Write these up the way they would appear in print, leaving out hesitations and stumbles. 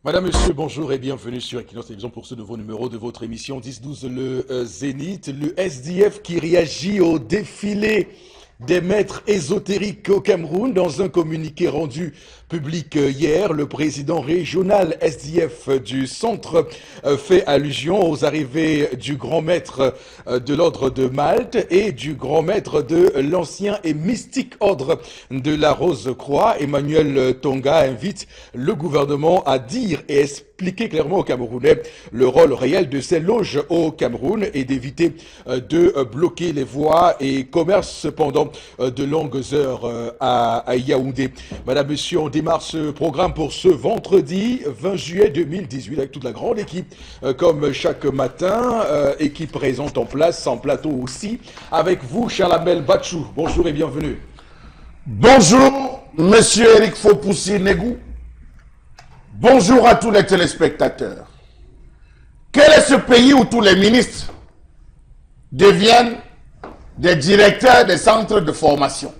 Madame, Monsieur, bonjour et bienvenue sur Equinox Télévision pour ce nouveau numéro de votre émission 10-12, le Zénith, le SDF qui réagit au défilé des maîtres ésotériques au Cameroun. Dans un communiqué rendu public hier, le président régional SDF du centre fait allusion aux arrivées du grand maître de l'ordre de Malte et du grand maître de l'ancien et mystique ordre de la Rose-Croix. Emmanuel Tonga invite le gouvernement à dire et expliquer clairement aux Camerounais le rôle réel de ces loges au Cameroun et d'éviter de bloquer les voies et commerces pendant de longues heures à Yaoundé. Madame, Monsieur, on démarre ce programme pour ce vendredi 20 juillet 2018 avec toute la grande équipe comme chaque matin, équipe présente en place, en plateau aussi, avec vous Charlamel Bachou. Bonjour et bienvenue. Bonjour, Monsieur Eric Fopoussi-Negou. Bonjour à tous les téléspectateurs. Quel est ce pays où tous les ministres deviennent des directeurs des centres de formation?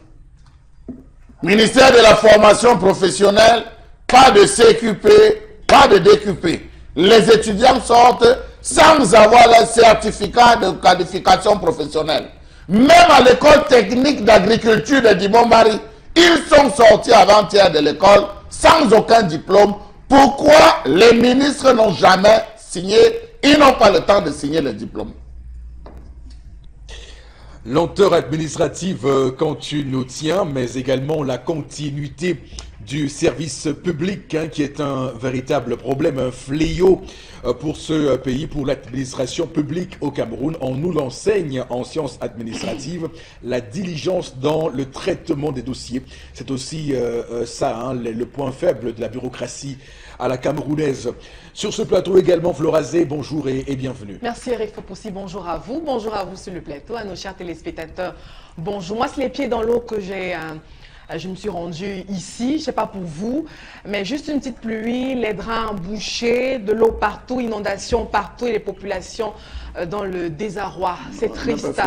Ministère de la formation professionnelle, pas de CQP, pas de DQP. Les étudiants sortent sans avoir le certificat de qualification professionnelle. Même à l'école technique d'agriculture de Dibombari, ils sont sortis avant-hier de l'école sans aucun diplôme. Pourquoi les ministres n'ont jamais signé? Ils n'ont pas le temps de signer le diplôme. Lenteur administrative quand tu nous tiens, mais également la continuité du service public qui est un véritable problème, un fléau pour ce pays, pour l'administration publique au Cameroun. On nous l'enseigne en sciences administratives, la diligence dans le traitement des dossiers. C'est aussi ça, le point faible de la bureaucratie à la camerounaise. Sur ce plateau également, Florazé, bonjour et bienvenue. Merci Eric Fopoussi, bonjour à vous sur le plateau, à nos chers téléspectateurs. Bonjour, moi c'est les pieds dans l'eau que je me suis rendue ici, je ne sais pas pour vous, mais juste une petite pluie, les drains bouchés, de l'eau partout, inondations partout et les populations dans le désarroi. C'est triste.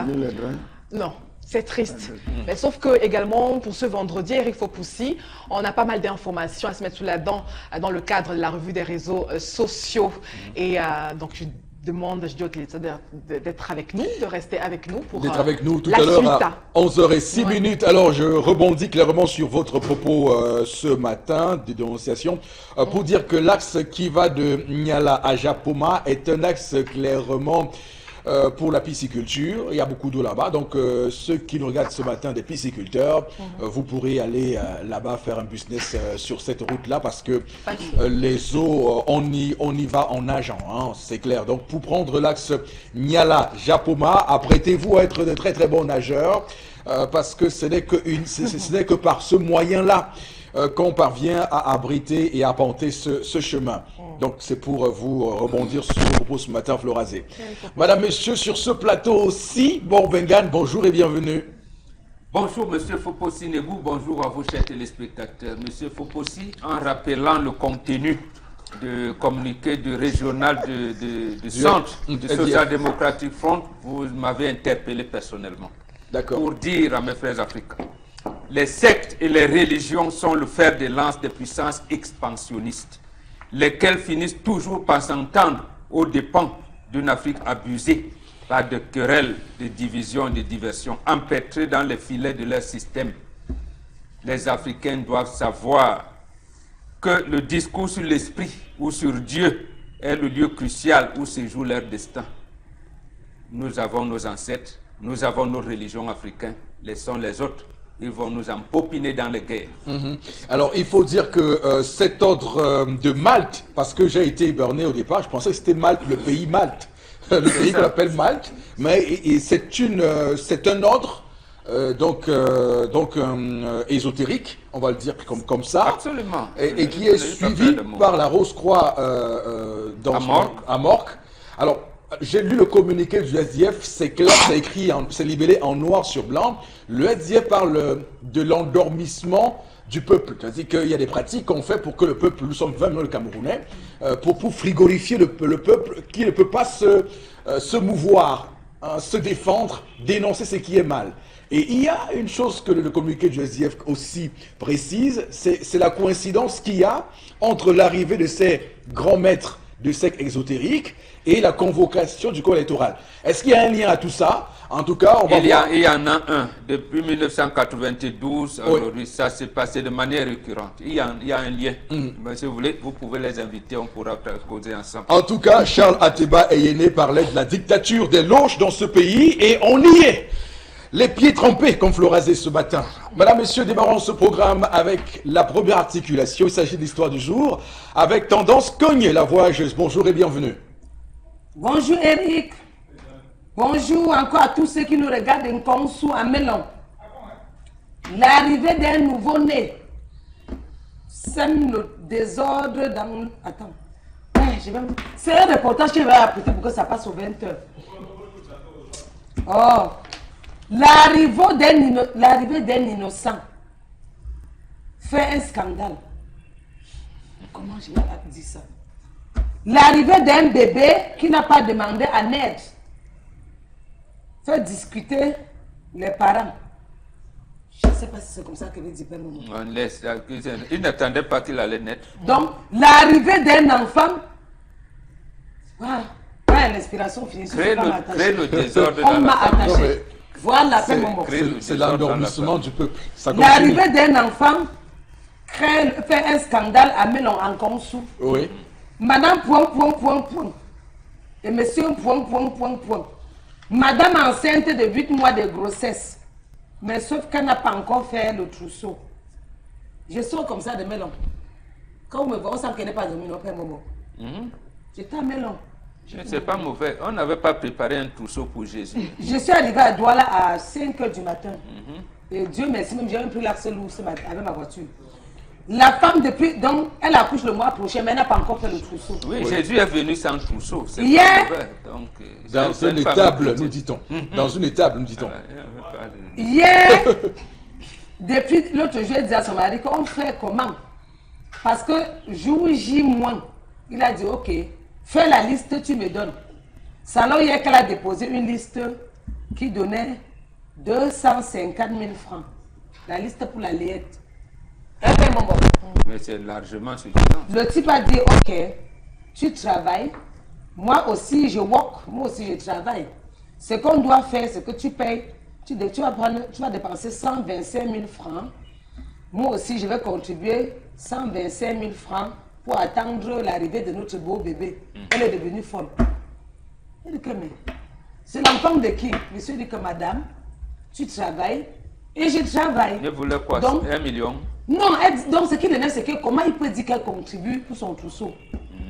Non. C'est triste. Mais sauf que également pour ce vendredi, Eric Fopoussi, on a pas mal d'informations à se mettre sous la dent dans le cadre de la revue des réseaux sociaux. Et donc je demande, je dis aux téléspectateurs d'être avec nous, de rester avec nous pour d'être avec nous tout à l'heure à 11h06. Alors je rebondis clairement sur votre propos ce matin de dénonciation pour dire que l'axe qui va de Niala à Japoma est un axe clairement pour la pisciculture. Il y a beaucoup d'eau là-bas, donc ceux qui nous regardent ce matin des pisciculteurs, vous pourrez aller là-bas faire un business sur cette route-là parce que les eaux, on y va en nageant, c'est clair. Donc pour prendre l'axe Niala-Japoma, apprêtez-vous à être de très très bons nageurs parce que ce n'est que par ce moyen-là qu'on parvient à abriter et à penter ce chemin. Donc c'est pour vous rebondir sur vos propos ce matin, Florazé. Madame, Monsieur, sur ce plateau aussi, Bengan, bonjour et bienvenue. Bonjour Monsieur Fopoussi-Negou, bonjour à vous chers téléspectateurs. Monsieur Fopoussi, en rappelant le contenu de communiqué du régional du centre du Social Democratic Front, vous m'avez interpellé personnellement. D'accord. Pour dire à mes frères africains, les sectes et les religions sont le fer de lance des puissances expansionnistes, lesquelles finissent toujours par s'entendre aux dépens d'une Afrique abusée par de querelles, de divisions et de diversions, empêtrées dans les filets de leur système. Les Africains doivent savoir que le discours sur l'esprit ou sur Dieu est le lieu crucial où se joue leur destin. Nous avons nos ancêtres, nous avons nos religions africaines, laissons les autres. Ils vont nous empopiner dans les guerres. Alors, il faut dire que cet ordre de Malte, parce que j'ai été berné au départ, je pensais que c'était Malte, le pays Malte, le pays qu'on appelle Malte, mais c'est un ordre ésotérique, on va le dire comme ça. Absolument. Et qui est suivi par la Rose-Croix à Morques. Alors, j'ai lu le communiqué du SDF, c'est clair, c'est écrit, c'est libellé en noir sur blanc. Le SDF parle de l'endormissement du peuple. C'est-à-dire qu'il y a des pratiques qu'on fait pour que le peuple, nous sommes 20 millions de Camerounais, pour frigorifier le peuple qui ne peut pas se mouvoir. se défendre, dénoncer ce qui est mal. Et il y a une chose que le communiqué du SDF aussi précise, c'est la coïncidence qu'il y a entre l'arrivée de ces grands maîtres de sectes ésotériques et la convocation du corps électoral. Est-ce qu'il y a un lien à tout ça? En tout cas, on va voir. Il y en a un. Depuis 1992, Oui. aujourd'hui, ça s'est passé de manière récurrente. Il y a un lien. Mais si vous voulez, vous pouvez les inviter, on pourra causer ensemble. En tout cas, Charles Ateba Eyene parlait de la dictature des loges dans ce pays et on y est. Les pieds trempés, comme Florazé ce matin. Madame, Messieurs, démarrons ce programme avec la première articulation. Il s'agit de l'histoire du jour, avec tendance cogne la voyageuse. Bonjour et bienvenue. Bonjour Eric. Bonjour encore à tous ceux qui nous regardent en Konsou à Melon. L'arrivée d'un nouveau-né sème le désordre dans... Attends. C'est un reportage que je vais apporter pour que ça passe aux 20h. Oh. L'arrivée d'un innocent fait un scandale. Comment je vais dire ça? L'arrivée d'un bébé qui n'a pas demandé en aide fait discuter les parents. Je ne sais pas si c'est comme ça que veut dire Père Momo. On laisse. Il n'attendait pas qu'il allait naître. Donc, l'arrivée d'un enfant, l'inspiration finit sur Crée le désordre on dans m'a la famille. Non, attaché. mais Voilà, Père Momo. c'est l'endormissement du peuple. Ça continue. L'arrivée d'un enfant fait un scandale à Melon en Konsou. Oui. Madame point. Et monsieur point. Madame enceinte de 8 mois de grossesse. Mais sauf qu'elle n'a pas encore fait le trousseau. Je sors comme ça de Melon. Quand vous me voyez, on sent qu'elle n'est pas dormi, non, Père Momo. J'étais à Melon. C'est pas mauvais. On n'avait pas préparé un trousseau pour Jésus. Je suis arrivée à Douala à 5h du matin. Et Dieu merci, même j'ai même pris l'accès lourd ce matin avec ma voiture. La femme, depuis, donc, elle accouche le mois prochain, mais elle n'a pas encore fait le trousseau. Oui, Jésus est venu sans trousseau. C'est Hier, pas mauvais. Donc, Dans c'est une femme étable, petite. nous dit-on. Dans une étable, nous dit-on. hier, depuis l'autre jour, elle dit à son mari qu'on fait comment? Parce que jour J moins, il a dit ok, fais la liste, tu me donnes. C'est alors hier qu'elle a déposé une liste qui donnait 250 000 francs. La liste pour la liette. Elle fait mon bon. Mais c'est largement suffisant. Le type a dit ok, tu travailles, moi aussi je work, moi aussi je travaille. Ce qu'on doit faire, c'est que tu payes, tu vas dépenser 125 000 francs. Moi aussi je vais contribuer 125 000 francs pour attendre l'arrivée de notre beau bébé. Elle est devenue folle. Elle dit que mais, c'est l'enfant de qui? Monsieur dit que madame, tu travailles et je travaille. Il voulait quoi? Donc, 1 million? non, donc ce qui l'énerve, c'est que comment il peut dire qu'elle contribue pour son trousseau?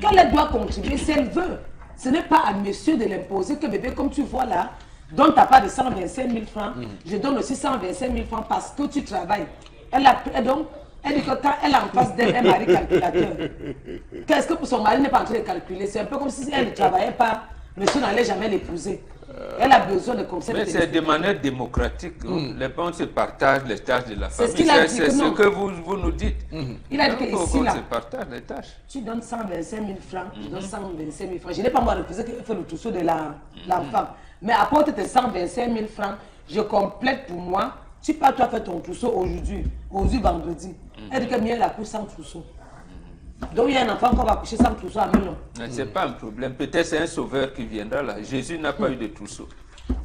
Qu'elle doit contribuer si elle veut. Ce n'est pas à monsieur de l'imposer que bébé, comme tu vois là, donne ta part de 125 000 francs, je donne aussi 125 000 francs parce que tu travailles. Elle dit que quand elle a en face d'elle un mari calculateur, qu'est-ce que pour son mari n'est pas en train de calculer? C'est un peu comme si elle ne travaillait pas, monsieur n'allait jamais l'épouser. Elle a besoin de conseils. Mais c'est de manière démocratique. Les bons se partagent les tâches de la C'est famille. ce qu'il a dit C'est que ce non. que vous nous dites. Il a dit Donc, qu'ici on là, se partage les tâches. tu donnes 125 000 francs, je donne 125 000 francs. Je n'ai pas moi refusé qu'elle fait le trousseau de l'enfant. Mais apporte tes 125 000 francs, je complète pour moi. Tu pars, toi, faire ton trousseau aujourd'hui vendredi. Elle dit que mieux elle accouche sans trousseau. Donc il y a un enfant qu'on va coucher sans trousseau à Melon. Ce n'est pas un problème. Peut-être c'est un sauveur qui viendra là. Jésus n'a pas eu de trousseau.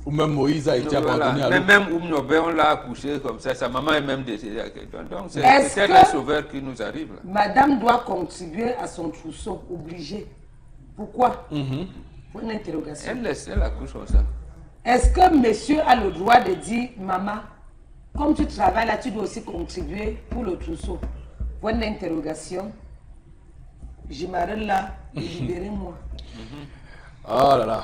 Ou même Moïse a été Donc, voilà. abandonné à Mais l'eau. même Oumnobé, on l'a accouché comme ça. Sa maman est même décédée à quelqu'un. Donc c'est Est-ce peut-être que- un sauveur qui nous arrive là. Madame doit contribuer à son trousseau, obligé. Pourquoi? Pour une interrogation. Elle accouche comme ça. Est-ce que monsieur a le droit de dire, maman, comme tu travailles là, tu dois aussi contribuer pour le trousseau? Point d'interrogation. Je m'arrête là et libérez-moi. Ah là là.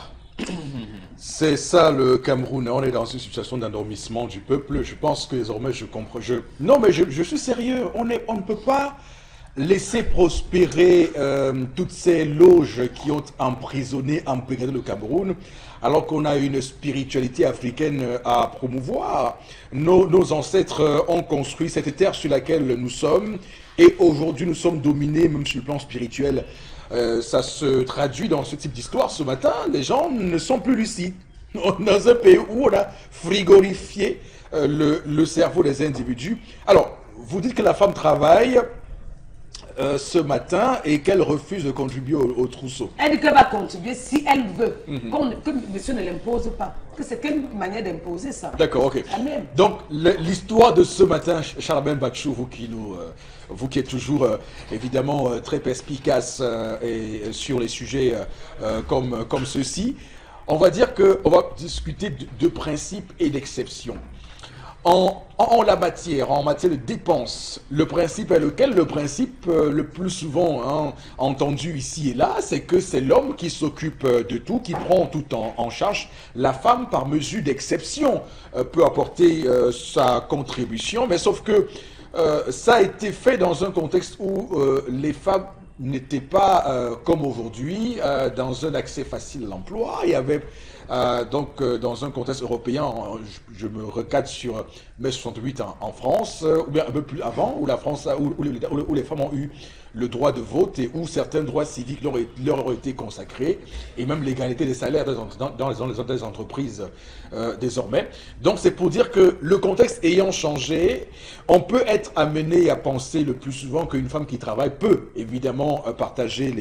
C'est ça le Cameroun. On est dans une situation d'endormissement du peuple. Je pense que désormais je comprends. Non, mais je suis sérieux. On ne peut pas laisser prospérer toutes ces loges qui ont emprisonné le Cameroun, alors qu'on a une spiritualité africaine à promouvoir. Nos ancêtres ont construit cette terre sur laquelle nous sommes, et aujourd'hui nous sommes dominés même sur le plan spirituel. Ça se traduit dans ce type d'histoire ce matin. Les gens ne sont plus lucides. Dans un pays où on a frigorifié le cerveau des individus. Alors, vous dites que la femme travaille ce matin et qu'elle refuse de contribuer au trousseau. Elle dit qu'elle va contribuer si elle veut, que monsieur ne l'impose pas. Que c'est quelle manière d'imposer ça? D'accord, ok. Amen. Donc, l'histoire de ce matin, Charles Bachou, vous qui êtes toujours évidemment très perspicace et sur les sujets comme ceux-ci, on va dire qu'on va discuter de principes et d'exceptions. En la matière, en matière de dépenses, le principe est lequel? Le principe le plus souvent entendu ici et là, c'est que c'est l'homme qui s'occupe de tout, qui prend tout en charge. La femme, par mesure d'exception, peut apporter sa contribution, mais sauf que ça a été fait dans un contexte où les femmes n'étaient pas, comme aujourd'hui, dans un accès facile à l'emploi. Il y avait donc dans un contexte européen, je me recadre sur mai 68 en France, ou bien un peu plus avant, où la France, où les femmes ont eu le droit de vote et où certains droits civiques leur ont été consacrés, et même l'égalité des salaires dans les entreprises désormais. Donc c'est pour dire que le contexte ayant changé, on peut être amené à penser le plus souvent qu'une femme qui travaille peut évidemment partager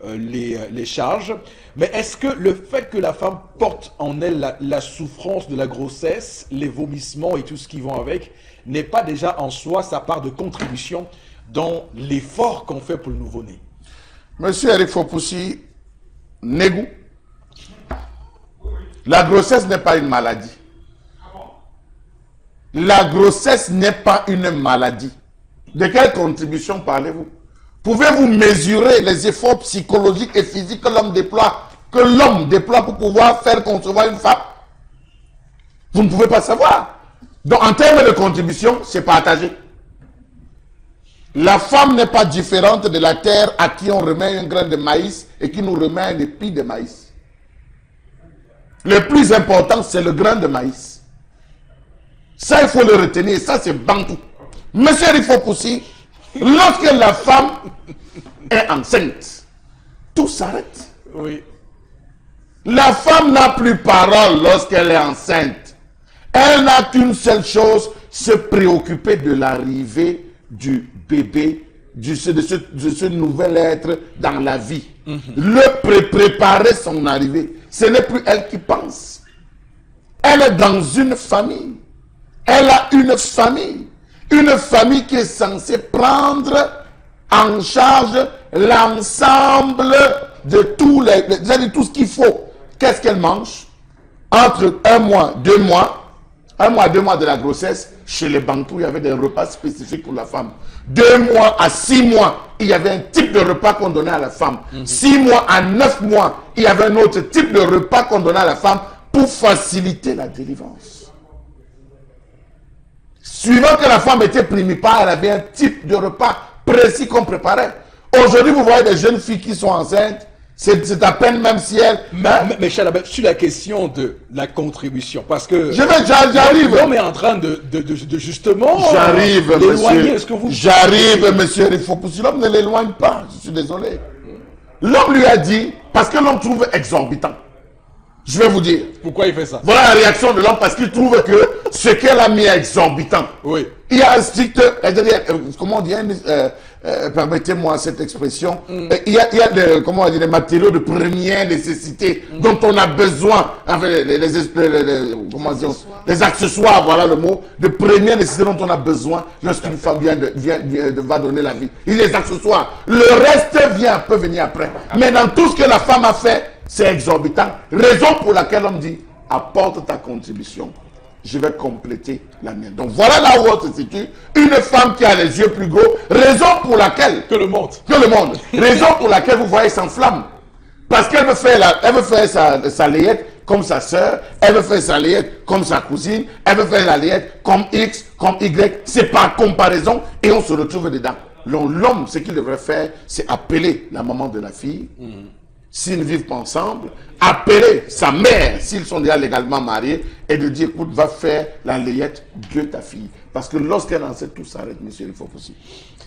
les charges, mais est-ce que le fait que la femme porte en elle la souffrance de la grossesse, les vomissements et tout ce qui vont avec, n'est pas déjà en soi sa part de contribution dans l'effort qu'on fait pour le nouveau-né? Monsieur Eric Fopoussi, Négou, la grossesse n'est pas une maladie. La grossesse n'est pas une maladie. De quelle contribution parlez-vous? Pouvez-vous mesurer les efforts psychologiques et physiques que l'homme déploie pour pouvoir faire concevoir une femme? Vous ne pouvez pas savoir. Donc en termes de contribution, c'est partagé. La femme n'est pas différente de la terre à qui on remet un grain de maïs et qui nous remet un épi de maïs. Le plus important, c'est le grain de maïs. Ça, il faut le retenir. Ça, c'est bantou. Monsieur Rifopoussi, lorsque la femme est enceinte, tout s'arrête. Oui. La femme n'a plus parole lorsqu'elle est enceinte. Elle n'a qu'une seule chose, se préoccuper de l'arrivée du bébé, de ce nouvel être dans la vie. Préparer son arrivée. Ce n'est plus elle qui pense. Elle est dans une famille. Elle a une famille. Une famille qui est censée prendre en charge l'ensemble de tout ce qu'il faut. Qu'est-ce qu'elle mange? Entre 1 mois, 2 mois, 1 mois, 2 mois de la grossesse, chez les Bantous, il y avait des repas spécifiques pour la femme. 2 mois à 6 mois, il y avait un type de repas qu'on donnait à la femme. 6 mois à 9 mois, il y avait un autre type de repas qu'on donnait à la femme pour faciliter la délivrance. Suivant que la femme était primipare, elle avait un type de repas précis qu'on préparait. Aujourd'hui, vous voyez des jeunes filles qui sont enceintes, c'est à peine même si elles... Mais Chalabert, sur la question de la contribution, parce que... J'arrive. L'homme est en train de justement... J'arrive, monsieur. Vous... J'arrive, monsieur Rifopoussi. L'homme ne l'éloigne pas, je suis désolé. L'homme lui a dit, parce que l'homme trouve exorbitant. Je vais vous dire. Pourquoi il fait ça? Voilà la réaction de l'homme, parce qu'il trouve que ce qu'elle a mis est exorbitant. Oui. Il y a un strict, comment on dit, permettez-moi cette expression, il y a comment on dit, des matériaux de première nécessité dont on a besoin, enfin, les accessoires, voilà le mot, de première nécessité dont on a besoin lorsqu'une femme va donner la vie. Il y a les accessoires. Le reste peut venir après. Mais dans tout ce que la femme a fait, c'est exorbitant. Raison pour laquelle on me dit, apporte ta contribution. Je vais compléter la mienne. Donc voilà là où on se situe. Une femme qui a les yeux plus gros, raison pour laquelle... Que le monde. Raison pour laquelle vous voyez s'enflamme. Parce qu'elle veut faire sa layette comme sa sœur, elle veut faire sa layette comme sa cousine, elle veut faire la layette comme X, comme Y. C'est par comparaison et on se retrouve dedans. L'homme, ce qu'il devrait faire, c'est appeler la maman de la fille. S'ils ne vivent pas ensemble, appeler sa mère, s'ils sont déjà légalement mariés, et de dire, écoute, va faire la layette de ta fille. Parce que lorsqu'elle en sait, tout s'arrête, monsieur, il faut aussi.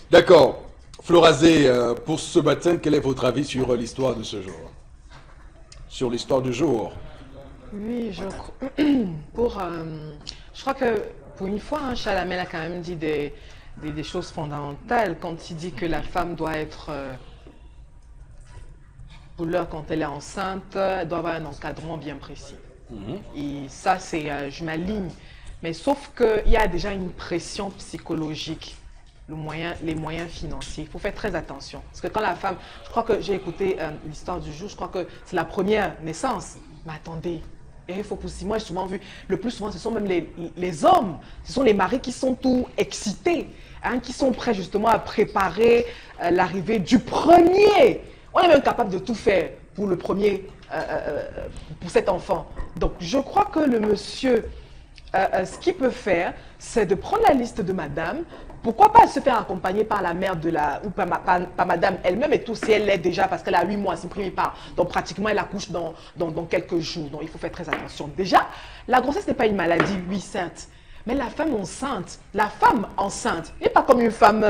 D'accord. Florazé, pour ce matin, quel est votre avis sur l'histoire de ce jour? Sur l'histoire du jour? Oui, je crois que pour une fois, hein, Chalamel a quand même dit des choses fondamentales quand il dit que la femme doit être, pour l'heure quand elle est enceinte, elle doit avoir un encadrement bien précis. Et ça, c'est, je m'aligne. Mais sauf qu'il y a déjà une pression psychologique, les moyens financiers. Il faut faire très attention. Parce que quand la femme, je crois que j'ai écouté l'histoire du jour, je crois que c'est la première naissance. Mais attendez, il faut pousser. Moi, j'ai souvent vu, le plus souvent, ce sont même les hommes, ce sont les maris qui sont tout excités, hein, qui sont prêts justement à préparer l'arrivée du premier. On est même capable de tout faire pour le premier, pour cet enfant. Donc, je crois que le monsieur, ce qu'il peut faire, c'est de prendre la liste de madame. Pourquoi pas se faire accompagner par la mère de la, ou par madame elle-même et tout, si elle l'est déjà, parce qu'elle a 8 mois, c'est premier part. Donc pratiquement, elle accouche dans quelques jours. Donc il faut faire très attention. Déjà, la grossesse n'est pas une maladie, oui, certes. Mais la femme enceinte n'est pas comme une femme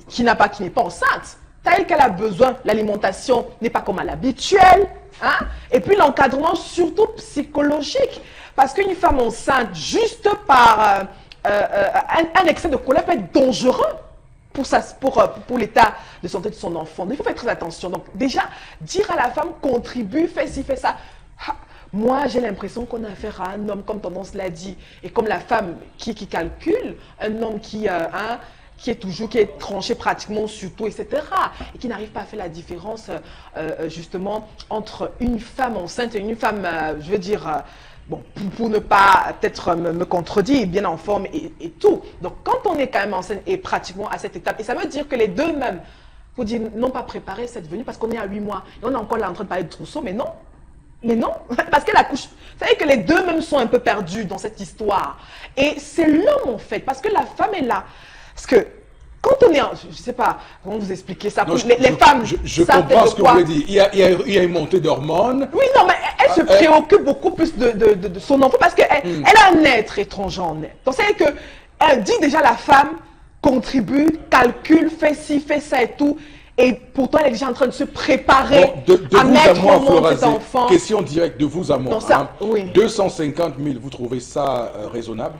qui n'est pas enceinte. C'est-à-dire qu'elle a besoin, l'alimentation n'est pas comme à l'habituel. Hein? Et puis l'encadrement, surtout psychologique. Parce qu'une femme enceinte, juste par un excès de colère peut être dangereux pour l'état de santé de son enfant. Donc, il faut faire très attention. Donc déjà, dire à la femme, contribue, fais ci, fais ça. Moi, j'ai l'impression qu'on a affaire à un homme, comme Tendance l'a dit, et comme la femme qui calcule, un homme qui est tranché pratiquement sur tout, etc. Et qui n'arrive pas à faire la différence, justement, entre une femme enceinte et une femme, je veux dire, bon, pour ne pas peut-être me contredire, bien en forme et tout. Donc, quand on est quand même enceinte et pratiquement à cette étape, et ça veut dire que les deux même, faut dire, n'ont pas préparé cette venue parce qu'on est à 8 mois. Et on est encore là en train de parler de trousseau, mais non. Mais non, parce qu'elle accouche. Vous savez que les deux même sont un peu perdus dans cette histoire. Et c'est l'homme en fait, parce que la femme est là. Parce que quand on est, je ne sais pas comment vous expliquer ça, Non, les femmes, je comprends ce que vous voulez dire. Il y a une montée d'hormones. Oui, non, mais elle se préoccupe beaucoup plus de son enfant parce qu'elle a un être étranger en elle. Donc, c'est qu'elle dit déjà la femme contribue, calcule, fait ci, fait ça et tout. Et pourtant, elle est déjà en train de se préparer à mettre au monde cet enfant. Question directe de vous à moi. Donc ça, oui. 250 000, vous trouvez ça raisonnable?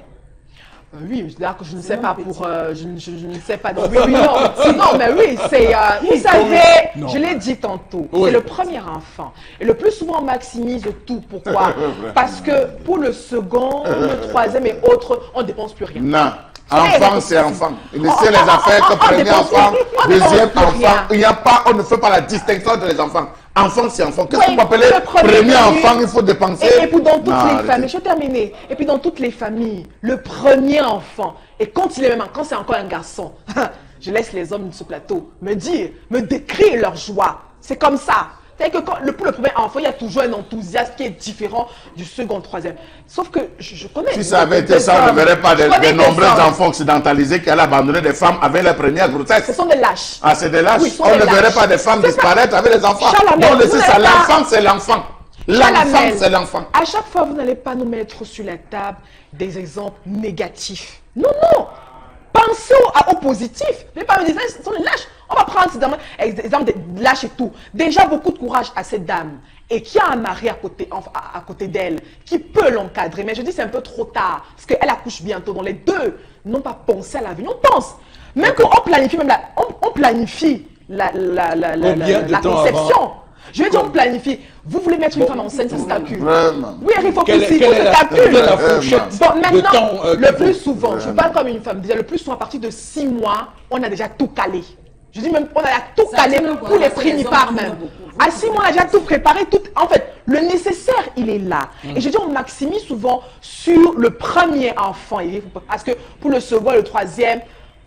Oui, là que je ne sais pas pour, je ne sais pas. Donc, oui, non, mais oui, c'est, vous savez, je l'ai dit tantôt, c'est le premier enfant. Et le plus souvent, on maximise tout. Pourquoi? Parce que pour le second, le troisième et autres, on ne dépense plus rien. Non. Enfant, c'est enfant. Il sait les affaires que premier enfant, deuxième enfant. On ne fait pas la distinction entre les enfants. Enfant, c'est enfant. Qu'est-ce qu'on appelle premier enfant? Il faut dépenser. Et puis dans toutes les familles, je vais terminer. Et puis dans toutes les familles, le premier enfant, et quand c'est encore un garçon, je laisse les hommes de ce plateau me décrire leur joie. C'est comme ça. C'est-à-dire que pour le premier enfant, il y a toujours un enthousiasme qui est différent du second, troisième. Sauf que je connais. Si ça avait été ça, on ne verrait pas de nombreux enfants occidentalisés qui allaient abandonner des femmes avec leur première grossesse. Ce sont des lâches. Ah, c'est des lâches. On ne verrait pas des femmes disparaître avec les enfants. Non, c'est ça. L'enfant, c'est l'enfant. L'enfant, c'est l'enfant. À chaque fois, vous n'allez pas nous mettre sur la table des exemples négatifs. Non, non. Pensez au positif. Ne pas me dire, ce sont des lâches. On va prendre ces exemples de lâches et tout. Déjà, beaucoup de courage à cette dame. Et qui a un mari à côté d'elle, qui peut l'encadrer. Mais je dis, c'est un peu trop tard. Parce qu'elle accouche bientôt. Donc les deux n'ont pas pensé à l'avenir. On pense. Même qu'on planifie, on planifie la conception. Je vais dire, on planifie. Vous voulez mettre une femme enceinte, ça se calcule. Oui, il faut que ça se calcule. Bon, maintenant, le plus souvent, je parle comme une femme, déjà le plus souvent, à partir de 6 mois, on a déjà tout calé. Je dis même, on a tout calé pour les primipares même. À 6 mois, on a déjà tout préparé. En fait, le nécessaire, il est là. Et je dis, on maximise souvent sur le premier enfant. Parce que pour le second et le troisième,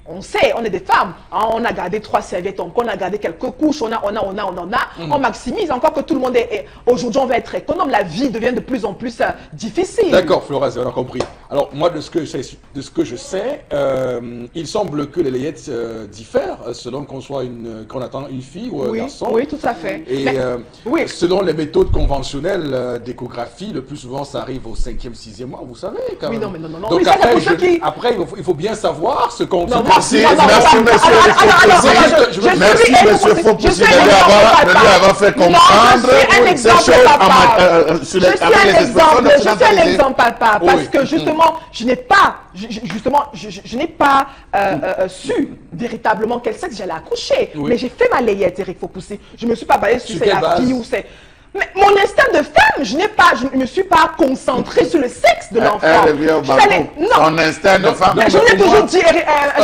on sait, on est des femmes, hein, on a gardé 3 serviettes, on a gardé quelques couches, on maximise, encore que tout le monde est aujourd'hui on va être économe, la vie devient de plus en plus difficile. D'accord, Flora, on a compris. Alors, moi, de ce que je sais, il semble que les layettes diffèrent selon qu'on attend une fille ou un Oui, garçon. oui, tout à fait. Et Mais- oui. selon les méthodes conventionnelles d'échographie, le plus souvent, ça arrive au 5e, 6e mois, vous savez. Quand Oui, même. non, mais non. Donc Oui, ça, c'est après, pour ceux qui- après, il faut bien savoir ce qu'on... Non, Merci, non, non, merci, non, monsieur alors, Faupoussi. je suis Merci, un monsieur exemple- Faupoussi, je suis de un lui exemple avoir fait papa. comprendre Non, je suis un ces exemple choses papa. sur Je les, suis avec un les expressions exemple, je suis un occidentalisées. exemple papa, parce Oui. que justement, je n'ai pas, je n'ai pas su véritablement quel sexe j'allais accoucher. Oui. Mais j'ai fait ma layette, Eric Faupoussi. Je me suis pas basée sur Sur c'est quelle la base? fille ou c'est... Mais mon instinct de femme, je ne me suis pas concentrée sur le sexe de l'enfant. Elle revient au Je suis allée- balcon. Non, Son instinct de femme. mais je mais l'ai pour toujours moi- dit,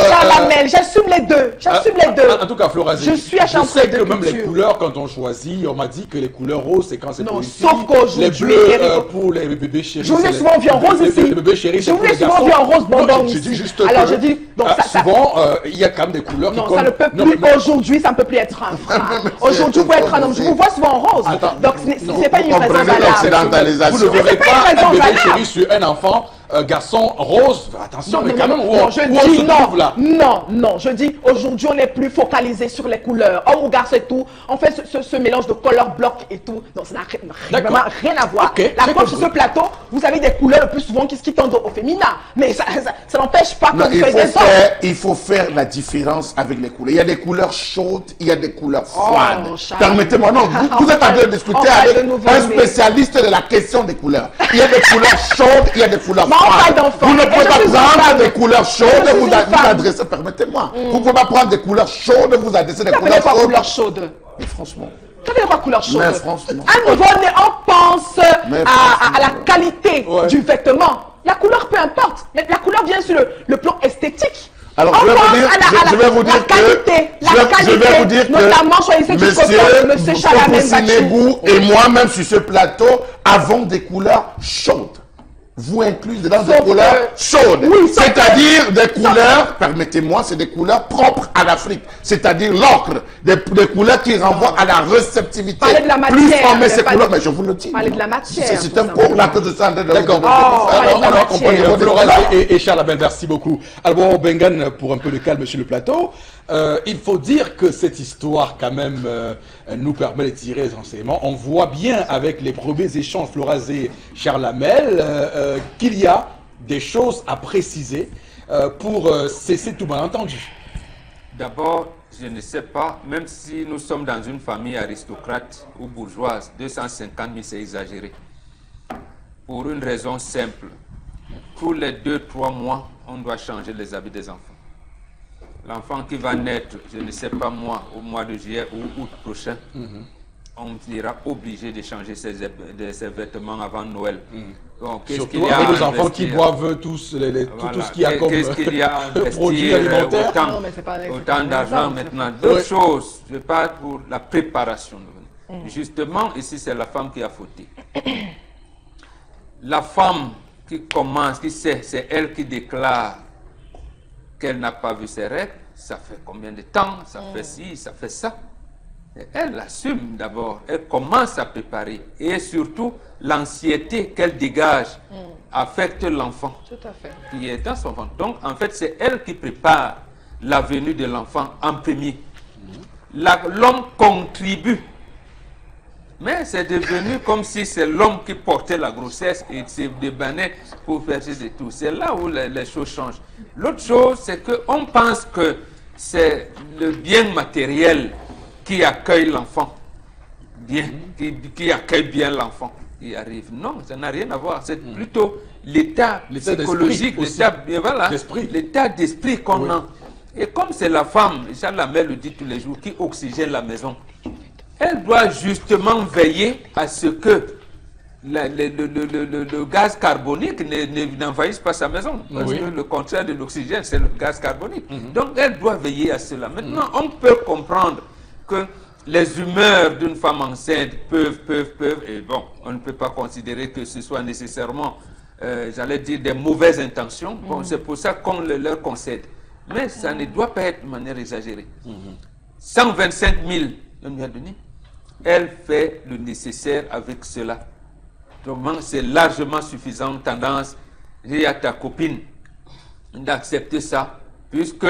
Charles Hamel, j'assume les deux. J'assume les deux. En tout cas, Flora, Je suis à je Chambre sais de que même les culture. couleurs, quand on choisit, on m'a dit que les couleurs roses, c'est quand c'est Non, pour les sauf filles. qu'aujourd'hui, Les bleus Eric- pour les bébés chéris. Je vous ai c'est souvent vu en rose ici. Les bébés chéris, Je c'est vous pour ai les souvent garçons. vu en rose bonbon Non, j'ai ici. dit juste Alors, que, je dis, donc ça- souvent, il y a quand même des couleurs Non, qui ça ne peut Non, plus mais- aujourd'hui, ça ne peut plus être un frein. Aujourd'hui, vous être un homme, je vous vois souvent en rose. Attends, Donc, ce n'est pas une vous raison comprenez valable. l'occidentalisation. Vous ne verrez pas pas une un raison bébé valable. chéri sur un enfant, garçon rose. Attention, mais quand même, où on je se dis trouve là? non, je dis aujourd'hui on n'est plus focalisé sur les couleurs, homme ou garçon et tout, on fait ce mélange de couleurs blocs et tout, donc ça n'a D'accord. vraiment rien à voir. Ok, La j'ai preuve sur ce compris. plateau, vous avez des couleurs le plus souvent qui tendent au féminin, mais ça n'empêche pas que Non, vous soyez des hommes. il faut faire la différence avec les couleurs. Il y a des couleurs chaudes, il y a des couleurs froides. Charles. Permettez-moi, non, vous êtes en train de discuter On parle avec de nouveau-né. un spécialiste de la question des couleurs. Il y a des couleurs chaudes, il y a des couleurs Mais on parle froides. d'enfants. Vous ne Et pouvez je pas suis une prendre femme. des couleurs chaudes Je suis vous une vous femme. adresser, permettez-moi. Vous ne pouvez pas prendre des couleurs chaudes vous adresser des Ça couleurs fait quoi chaudes. couleur chaude? Mais franchement. Ça fait quoi couleur chaude? Mais franchement. À nouveau-né, on pense Mais à la qualité Ouais. du vêtement. La couleur, peu importe, mais la couleur vient sur le plan esthétique. Alors, On je vais pense vous dire, à la- je vais vous la dire que, qualité, la je vais qualité, vous dire que notamment choisissez du coton, monsieur Chalamel Faupoussi Bachou. Negou et moi-même sur ce plateau avons des couleurs chaudes. Vous inclus dans des Sauf couleurs que- chaudes. Oui, sauf C'est-à-dire des couleurs, permettez-moi, c'est des couleurs propres à l'Afrique. C'est-à-dire l'ocre, des couleurs qui renvoient à la réceptivité. Parlez de la Plus matière, on met mais ces pas couleurs, de- mais je vous le dis. Parlez de la matière, C'est tout un cours là que je suis en train de D'accord. parlez de la Alors, matière. comprenez, Flora et Charles Abel, merci beaucoup. Alors, Bengan, pour un peu de calme sur le plateau, il faut dire que cette histoire, quand même, nous permet de tirer des enseignements. On voit bien avec les premiers échanges, Flora et Charles Hamel, qu'il y a des choses à préciser pour cesser tout malentendu. D'abord, je ne sais pas, même si nous sommes dans une famille aristocrate ou bourgeoise, 250 000 c'est exagéré. Pour une raison simple, tous les 2-3 mois, on doit changer les habits des enfants. L'enfant qui va naître, je ne sais pas moi, au mois de juillet ou août prochain, on sera obligé de changer ses vêtements avant Noël. Donc, qu'est-ce qu'il Surtout y a avec à les enfants qui investir? boivent tous, Voilà. tout ce qu'il y a comme Qu'est-ce qu'il y a à produits investir, alimentaires. Non, mais c'est pas exactement autant d'argent ça, maintenant. c'est D'autres choses, je parle pour la préparation. Justement, ici, c'est la femme qui a fauté. La femme qui commence, qui sait, c'est elle qui déclare qu'elle n'a pas vu ses règles. Ça fait combien de temps? Ça fait ci, ça fait ça. Et elle assume d'abord, elle commence à préparer. Et surtout, l'anxiété qu'elle dégage affecte l'enfant Tout à fait. qui est dans son ventre. Donc, en fait, c'est elle qui prépare la venue de l'enfant en premier. L'homme contribue. Mais c'est devenu comme si c'est l'homme qui portait la grossesse et se débannait pour faire ceci et tout. C'est là où les choses changent. L'autre chose, c'est qu'on pense que c'est le bien matériel qui accueille l'enfant. Bien, qui accueille bien l'enfant. Qui arrive. Non, ça n'a rien à voir. C'est plutôt l'état L'état psychologique, d'esprit aussi. D'esprit. l'état d'esprit qu'on Oui. a. Et comme c'est la femme, Charles Lamel le dit tous les jours, qui oxygène la maison, elle doit justement veiller à ce que le gaz carbonique n'envahisse pas sa maison. Parce Oui. que le contraire de l'oxygène, c'est le gaz carbonique. Donc elle doit veiller à cela. Maintenant, on peut comprendre que les humeurs d'une femme enceinte peuvent, et bon, on ne peut pas considérer que ce soit nécessairement, j'allais dire, des mauvaises intentions. Bon, c'est pour ça qu'on leur concède. Mais ça ne doit pas être de manière exagérée. 125 000, on lui a donné. Elle fait le nécessaire avec cela. Donc, c'est largement suffisant. Tendance, dis à ta copine d'accepter ça, puisque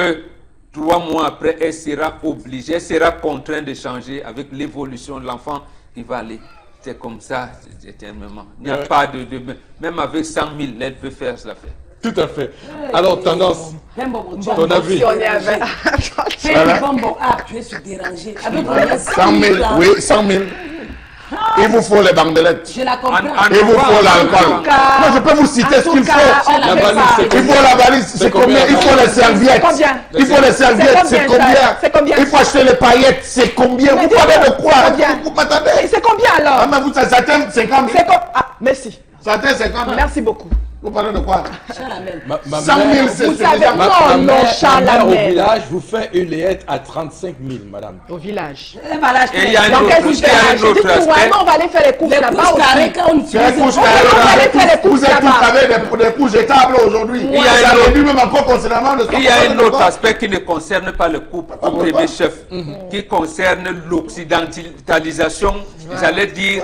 3 mois après, elle sera obligée, elle sera contrainte de changer avec l'évolution de l'enfant qui va aller. C'est comme ça, éternellement. Il n'y a pas de... Même avec 100 000, elle peut faire cela. Tout à fait. Alors, tendance, ton avis. Si on est avec... Je suis dérangé. 100 000, oui, 100 000. Il vous faut les bandelettes. Je la comprends. Il vous faut l'alcool. Moi, je peux vous citer ce qu'il faut. La valise, c'est Il faut la valise, c'est combien? Il faut les serviettes. Combien? Il faut les serviettes, c'est C'est combien? Il faut acheter les paillettes, c'est combien? Vous parlez de quoi? Vous m'attendez? C'est combien alors? Ah, mais vous, ça atteint 50 000. Ah, merci. Ça atteint 50 000. Merci beaucoup. Vous parlez de quoi? Ma 100 000, mère, c'est vous savez, déjà... non, ma non, mère Charles au Lamel. village vous fait une layette à 35 000, madame. Au village. Et il y a un Dans quel autre, il y a un village? autre J'ai dit, aspect. on va aller faire les courses là-bas aussi. C'est un couche On va aller faire les Vous courses êtes tous là-bas. avec des couches étables aujourd'hui. Il y a Ça un autre- réduit même encore considérablement le Il y a un autre aspect qui ne concerne pas le couple au premier chef, qui concerne l'occidentalisation, j'allais dire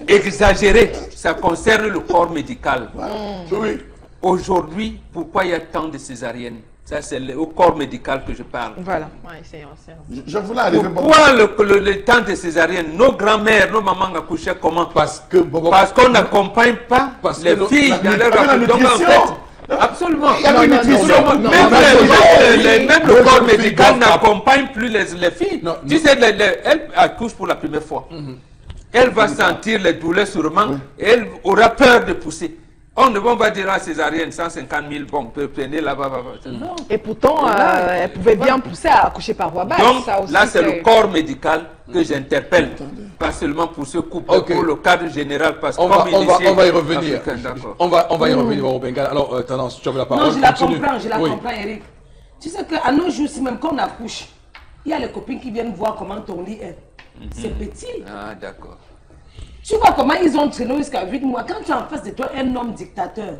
exagérée. Ça concerne le corps médical. Oui. Aujourd'hui, pourquoi il y a tant de césariennes? Ça, c'est au corps médical que je parle. Voilà. Ouais, c'est... Je voulais arriver... Pourquoi le temps de césarienne? Nos grands-mères, nos mamans accouchaient comment? Parce que... Parce qu'on n'accompagne pas Parce que les filles dans leur la accouchement. Donc en nutrition. fait, absolument. Il y a la nutrition. Même le corps médical n'accompagne plus les filles. Non, Tu sais, elle accouche pour la première fois. Elle va sentir les douleurs sûrement et elle aura peur de pousser. On ne va dire à césarienne 150 000, bon, prenez là-bas. Non. Et pourtant, elle pouvait bien pousser à accoucher par voie basse. Donc Ça aussi, là, c'est le corps médical que j'interpelle. Pas seulement pour ce couple, Ok. pour le cadre général. Parce On que va y revenir. D'accord. On va y revenir au Bengale. Alors, Tendance, tu avais la parole. Non, je la Continue. Oui. comprends, Eric. Tu sais qu'à nos jours, si même quand on accouche, il y a les copines qui viennent voir comment ton lit est. C'est petit. Ah, d'accord. Tu vois comment ils ont traîné jusqu'à 8 mois. Quand tu as en face de toi un homme dictateur,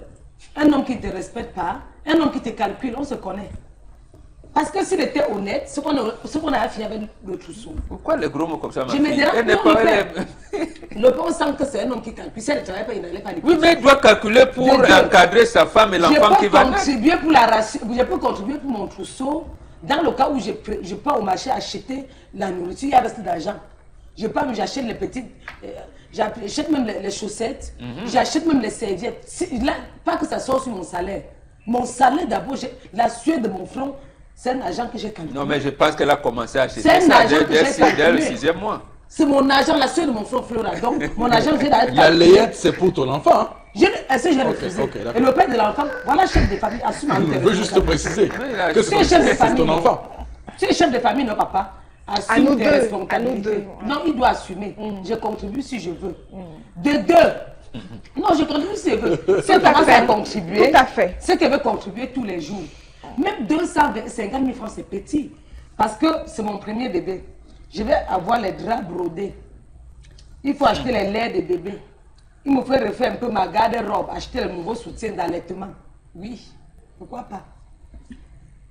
un homme qui ne te respecte pas, un homme qui te calcule, on se connaît. Parce que s'il était honnête, ce qu'on a fait avec le trousseau. Pourquoi les gros mots comme ça, ma Je me fille? dirais, Elle n'est non, pas... le elle père. est- Le père, on sent que c'est un homme qui calcule. Si elle ne travaille pas, il n'allait pas l'écouter. Oui, mais il doit calculer pour Les deux. encadrer sa femme et l'enfant qui Je peux va naître. contribuer pour la ration, je peux contribuer pour mon trousseau. Dans le cas où je pars au marché acheter la nourriture, il y a reste d'argent. Je pars, j'achète les petites, j'achète même les chaussettes, j'achète même les serviettes. Là, pas que ça sorte sur mon salaire. Mon salaire d'abord, la sueur de mon front, c'est un argent que j'ai calculé. Non, mais je pense qu'elle a commencé à acheter C'est un ça argent que j'ai dès le calculé. 6e mois. C'est mon argent, la sueur de mon front Flora. Donc, mon argent vient d'être La layette, c'est pour ton enfant. Hein? Est-ce que je l'ai refusé? ok, d'accord. Et le père de l'enfant, voilà, chef de famille, assume Je veux juste te préciser là, que Tu es chef de c'est famille. ton enfant. Tu es chef de famille, non, papa. Assume nous tes deux, responsabilités. à nous deux. Non, il doit assumer. Je contribue si je veux. De deux. Non, je contribue si je veux. Si elle commence à contribuer, Tout à fait. c'est qu'elle veut contribuer tous les jours. Même 250 000 francs, c'est petit. Parce que c'est mon premier bébé. Je vais avoir les draps brodés. Il faut acheter les laits des bébés. Il me faut refaire un peu ma garde-robe, acheter le nouveau soutien d'allaitement. Oui, pourquoi pas.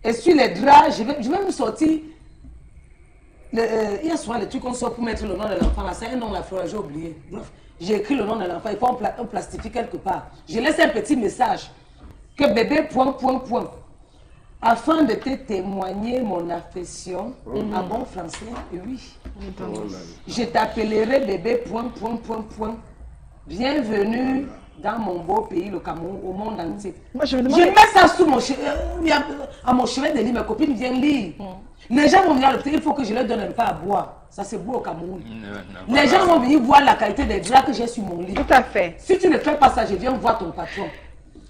Et sur les draps, je vais me sortir. Il y a souvent les trucs qu'on sort pour mettre le nom de l'enfant. Là, c'est un nom, la fleur, j'ai oublié. J'ai écrit le nom de l'enfant, il faut on plastifie quelque part. Je laisse un petit message. Que bébé, point, point, point. Afin de te témoigner mon affection, en bon français, oui. Je t'appellerai bébé, point, point, point, point. Bienvenue dans mon beau pays, le Cameroun, au monde entier. Moi, je me Je demande... mets ça sous mon à mon chevet de lit, mes copines viennent lire. Les gens vont venir à l'hôpital, il faut que je leur donne un peu à boire. Ça, c'est beau au Cameroun. Les gens vont venir voir la qualité des draps que j'ai sur mon lit. Tout à fait. Si tu ne fais pas ça, je viens voir ton patron.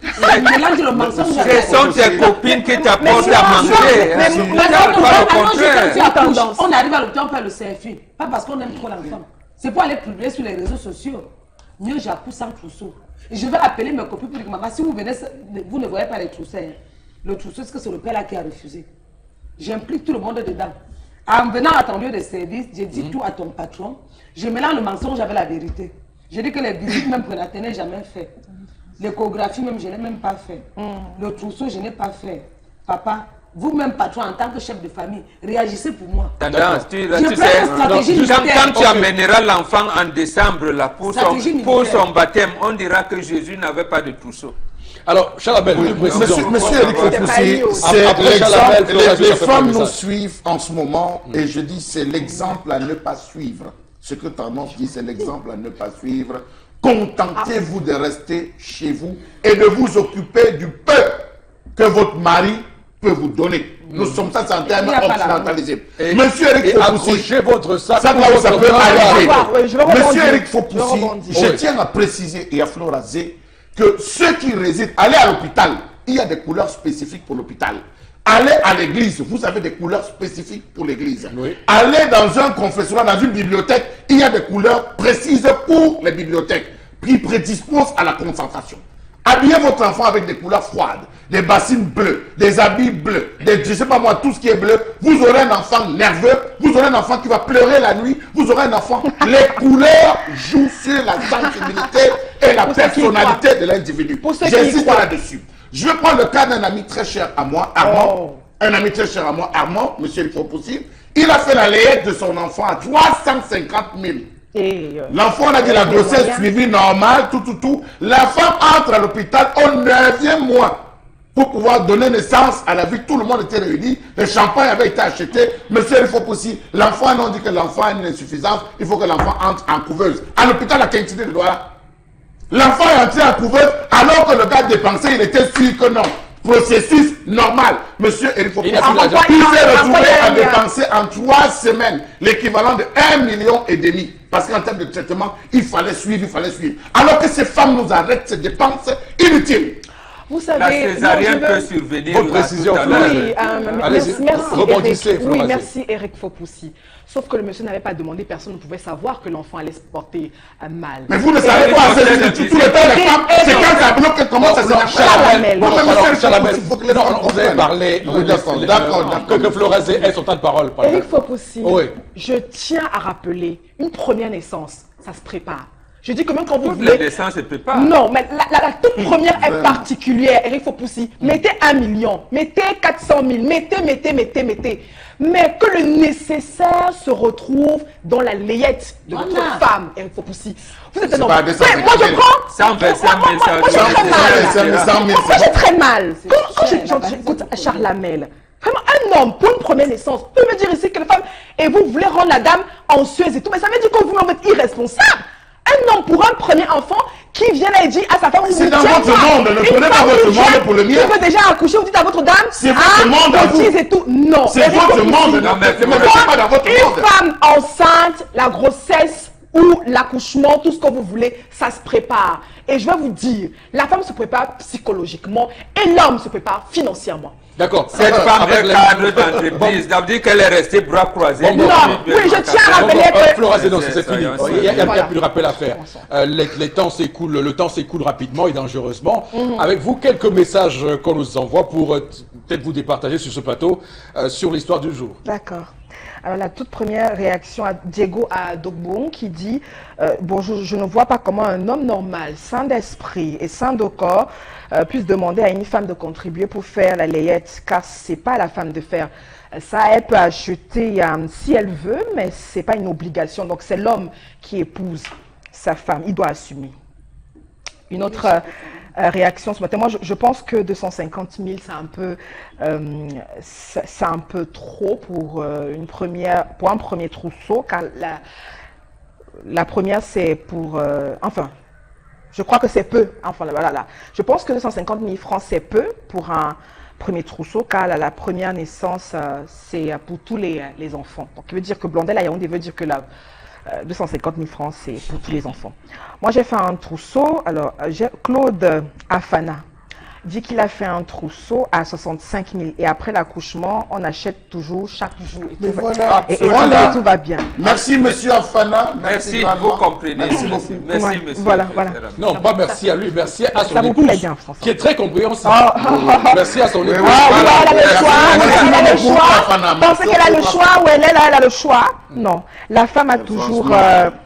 Il mélange le mensonge Ce sont tes copines qui t'apportent à manger. mais hein. maintenant, Pas le contraire. tendance. On arrive à l'hôpital, on fait le selfie. Pas parce qu'on aime trop l'enfant. C'est pour aller publier sur les réseaux sociaux. Mieux j'accouche sans trousseau. Et je vais appeler mes copines pour dire, maman, si vous venez, vous ne voyez pas les trousseaux. Hein. Le trousseau, c'est que c'est le père là qui a refusé. J'implique tout le monde dedans. En venant à ton lieu de service, j'ai dit tout à ton patron. Je mélange le mensonge avec la vérité. Je dis que les visites même prénatales, je n'ai jamais fait. L'échographie même, je n'ai même pas fait. Le trousseau, je n'ai pas fait. Papa, vous-même, patron, en tant que chef de famille, réagissez pour moi. Tendance, tu prends sais, une stratégie quand militaire. tu amèneras l'enfant en décembre là, pour Stratégie son militaire. baptême, on dira que Jésus n'avait pas de trousseau. Alors, Charabel, une précision. Monsieur Eric Fopoussi, C'était Après c'est Charabel, l'exemple. Florence, Les ça fait femmes pas nous message. suivent en ce moment et je dis c'est l'exemple à ne pas suivre. Ce que Tendance dit, c'est l'exemple à ne pas suivre. Contentez-vous de rester chez vous et de vous occuper du peu que votre mari peut vous donner. Nous sommes ça, c'est un terme Il n'y a pas occidentalisé. Et- Monsieur Eric et Fopoussi, accrochez votre sac. ça ou là où ça votre peut bagage. arriver. Oui, je vais rebondir. Monsieur Eric Je Fopoussi, vais rebondir. je Oui. tiens à préciser et à Florazé que ceux qui résident, allez à l'hôpital, il y a des couleurs spécifiques pour l'hôpital. Allez à l'église, vous avez des couleurs spécifiques pour l'église. Oui. Allez dans un confessionnal, dans une bibliothèque, il y a des couleurs précises pour les bibliothèques qui prédisposent à la concentration. Habillez votre enfant avec des couleurs froides, des bassines bleues, des habits bleus, je ne sais pas moi, tout ce qui est bleu. Vous aurez un enfant nerveux, vous aurez un enfant qui va pleurer la nuit, vous aurez un enfant. Les couleurs jouent sur la sensibilité et la Pour ceux qui y personnalité de l'individu. Pour ceux qui y J'insiste croient. là-dessus. Je vais prendre le cas d'un ami très cher à moi, Armand. Oh. Un ami très cher à moi, Armand, monsieur le possible. Il a fait la layette de son enfant à 350 000. Et, L'enfant, on a dit la grossesse suivie normale, tout. La femme entre à l'hôpital au 9e mois pour pouvoir donner naissance à la vie. Tout le monde était réuni. Le champagne avait été acheté. Monsieur, il faut aussi. L'enfant, on dit que l'enfant a une insuffisance. Il faut que l'enfant entre en couveuse. À l'hôpital, la quantité de Douala. L'enfant est entré en couveuse alors que le gars dépensé, il était sûr que non. Processus normal. Monsieur Eric Fopoussi, Il n'a plus l'argent. il s'est retrouvé à Envoyez-le. dépenser en 3 semaines l'équivalent de 1,5 million. Parce qu'en termes de traitement, il fallait suivre. Alors que ces femmes nous arrêtent ces dépenses inutiles. vous La savez, césarienne non, je peut veux- survenir. Votre là, précision, tout à Florence. l'heure. Oui, Allez-y. merci Rebondissez, Eric. Oui, Florence. merci Eric Fopoussi. Sauf que le monsieur n'avait pas demandé, personne ne pouvait savoir que l'enfant allait se porter mal. Mais vous ne savez pas, tout le temps, les femmes, c'est quand ça bloque que comment ça Non, se Charabel. Bon, mais monsieur, Alors, il Charabel, faut que les non, femmes vous avez comprennent. parlé. Oui, d'accord. Que Florence ait son temps de parole. par Eric exemple. Fopoussi, Oui. je tiens à rappeler, une première naissance, ça se prépare. Je dis que même quand vous Toutes les voulez... naissances se préparent. Non, mais la toute première est particulière, Eric Fopoussi. Mettez 1 million, mettez 400 000, mettez. Mais que le nécessaire se retrouve dans la layette de votre Voilà. femme, Eric Fopoussi. Vous êtes un C'est homme. pas des Ouais, moi je prends... 125 000, Moi, j'ai très mal. Moi, c'est j'ai très mal. Quand cher, j'écoute Charles Lamel, vraiment un homme pour une première naissance, vous pouvez me dire ici que la femme, et vous voulez rendre la dame anxieuse et tout, mais ça veut dire que vous êtes irresponsable. Un homme pour un premier enfant qui vient là et dit à sa femme, C'est dans votre monde, ne prenez pas votre monde pour le mien. Qui veut déjà accoucher, vous dites à votre dame, C'est votre monde à vous. cotise et tout. Non. C'est Eric votre Fopoussi, monde, Non, mais ne mettez pas dans votre une monde. femme enceinte, la grossesse ou l'accouchement, tout ce que vous voulez, ça se prépare. Et je vais vous dire, la femme se prépare psychologiquement et l'homme se prépare financièrement. D'accord. Cette femme Avec est les- cadre d'entreprise. Ça veut dire qu'elle est restée bras croisés. Bon, Non, oui, je tiens à rappeler que... Florence, non, c'est fini. Soyons Il n'y a Voilà. plus de rappel à faire. Les temps s'écoulent, le temps s'écoule rapidement et dangereusement. Mhm. Avec vous, quelques messages qu'on nous envoie pour peut-être vous départager sur ce plateau sur l'histoire du jour. D'accord. Alors la toute première réaction à Diego Adogbon qui dit bonjour, je ne vois pas comment un homme normal, sain d'esprit et sain de corps puisse demander à une femme de contribuer pour faire la layette, car c'est pas à la femme de faire. Ça, elle peut acheter si elle veut, mais c'est pas une obligation. Donc c'est l'homme qui épouse sa femme, il doit assumer. Une autre réaction ce matin, moi je pense que 250 000 c'est un peu trop pour un premier trousseau, car la première c'est pour enfin je crois que c'est peu, enfin voilà. Je pense que 250 000 francs c'est peu pour un premier trousseau, car la première naissance c'est pour tous les enfants. Donc il veut dire que Blondel à Yaoundé veut dire que 250 000 francs, c'est pour tous les enfants. Moi, j'ai fait un trousseau. Alors, Claude Afana dit qu'il a fait un trousseau à 65 000. Et après l'accouchement, on achète toujours chaque jour. Et tout va bien. Merci, monsieur Afana. Merci, grandement. vous comprenez. Merci beaucoup. Merci, Ouais, monsieur. voilà. Non, pas merci à lui, merci à son Ça vous épouse, plaît bien, François. qui est très compréhensible. Merci à son épouse. Ah, oui, elle a le choix. Merci Elle a le beaucoup, choix. Afana. Pensez qu'elle a le choix ou elle a le choix. Non. La femme a toujours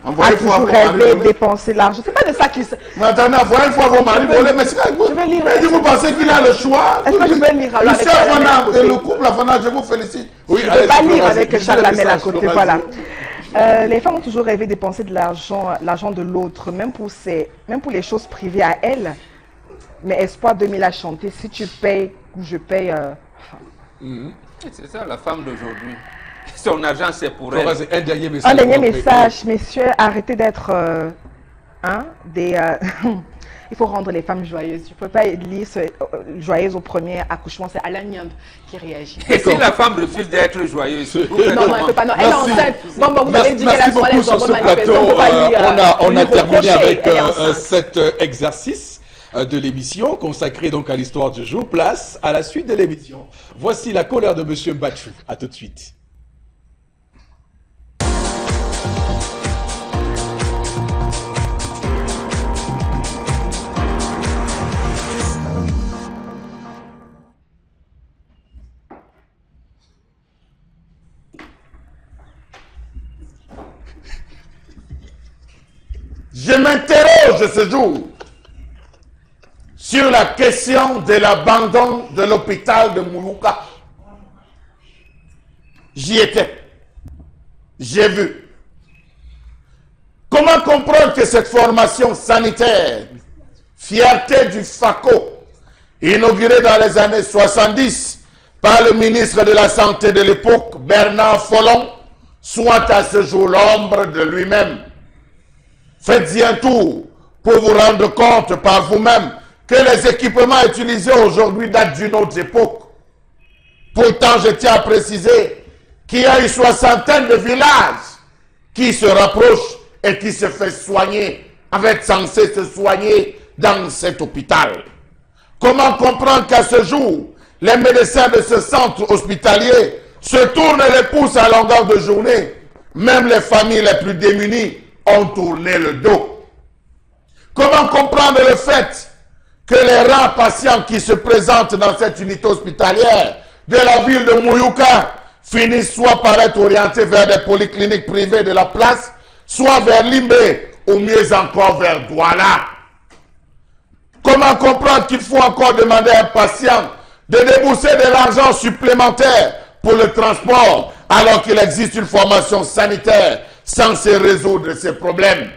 Envoyez-moi vos rêvé maris, de dépenser l'argent. C'est pas de ça qu'il se... Mais attendez, voyez une fois vos maris voler, mais c'est pas Je vais lire. Mais vous pensez qu'il a le choix? Est-ce que je peux lire alors Monsieur avec Charles Afana, Lamel à et le côté? couple Afana, je vous félicite. Oui, Je ne allez, peux pas lire Florence, avec lisez Charles le Lamel à message, côté, Florence. voilà. Les femmes ont toujours rêvé de dépenser de l'argent de l'autre, même pour les choses privées à elles. mais Espoir 2000 a chanté, si tu payes, je paye. C'est ça la femme d'aujourd'hui. Son argent, c'est pour Flora, elle. c'est un dernier message. Un dernier message, messieurs, arrêtez d'être il faut rendre les femmes joyeuses. Je ne peux pas lire joyeuse au premier accouchement, c'est Alain Niamb qui réagit. Et si la femme refuse d'être joyeuse, vous faites Non, non, elle ne comment? peut pas. Non, elle est Merci. enceinte. Bon, vous avez dit qu'elle Merci a son beaucoup sur ce plateau. On a terminé avec cet exercice de l'émission consacré donc à l'histoire du jour. Place à la suite de l'émission. Voici la colère de Monsieur Mbachou. À tout de suite. Je m'interroge ce jour sur la question de l'abandon de l'hôpital de Moulouka. J'y étais. J'ai vu. Comment comprendre que cette formation sanitaire, fierté du FACO, inaugurée dans les années 70 par le ministre de la Santé de l'époque, Bernard Follon, soit à ce jour l'ombre de lui-même? Faites-y un tour pour vous rendre compte par vous-même que les équipements utilisés aujourd'hui datent d'une autre époque. Pourtant, je tiens à préciser qu'il y a une soixantaine de villages qui se rapprochent et qui se fait soigner, avec censé se soigner dans cet hôpital. Comment comprendre qu'à ce jour, les médecins de ce centre hospitalier se tournent les pouces à longueur de journée? Même les familles les plus démunies ont tourné le dos. Comment comprendre le fait que les rares patients qui se présentent dans cette unité hospitalière de la ville de Mouyouka finissent soit par être orientés vers des polycliniques privées de la place, soit vers Limbé, ou mieux encore vers Douala? Comment comprendre qu'il faut encore demander à un patient de débourser de l'argent supplémentaire pour le transport alors qu'il existe une formation sanitaire censée résoudre ces problèmes?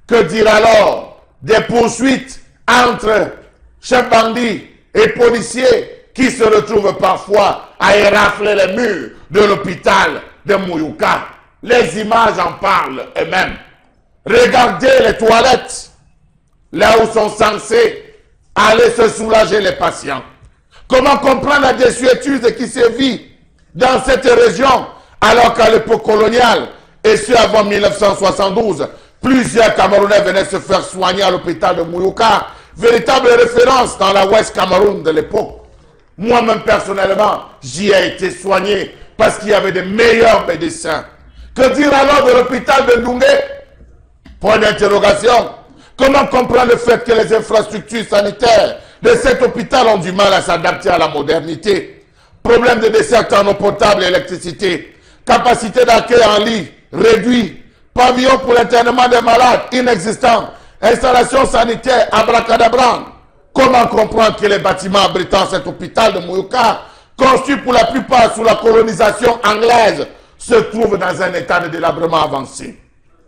Que dire alors des poursuites entre chefs bandits et policiers qui se retrouvent parfois à érafler les murs de l'hôpital de Mouyouka? Les images en parlent eux-mêmes. Regardez les toilettes, là où sont censés aller se soulager les patients. Comment comprendre la désuétude qui sévit dans cette région alors qu'à l'époque coloniale, et ce avant 1972, plusieurs Camerounais venaient se faire soigner à l'hôpital de Mouyouka, véritable référence dans la Ouest Cameroun de l'époque. Moi-même personnellement, j'y ai été soigné parce qu'il y avait des meilleurs médecins. Que dire alors de l'hôpital de Ndoumbé? Point d'interrogation. Comment comprendre le fait que les infrastructures sanitaires de cet hôpital ont du mal à s'adapter à la modernité? Problème de dessert en eau potable et électricité. Capacité d'accueil en lit réduit. Pavillon pour l'internement des malades inexistant. Installation sanitaire abracadabran. Comment comprendre que les bâtiments abritant cet hôpital de Mouyouka, construits pour la plupart sous la colonisation anglaise, se trouvent dans un état de délabrement avancé?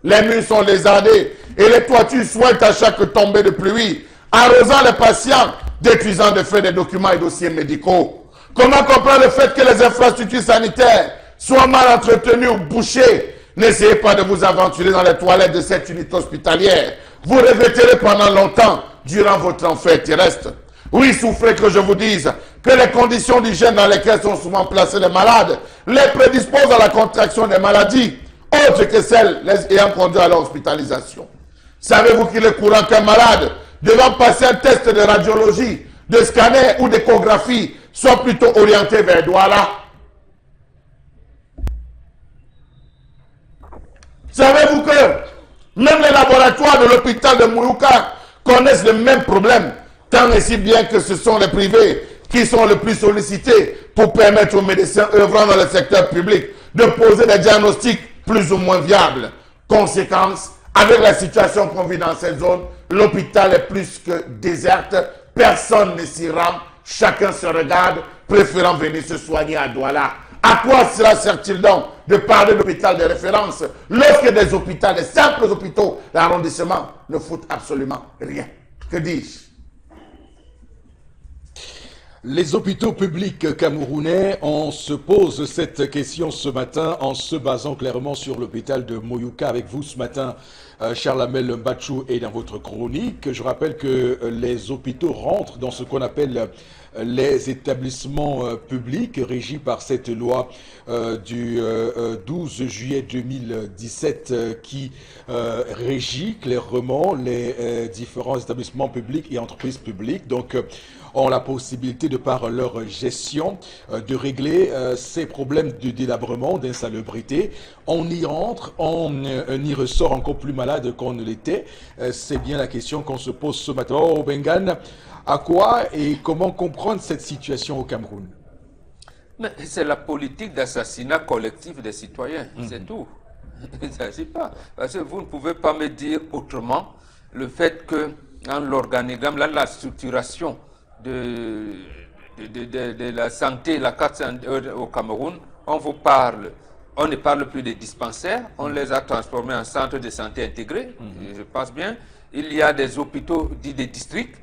Les murs sont lézardés et les toitures sointent à chaque tombée de pluie, arrosant les patients, détruisant de fait des documents et dossiers médicaux. Comment comprendre le fait que les infrastructures sanitaires soient mal entretenues ou bouchées? N'essayez pas de vous aventurer dans les toilettes de cette unité hospitalière. Vous regretterez pendant longtemps durant votre enfer terrestre. Oui, souffrez que je vous dise que les conditions d'hygiène dans lesquelles sont souvent placés les malades les prédisposent à la contraction des maladies, autres que celles les ayant conduit à leur hospitalisation. Savez-vous qu'il est courant qu'un malade devant passer un test de radiologie, de scanner ou d'échographie soit plutôt orienté vers Douala? Savez-vous que même les laboratoires de l'hôpital de Mouyouka connaissent le même problème, tant et si bien que ce sont les privés qui sont le plus sollicités pour permettre aux médecins œuvrant dans le secteur public de poser des diagnostics plus ou moins viables. Conséquence, avec la situation qu'on vit dans cette zone, l'hôpital est plus que déserte, personne ne s'y rend, chacun se regarde, préférant venir se soigner à Douala. À quoi cela sert-il donc de parler d'hôpital de référence lorsque des hôpitaux, des simples hôpitaux d'arrondissement ne foutent absolument rien? Que dis-je? Les hôpitaux publics camerounais, on se pose cette question ce matin en se basant clairement sur l'hôpital de Moyouka. Avec vous ce matin, Charles Amel Mbachou est dans votre chronique. Je rappelle que les hôpitaux rentrent dans ce qu'on appelle les établissements publics régis par cette loi du 12 juillet 2017 qui régit clairement les différents établissements publics et entreprises publiques. Donc, ont la possibilité, de par leur gestion, de régler ces problèmes de délabrement, d'insalubrité. On y rentre, on y ressort encore plus malade qu'on ne l'était. C'est bien la question qu'on se pose ce matin. Oh, Bengan, à quoi et comment comprendre cette situation au Cameroun? C'est la politique d'assassinat collectif des citoyens, c'est tout. Il ne s'agit pas. Parce que vous ne pouvez pas me dire autrement le fait que dans l'organigramme, là, la structuration de la santé, la carte santé au Cameroun, on vous parle, on ne parle plus des dispensaires, on les a transformés en centres de santé intégrés, je pense bien. Il y a des hôpitaux dits des districts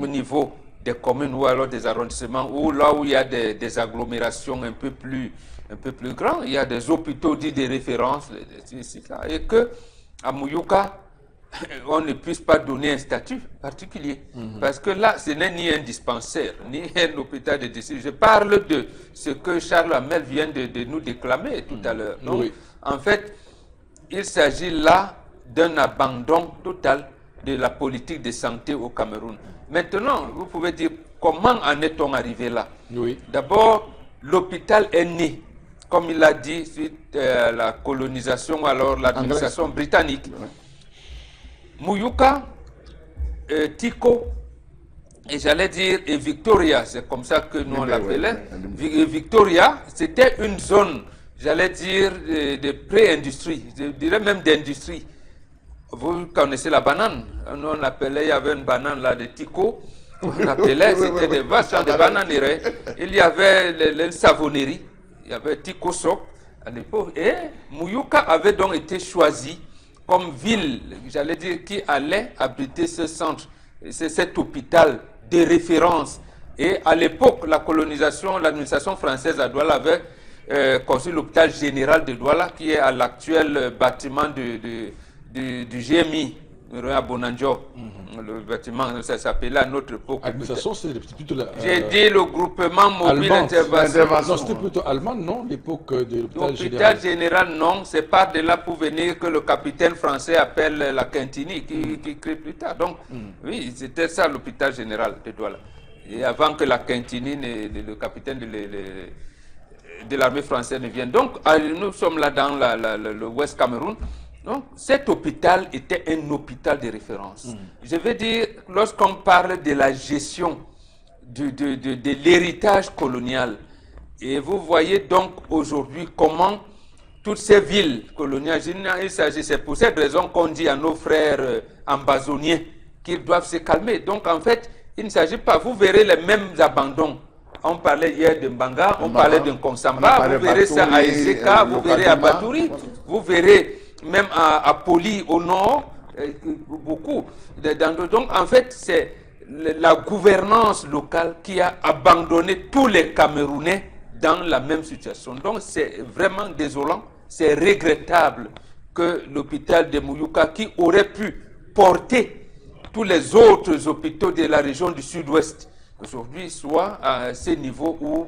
au niveau des communes ou alors des arrondissements, ou là où il y a des agglomérations un peu plus grandes, il y a des hôpitaux dits des références, et que à Moyouka, on ne puisse pas donner un statut particulier. Parce que là, ce n'est ni un dispensaire, ni un hôpital de district. Je parle de ce que Charles Amel vient de nous déclamer tout à l'heure. Oui. En fait, il s'agit là d'un abandon total de la politique de santé au Cameroun. Maintenant, vous pouvez dire, comment en est-on arrivé là? Oui. D'abord, l'hôpital est né, comme il l'a dit, suite à la colonisation, alors l'administration britannique. Ouais. Moyouka, Tico, et j'allais dire et Victoria, c'est comme ça que nous on l'appelait. Victoria, c'était une zone, j'allais dire, de pré-industrie, je dirais même d'industrie. Vous connaissez la banane, nous on appelait, il y avait une banane là de Tico, on appelait, c'était des vaches des bananeraies. Il y avait les savonneries, il y avait Tico Sok à l'époque, et Moyouka avait donc été choisi comme ville, j'allais dire, qui allait abriter ce centre, c'est cet hôpital de référence. Et à l'époque, la colonisation, l'administration française à Douala avait construit l'hôpital général de Douala, qui est à l'actuel bâtiment du GMI, à Bonanjo. Le bâtiment, ça s'appelait à notre époque. Administration, c'est plutôt la... J'ai dit le groupement mobile Allemande. intervention. Non, c'était plutôt allemand, non? L'époque de l'hôpital général. L'hôpital général, non, c'est pas de là pour venir que le capitaine français appelle la Quintini, qui crée plus tard. Donc, oui, c'était ça l'hôpital général de Douala. Et avant que la Quintini, le capitaine de l'armée française ne vienne. Donc, nous sommes là dans le Ouest Cameroun. Donc, cet hôpital était un hôpital de référence. Je veux dire, lorsqu'on parle de la gestion de l'héritage colonial, et vous voyez donc aujourd'hui comment toutes ces villes coloniales, il s'agit, c'est pour cette raison qu'on dit à nos frères ambazoniens qu'ils doivent se calmer. Donc en fait, il ne s'agit pas, vous verrez les mêmes abandons. On parlait hier de Mbanga, on parlait de Konsamba, vous verrez ça à Ezeka, vous verrez à Batouri, vous verrez même à Poli au nord, beaucoup. Donc en fait, c'est la gouvernance locale qui a abandonné tous les Camerounais dans la même situation. Donc c'est vraiment désolant, c'est regrettable que l'hôpital de Moyouka, qui aurait pu porter tous les autres hôpitaux de la région du sud-ouest, aujourd'hui soit à ce niveau où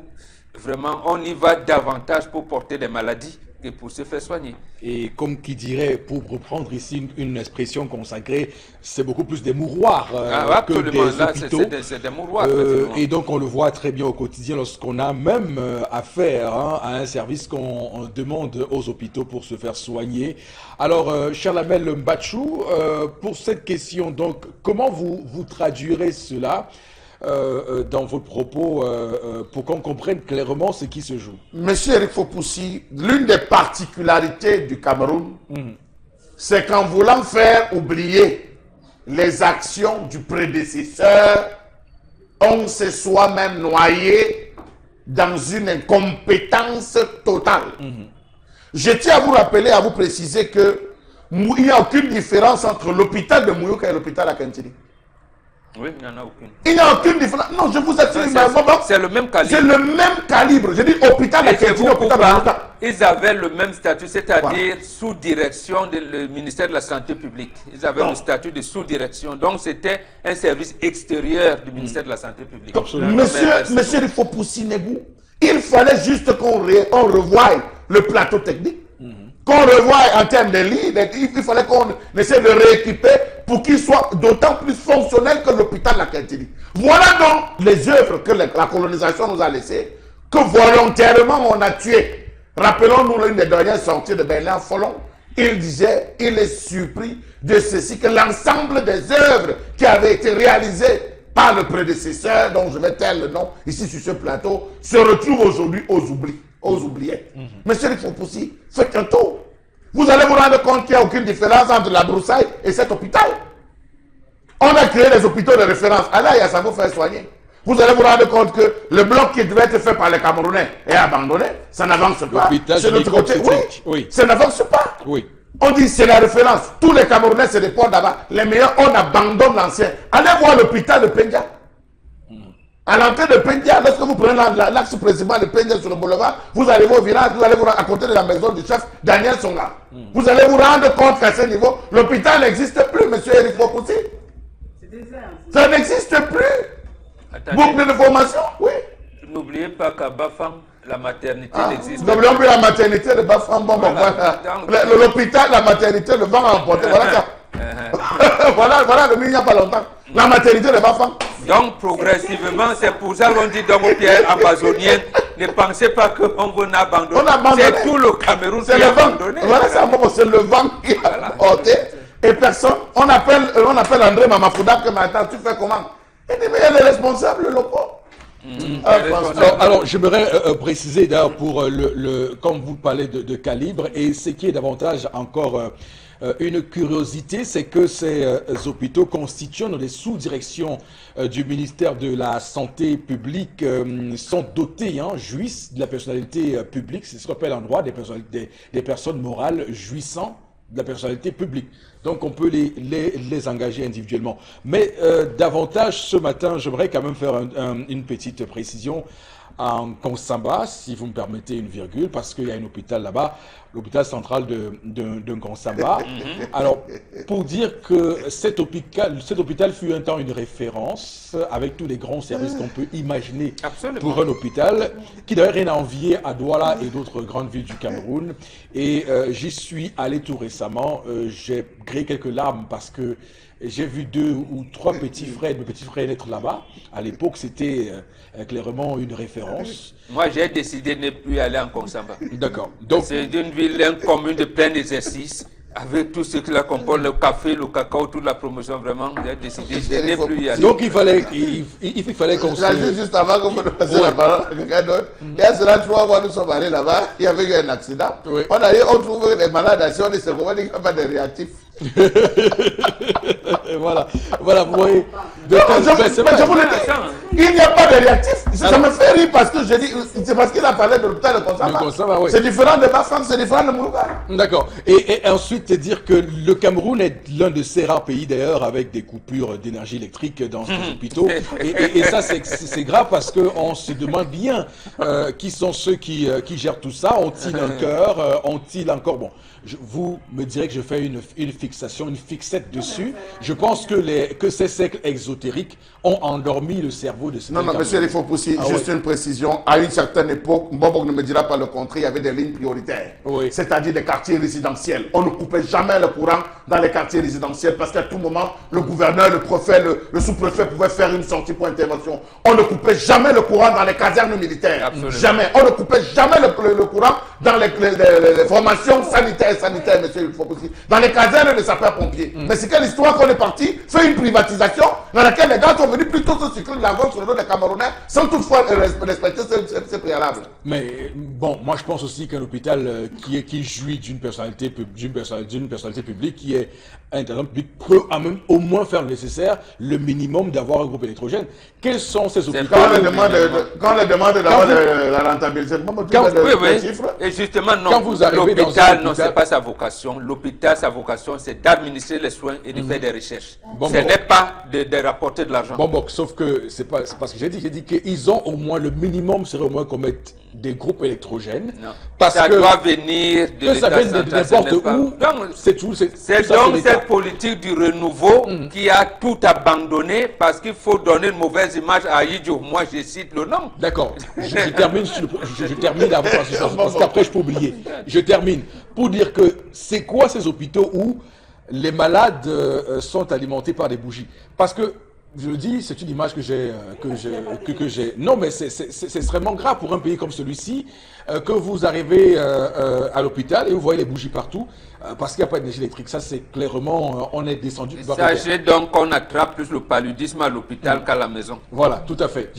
vraiment on y va davantage pour porter des maladies que pour se faire soigner. Et comme qui dirait, pour reprendre ici une expression consacrée, c'est beaucoup plus des mouroirs que des hôpitaux. C'est des mouroirs. Et donc on le voit très bien au quotidien lorsqu'on a même affaire à un service qu'on demande aux hôpitaux pour se faire soigner. Alors, Charles Amel Mbachou, pour cette question, donc, comment vous traduirez cela dans vos propos pour qu'on comprenne clairement ce qui se joue? Monsieur Eric Fopoussi, l'une des particularités du Cameroun, c'est qu'en voulant faire oublier les actions du prédécesseur, on se soi-même noyé dans une incompétence totale. Je tiens à vous rappeler, à vous préciser que il n'y a aucune différence entre l'hôpital de Moyouka et l'hôpital à Kintini. Oui, il n'y en a aucune. Il n'y a aucune différence. Non, je vous assure, C'est le même calibre. c'est le même calibre. Je dis hôpital à Et c'est Kétini, beaucoup hôpital plus. Banata. Ils avaient le même statut, c'est-à-dire Voilà. sous direction du ministère de la Santé publique. Ils avaient Non. le statut de sous-direction. Donc c'était un service extérieur du ministère de la Santé publique. Monsieur il faut pousser Négou. Il fallait juste qu'on revoie le plateau technique, qu'on revoie en termes de lits. Il fallait qu'on essaie de rééquiper pour qu'il soit d'autant plus fonctionnel que l'hôpital La Kétini. Voilà donc les œuvres que la colonisation nous a laissées, que volontairement on a tué. Rappelons-nous l'une des dernières sorties de Bernard Follon. Il disait, il est surpris de ceci, que l'ensemble des œuvres qui avaient été réalisées par le prédécesseur, dont je vais taire le nom ici sur ce plateau, se retrouvent aujourd'hui aux oubliettes. Monsieur le Fopoussi, faites un tour. Vous allez vous rendre compte qu'il n'y a aucune différence entre la broussaille et cet hôpital. On a créé des hôpitaux de référence. Allez, ça vous faire soigner. Vous allez vous rendre compte que le bloc qui devait être fait par les Camerounais est abandonné. Ça n'avance pas. L'hôpital De l'autre côté, oui, ça n'avance pas. Oui. On dit c'est la référence. Tous les Camerounais se déportent là-bas. Les meilleurs, on abandonne l'ancien. Allez voir l'hôpital de Pendia. À l'entrée de Pendia, lorsque vous prenez l'axe principal de Pendia sur le boulevard, vous arrivez au village, vous allez vous rendre à côté de la maison du chef Daniel Songa. Vous allez vous rendre compte qu'à ce niveau, l'hôpital n'existe plus, monsieur Eric Fokoussi. Ça n'existe plus. Attendez, Boucle de formation, oui. n'oubliez pas qu'à Bafam, la maternité n'existe Nous n'oublions plus la maternité de Bafam. Bon, Voilà. voilà. L'hôpital, la maternité, le vent a emporté. Voilà ça. voilà, le il n'y a pas longtemps. La maternité de Bafam. Donc, progressivement, c'est pour ça qu'on dit dans vos pierres amazoniennes, ne pensez pas qu'on vous a abandonné. On a abandonné. C'est tout le Cameroun C'est qui le a vent. abandonné. Voilà, c'est le vent qui a porté. Et personne, on appelle André Mamafouda que maintenant, tu fais comment? Il dit, mais il y a les responsables locaux. Alors, j'aimerais préciser d'ailleurs pour comme vous parlez de calibre, et ce qui est davantage encore une curiosité, c'est que ces hôpitaux constituant des sous-directions du ministère de la Santé publique sont dotés, jouissent de la personnalité publique, c'est ce qu'on appelle en droit des personnes morales jouissant de la personnalité publique. Donc, on peut les engager individuellement. Mais davantage, ce matin, j'aimerais quand même faire une petite précision en Konsamba, si vous me permettez une virgule, parce qu'il y a un hôpital là-bas, l'hôpital central de Konsamba. Alors, pour dire que cet hôpital fut un temps une référence avec tous les grands services qu'on peut imaginer pour un hôpital, qui d'ailleurs rien à envier à Douala et d'autres grandes villes du Cameroun. Et j'y suis allé tout récemment, j'ai gré quelques larmes parce que j'ai vu 2 ou 3 petits frères, mes petits frères naître là-bas. À l'époque, c'était clairement une référence. Moi, j'ai décidé de ne plus aller en Konsamba. D'accord. Donc, c'est une ville, une commune de plein exercice, avec tout ce qui la compose, le café, le cacao, toute la promotion, vraiment, j'ai décidé de ne plus y aller. Donc, il fallait qu'on se... Juste avant que vous ne passiez la parole à quelqu'un d'autre, il y a cela 3 mois, nous sommes allés là-bas, il y avait eu un accident. Oui. On trouve des malades, on dit c'est comment, il n'y a pas de réactifs. voilà, vous voyez. Je vous le dis, il n'y a pas de réactif. Ça me fait rire parce que je dis, c'est parce qu'il a parlé de l'hôpital de Konsamba. Oui. C'est différent de Bafang, c'est différent de Mourouga. D'accord. Et ensuite, dire que le Cameroun est l'un de ces rares pays d'ailleurs avec des coupures d'énergie électrique dans les hôpitaux. Et ça, c'est grave parce qu'on se demande bien qui sont ceux qui gèrent tout ça. Ont-ils un cœur? Ont-ils encore... Bon, vous me direz que je fais une fixation, une fixette dessus. Je pense que ces cercles exotériques ont endormi le cerveau de ces Non, monsieur, il faut pousser juste une précision. À une certaine époque, Mbobok ne me dira pas le contraire, il y avait des lignes prioritaires. Oui. C'est-à-dire des quartiers résidentiels. On ne coupait jamais le courant dans les quartiers résidentiels parce qu'à tout moment, le gouverneur, le préfet, le sous-préfet pouvaient faire une sortie pour intervention. On ne coupait jamais le courant dans les casernes militaires. Absolument. Jamais. On ne coupait jamais le courant dans les formations sanitaires, monsieur, il faut aussi. Dans les casernes de sapeurs-pompiers. Mais c'est quelle histoire qu'on est parti faire une privatisation dans laquelle les gars sont venus plutôt se sucrer de l'avance sur le dos des Camerounais sans toutefois respecter ces préalables. Mais bon, moi je pense aussi qu'un hôpital qui jouit d'une personnalité publique, qui budget intervention publique peut au moins faire le nécessaire, le minimum d'avoir un groupe électrogène. Quels sont ces hôpitaux? Quand on les demande d'avoir la rentabilité, chiffres. Et justement, non, Quand vous arrivez dans un l'hôpital, non, hôpital- c'est pas sa vocation. L'hôpital, sa vocation, c'est d'administrer les soins et de faire des recherches. Bon, Ce bon. n'est pas de rapporter de l'argent. Bon, sauf que c'est pas ce que j'ai dit. J'ai dit qu'ils ont au moins le minimum, serait au moins qu'on mette des groupes électrogènes. Non. Parce ça que doit venir de que ça l'État vienne de central, ce n'importe n'est pas- où, Donc, c'est tout. c'est tout ça, donc l'État. cette politique du renouveau qui a tout abandonné parce qu'il faut donner une mauvaise image à Idjo. Moi, je cite le nom. D'accord. Je termine, je termine avant, parce qu'après je peux oublier. Je termine pour dire que c'est quoi ces hôpitaux où les malades sont alimentés par des bougies? Parce que je le dis, c'est une image que j'ai, Non, mais c'est extrêmement grave pour un pays comme celui-ci que vous arrivez à l'hôpital et vous voyez les bougies partout parce qu'il n'y a pas d'énergie électrique. Ça, c'est clairement, on est descendu. Sachez donc qu'on attrape plus le paludisme à l'hôpital qu'à la maison. Voilà, tout à fait.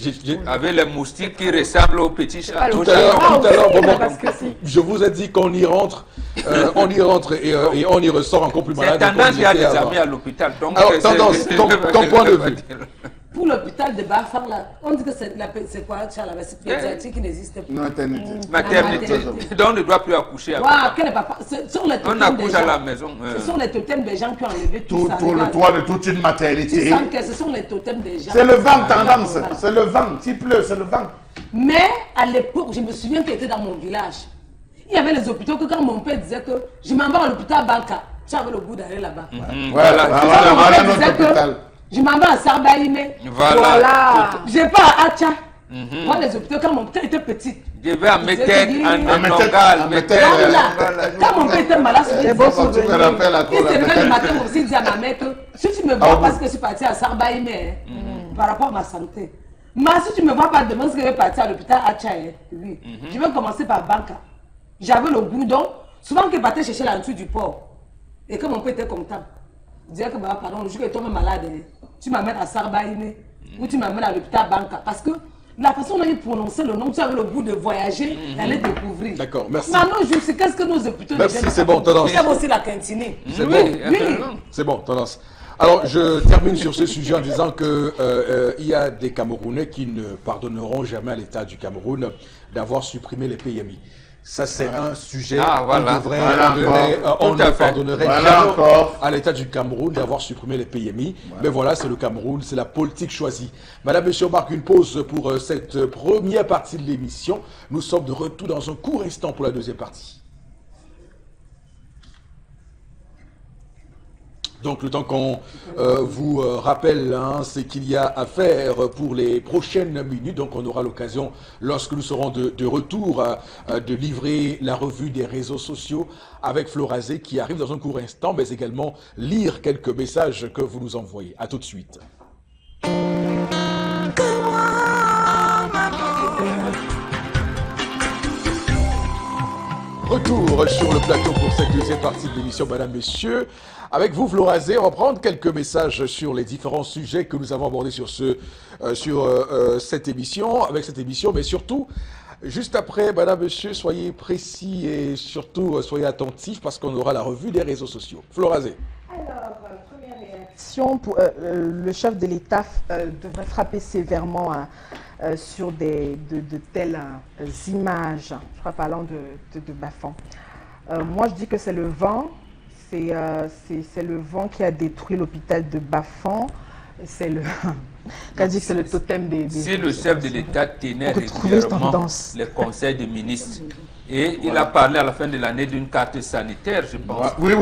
Avec les moustiques qui ressemblent aux petits chats. Tout à l'heure, vraiment, parce que si. je vous ai dit qu'on y rentre, et on y ressort encore plus C'est malade. tendance, il y a qu'on des était avant. amis à l'hôpital. Donc, Alors, tendance, ton point de vue. Pour l'hôpital de Bafar, là, on dit que c'est quoi, Charles, c'est pédiatrie qui n'existe plus. Maternité. Maternité. Donc, on ne doit plus accoucher. Waouh, quel est papa? Ce sont les On totems des accouche à la gens. maison. Ce sont les totems des gens qui ont enlevé tout ça. Tout le regarde. toit de toute une Tu maternité. sens que ce sont les totems des gens. C'est le vent, tendance. Voilà. C'est le vent. S'il pleut, c'est le vent. Mais à l'époque, je me souviens qu'il était dans mon village. Il y avait les hôpitaux que quand mon père disait que je m'en vais à l'hôpital Banca, tu avais le goût d'aller là-bas. Voilà, Quand voilà, mon voilà père notre disait que hôpital. je m'en vais à Sarbaïne. Voilà. Je pas à Hacha. Moi, les hôpitaux, quand mon père était petit. Je vais à Métèque, C'est-à-dire- en Métèque, Nongal, à Métèque. Métèque. Là, quand mon père était malade, c'est beau bon souvenir. Tu te rappelles à Il quoi s'est levé le la matin aussi, il dit à ma mère que si tu me vois parce que je suis partie à Sarbaïne, par rapport à ma santé. Mais si tu me vois pas demain, parce que je vais partir à l'hôpital à Tchaï, oui. Je vais commencer par Banca. J'avais le goût, donc, souvent que je partais chercher la nourriture du port, et que mon père était content, il disait que, bah, pardon, le jour que tu tombes malade, tu m'amènes à Sarbaïne, ou tu m'amènes à l'hôpital Banca. Parce que la façon dont il prononçait le nom, tu avais le goût de voyager, d'aller découvrir. D'accord, merci. Maintenant, je sais qu'est-ce que nos hôpitaux... Merci, les gens- c'est bon, tendance. Ils aiment aussi la cantine. C'est Oui, bon. Oui. absolument. C'est bon, tendance. Alors, je termine sur ce sujet en disant que il y a des Camerounais qui ne pardonneront jamais à l'État du Cameroun d'avoir supprimé les PMI. Ça, c'est un sujet Ah, voilà. on Tout ne à fait. pardonnerait Voilà jamais encore. à l'État du Cameroun d'avoir supprimé les PMI. Mais voilà, c'est le Cameroun, c'est la politique choisie. Madame, Monsieur, on marque une pause pour cette première partie de l'émission. Nous sommes de retour dans un court instant pour la deuxième partie. Donc le temps qu'on vous rappelle, hein, c'est qu'il y a à faire pour les prochaines minutes. Donc on aura l'occasion, lorsque nous serons de retour, de livrer la revue des réseaux sociaux avec Florazé qui arrive dans un court instant, mais également lire quelques messages que vous nous envoyez. À tout de suite. Retour sur le plateau pour cette deuxième partie de l'émission, Madame, Messieurs. Avec vous, Florazé, on va prendre quelques messages sur les différents sujets que nous avons abordés sur cette émission, avec cette émission, mais surtout, juste après, Madame, Monsieur, soyez précis et surtout soyez attentifs parce qu'on aura la revue des réseaux sociaux. Florazé. Alors, première réaction, le chef de l'État devrait frapper sévèrement sur de telles images, je crois parlant de Bafan. Moi, je dis que c'est le vent, c'est le vent qui a détruit l'hôpital de Bafan. C'est le, quand je dis que c'est le totem des Si le chef de l'État tenait retrouver régulièrement tendance. les conseils des ministres, et il a parlé à la fin de l'année d'une carte sanitaire, je pense. Oui.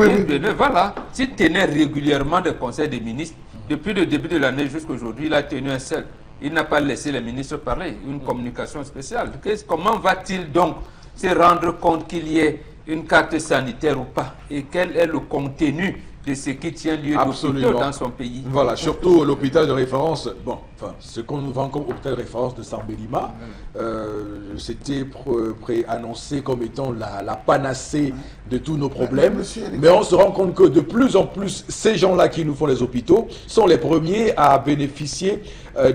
Voilà, s'il tenait régulièrement des conseils des ministres, depuis le début de l'année jusqu'à aujourd'hui, il a tenu un seul. Il n'a pas laissé les ministres parler, une communication spéciale. Comment va-t-il donc se rendre compte qu'il y ait une carte sanitaire ou pas? Et quel est le contenu de ce qui tient lieu d'hôpitaux dans son pays? Voilà, surtout l'hôpital de référence. Bon, enfin, ce qu'on nous vend comme hôpital référence de Sambelima, c'était préannoncé comme étant la panacée de tous nos problèmes. Mais on se rend compte que de plus en plus, ces gens-là qui nous font les hôpitaux sont les premiers à bénéficier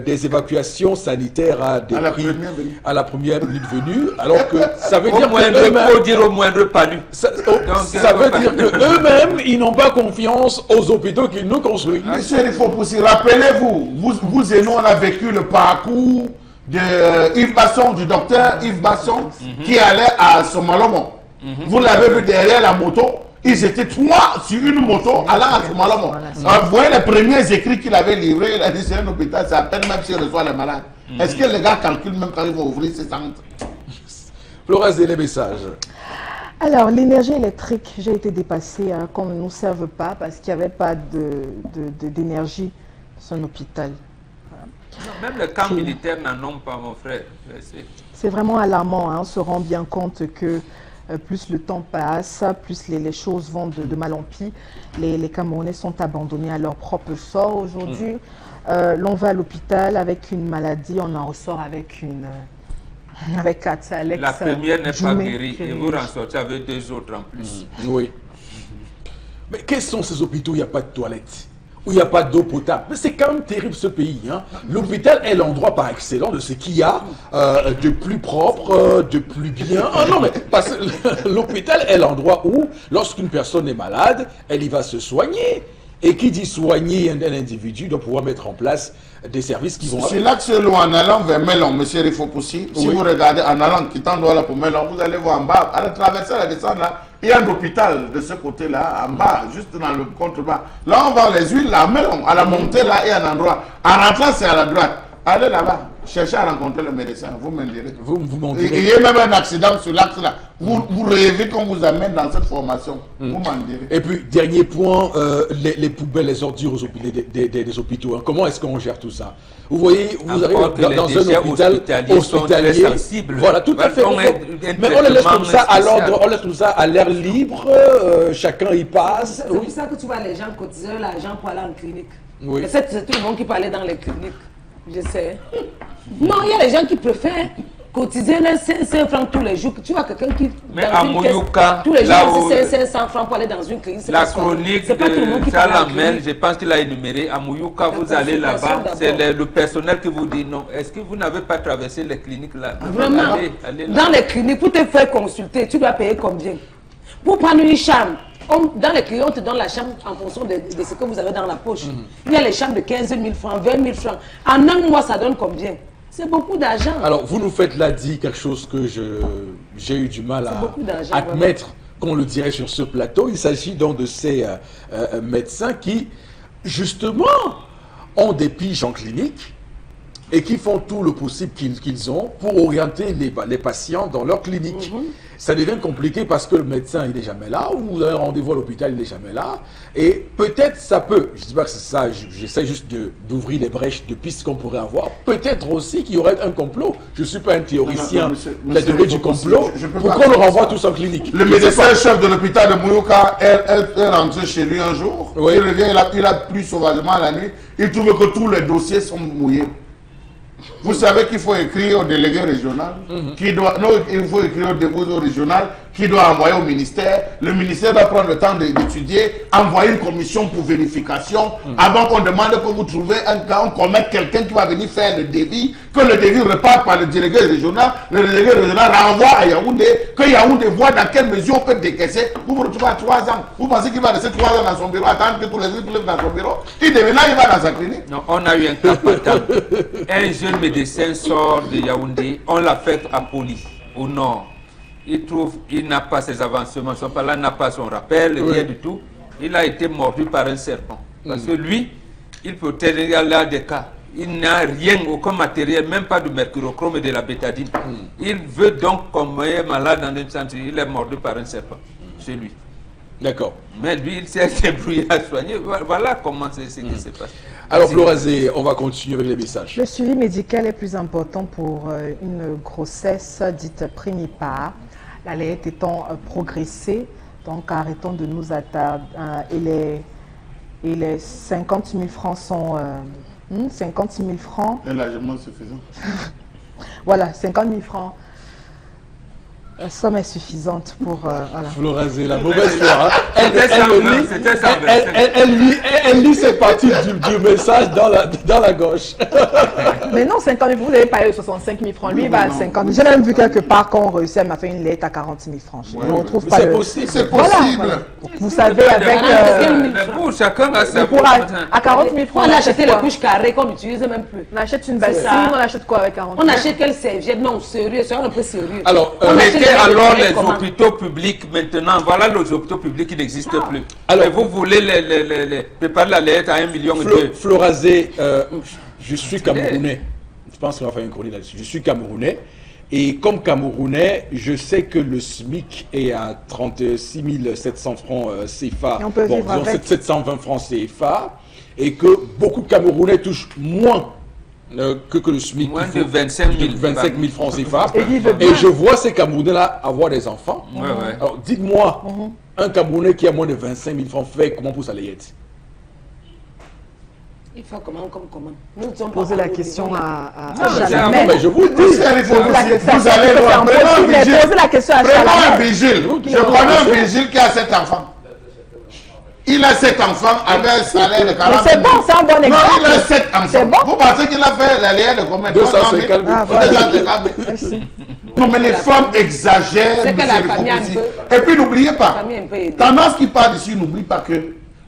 des évacuations sanitaires à la première minute venue, alors que ça veut dire au moindre palu. Ça veut dire qu'eux-mêmes, ils n'ont pas confiance aux hôpitaux qu'ils nous construisent. Monsieur Rifopoussi, rappelez-vous, vous et nous, on a vécu le parcours de Yves Basson, du docteur Yves Basson, qui allait à Somalomo. Vous l'avez vu derrière la moto, ils étaient 3 sur une moto allant à Somalomo. Vous voyez les premiers écrits qu'il avait livrés, il a dit c'est un hôpital, c'est à peine même s'il reçoit les malades. Est-ce que les gars calculent même quand ils vont ouvrir ces centres? Florence, les messages. Alors, l'énergie électrique, j'ai été dépassée qu'on ne nous serve pas parce qu'il n'y avait pas d'énergie dans son hôpital. Non, même les camps militaires n'en ont pas, mon frère. C'est vraiment alarmant, hein. On se rend bien compte que plus le temps passe, plus les choses vont de mal en pis. Les Camerounais sont abandonnés à leur propre sort aujourd'hui. L'on va à l'hôpital avec une maladie, on en ressort avec avec Alex. La première n'est pas guérie et vous ressortez avec 2 autres en plus. Oui. Mais quels sont ces hôpitaux où il n'y a pas de toilettes, où il n'y a pas d'eau potable? Mais c'est quand même terrible ce pays. Hein. L'hôpital est l'endroit par excellence de ce qu'il y a de plus propre, de plus bien. Ah non, mais parce que l'hôpital est l'endroit où, lorsqu'une personne est malade, elle y va se soigner. Et qui dit soigner un individu doit pouvoir mettre en place des services qui vont... Sur l'axe en allant vers Melon, M. Rifopoussi, si vous regardez en allant, quittant Douala pour Melon, vous allez voir en bas, à la traversée, à la descente là, il y a un hôpital de ce côté-là, en bas, juste dans le contrebas. Là, on va les huiles, là, à Melon, à la montée, là, il y a un endroit. En rentrant, c'est à la droite. Allez là-bas, cherchez à rencontrer le médecin, vous me direz. Vous m'en Il direz. y a même un accident sur l'axe là. Vous rêvez qu'on vous amène dans cette formation. Vous m'en direz. Et puis, dernier point, les poubelles, les ordures aux hôpitaux, des hôpitaux. Hein. Comment est-ce qu'on gère tout ça? Vous voyez, vous arrivez dans un hôpital hospitalier. Voilà, tout à fait. Mais on les laisse comme ça à l'ordre, on laisse tout ça à l'air libre, chacun y passe. C'est pour ça que tu vois les gens cotiser l'argent pour aller en clinique. Oui. C'est tout le monde qui peut aller dans les cliniques. Je sais. Non, il y a des gens qui préfèrent cotiser les 500 francs tous les jours. Tu vois quelqu'un qui... Mais à Mouyouka, tous les jours, c'est 500 francs pour aller dans une clinique. La chronique de Salamel, je pense qu'il a énuméré. À Mouyouka, vous allez là-bas, c'est le personnel qui vous dit non. Est-ce que vous n'avez pas traversé les cliniques là? Vraiment, dans les cliniques, pour te faire consulter, tu dois payer combien? Pour prendre une chambre, dans les cliniques, on te donne la chambre en fonction de ce que vous avez dans la poche. Il y a les chambres de 15 000 francs, 20 000 francs. En un mois, ça donne combien? C'est beaucoup d'argent. Alors, vous nous faites là dit quelque chose que j'ai eu du mal à admettre qu'on le dirait sur ce plateau. Il s'agit donc de ces médecins qui, justement, ont des piges en clinique et qui font tout le possible qu'ils ont pour orienter les patients dans leur clinique. Ça devient compliqué parce que le médecin, il n'est jamais là, ou vous avez un rendez-vous à l'hôpital, il n'est jamais là. Et peut-être ça peut, je ne dis pas que c'est ça, j'essaie juste d'ouvrir les brèches de pistes qu'on pourrait avoir. Peut-être aussi qu'il y aurait un complot. Je ne suis pas un théoricien de la théorie du complot, pour qu'on le renvoie tous en clinique. Le médecin chef de l'hôpital de Mouyouka est rentré chez lui un jour. Oui. Il revient, il a plu sauvagement la nuit. Il trouve que tous les dossiers sont mouillés. Vous savez qu'il faut écrire au délégué régional, il faut écrire au délégué régional qui doit envoyer au ministère. Le ministère doit prendre le temps d'étudier, envoyer une commission pour vérification, avant qu'on demande que vous trouvez qu'on mette quelqu'un qui va venir faire le devis, que le devis reparte par le délégué régional, le délégué régional renvoie à Yaoundé, que Yaoundé voit dans quelle mesure on peut décaisser. Vous vous retrouvez à 3 ans. Vous pensez qu'il va rester 3 ans dans son bureau, attendre que tous les autres lèvent dans son bureau. Il va dans sa clinique. Non, on a eu un cas patent. Un jeune médecin sort de Yaoundé, on l'a fait à Poli, au nord. Il n'a pas ses avancements, son palais n'a pas son rappel, rien du tout. Il a été mordu par un serpent. Parce que lui, il peut tenir là des cas. Il n'a rien, aucun matériel, même pas de mercurochrome et de la bétadine. Il veut donc, comme il est malade dans une santé, il est mordu par un serpent. C'est lui. D'accord. Mais lui, il s'est débrouillé à soigner. Voilà comment c'est ce qui s'est passé. Alors, Florazé, on va continuer avec les messages. Le suivi médical est plus important pour une grossesse dite primipare. La lait étant progressée, donc arrêtons de nous attarder. Et les 50 000 francs 56 000 francs. C'est largement suffisant. Voilà, 50 000 francs. La somme est suffisante pour... voilà. Florazé, la mauvaise foi. Hein. C'était 125. Elle lit ces parties du message dans la gauche. Mais non, 50 000, vous avez parlé de 65 000 francs. Lui, il va à 50 000. J'ai même vu quelque part qu'on réussit, elle m'a fait une lettre à 40 000 francs. Ouais, on ouais. trouve pas C'est le... possible. C'est Voilà, possible. voilà. Vous savez, avec... Mais bon, chacun a sa pour à 40 000 francs, On a acheté les quoi? couches carrées qu'on n'utilise même plus. On achète une bassine, ça. on achète quoi avec 40 000? On achète quelle serviette? Non, sérieux, soyons un peu sérieux. Alors, On achète Mettez des alors serviettes les comment? hôpitaux publics maintenant. Voilà les hôpitaux publics qui n'existent plus. Alors- Et vous voulez préparer la lettre à 1,2 million. Florazé, je suis Camerounais. Je pense qu'on va faire une chronique là-dessus. Je suis Camerounais. Et comme Camerounais, je sais que le SMIC est à 36 700 francs CFA. Et on peut vivre disons avec. 720 francs CFA. Et que beaucoup de Camerounais touchent moins que le SMIC. Moins Il de faut 25 000. 25 000 francs CFA. Et vivent bien. Et je vois ces Camerounais-là avoir des enfants. Ouais, ouais. Alors, dites-moi, un Camerounais qui a moins de 25 000 francs fait comment pour sa layette? Il faut comment, comme comment. Nous ne sommes pas Poser la encore question des- à Non, Chalamel. mais je vous le dis. Vous allez Posez la question. vous allez voir. Mais Prenons un vigile. posez la question à Prenons un Chalamel. vigile. Je connais un vigile qui a 7 enfants. Il a 7 enfants avec un salaire de 40 000. Mais c'est bon, c'est un bon Non, exemple. il a 7 C'est enfants. bon. Vous pensez qu'il a fait la layette de combien? 250 000. Ah, voilà. 250 000. Merci. Non, mais les femmes exagèrent. C'est que monsieur la le famille a un compositeur. peu- Et puis n'oubliez La pas, famille est un peu aidée. tendance qui parle ici, n'oublie pas que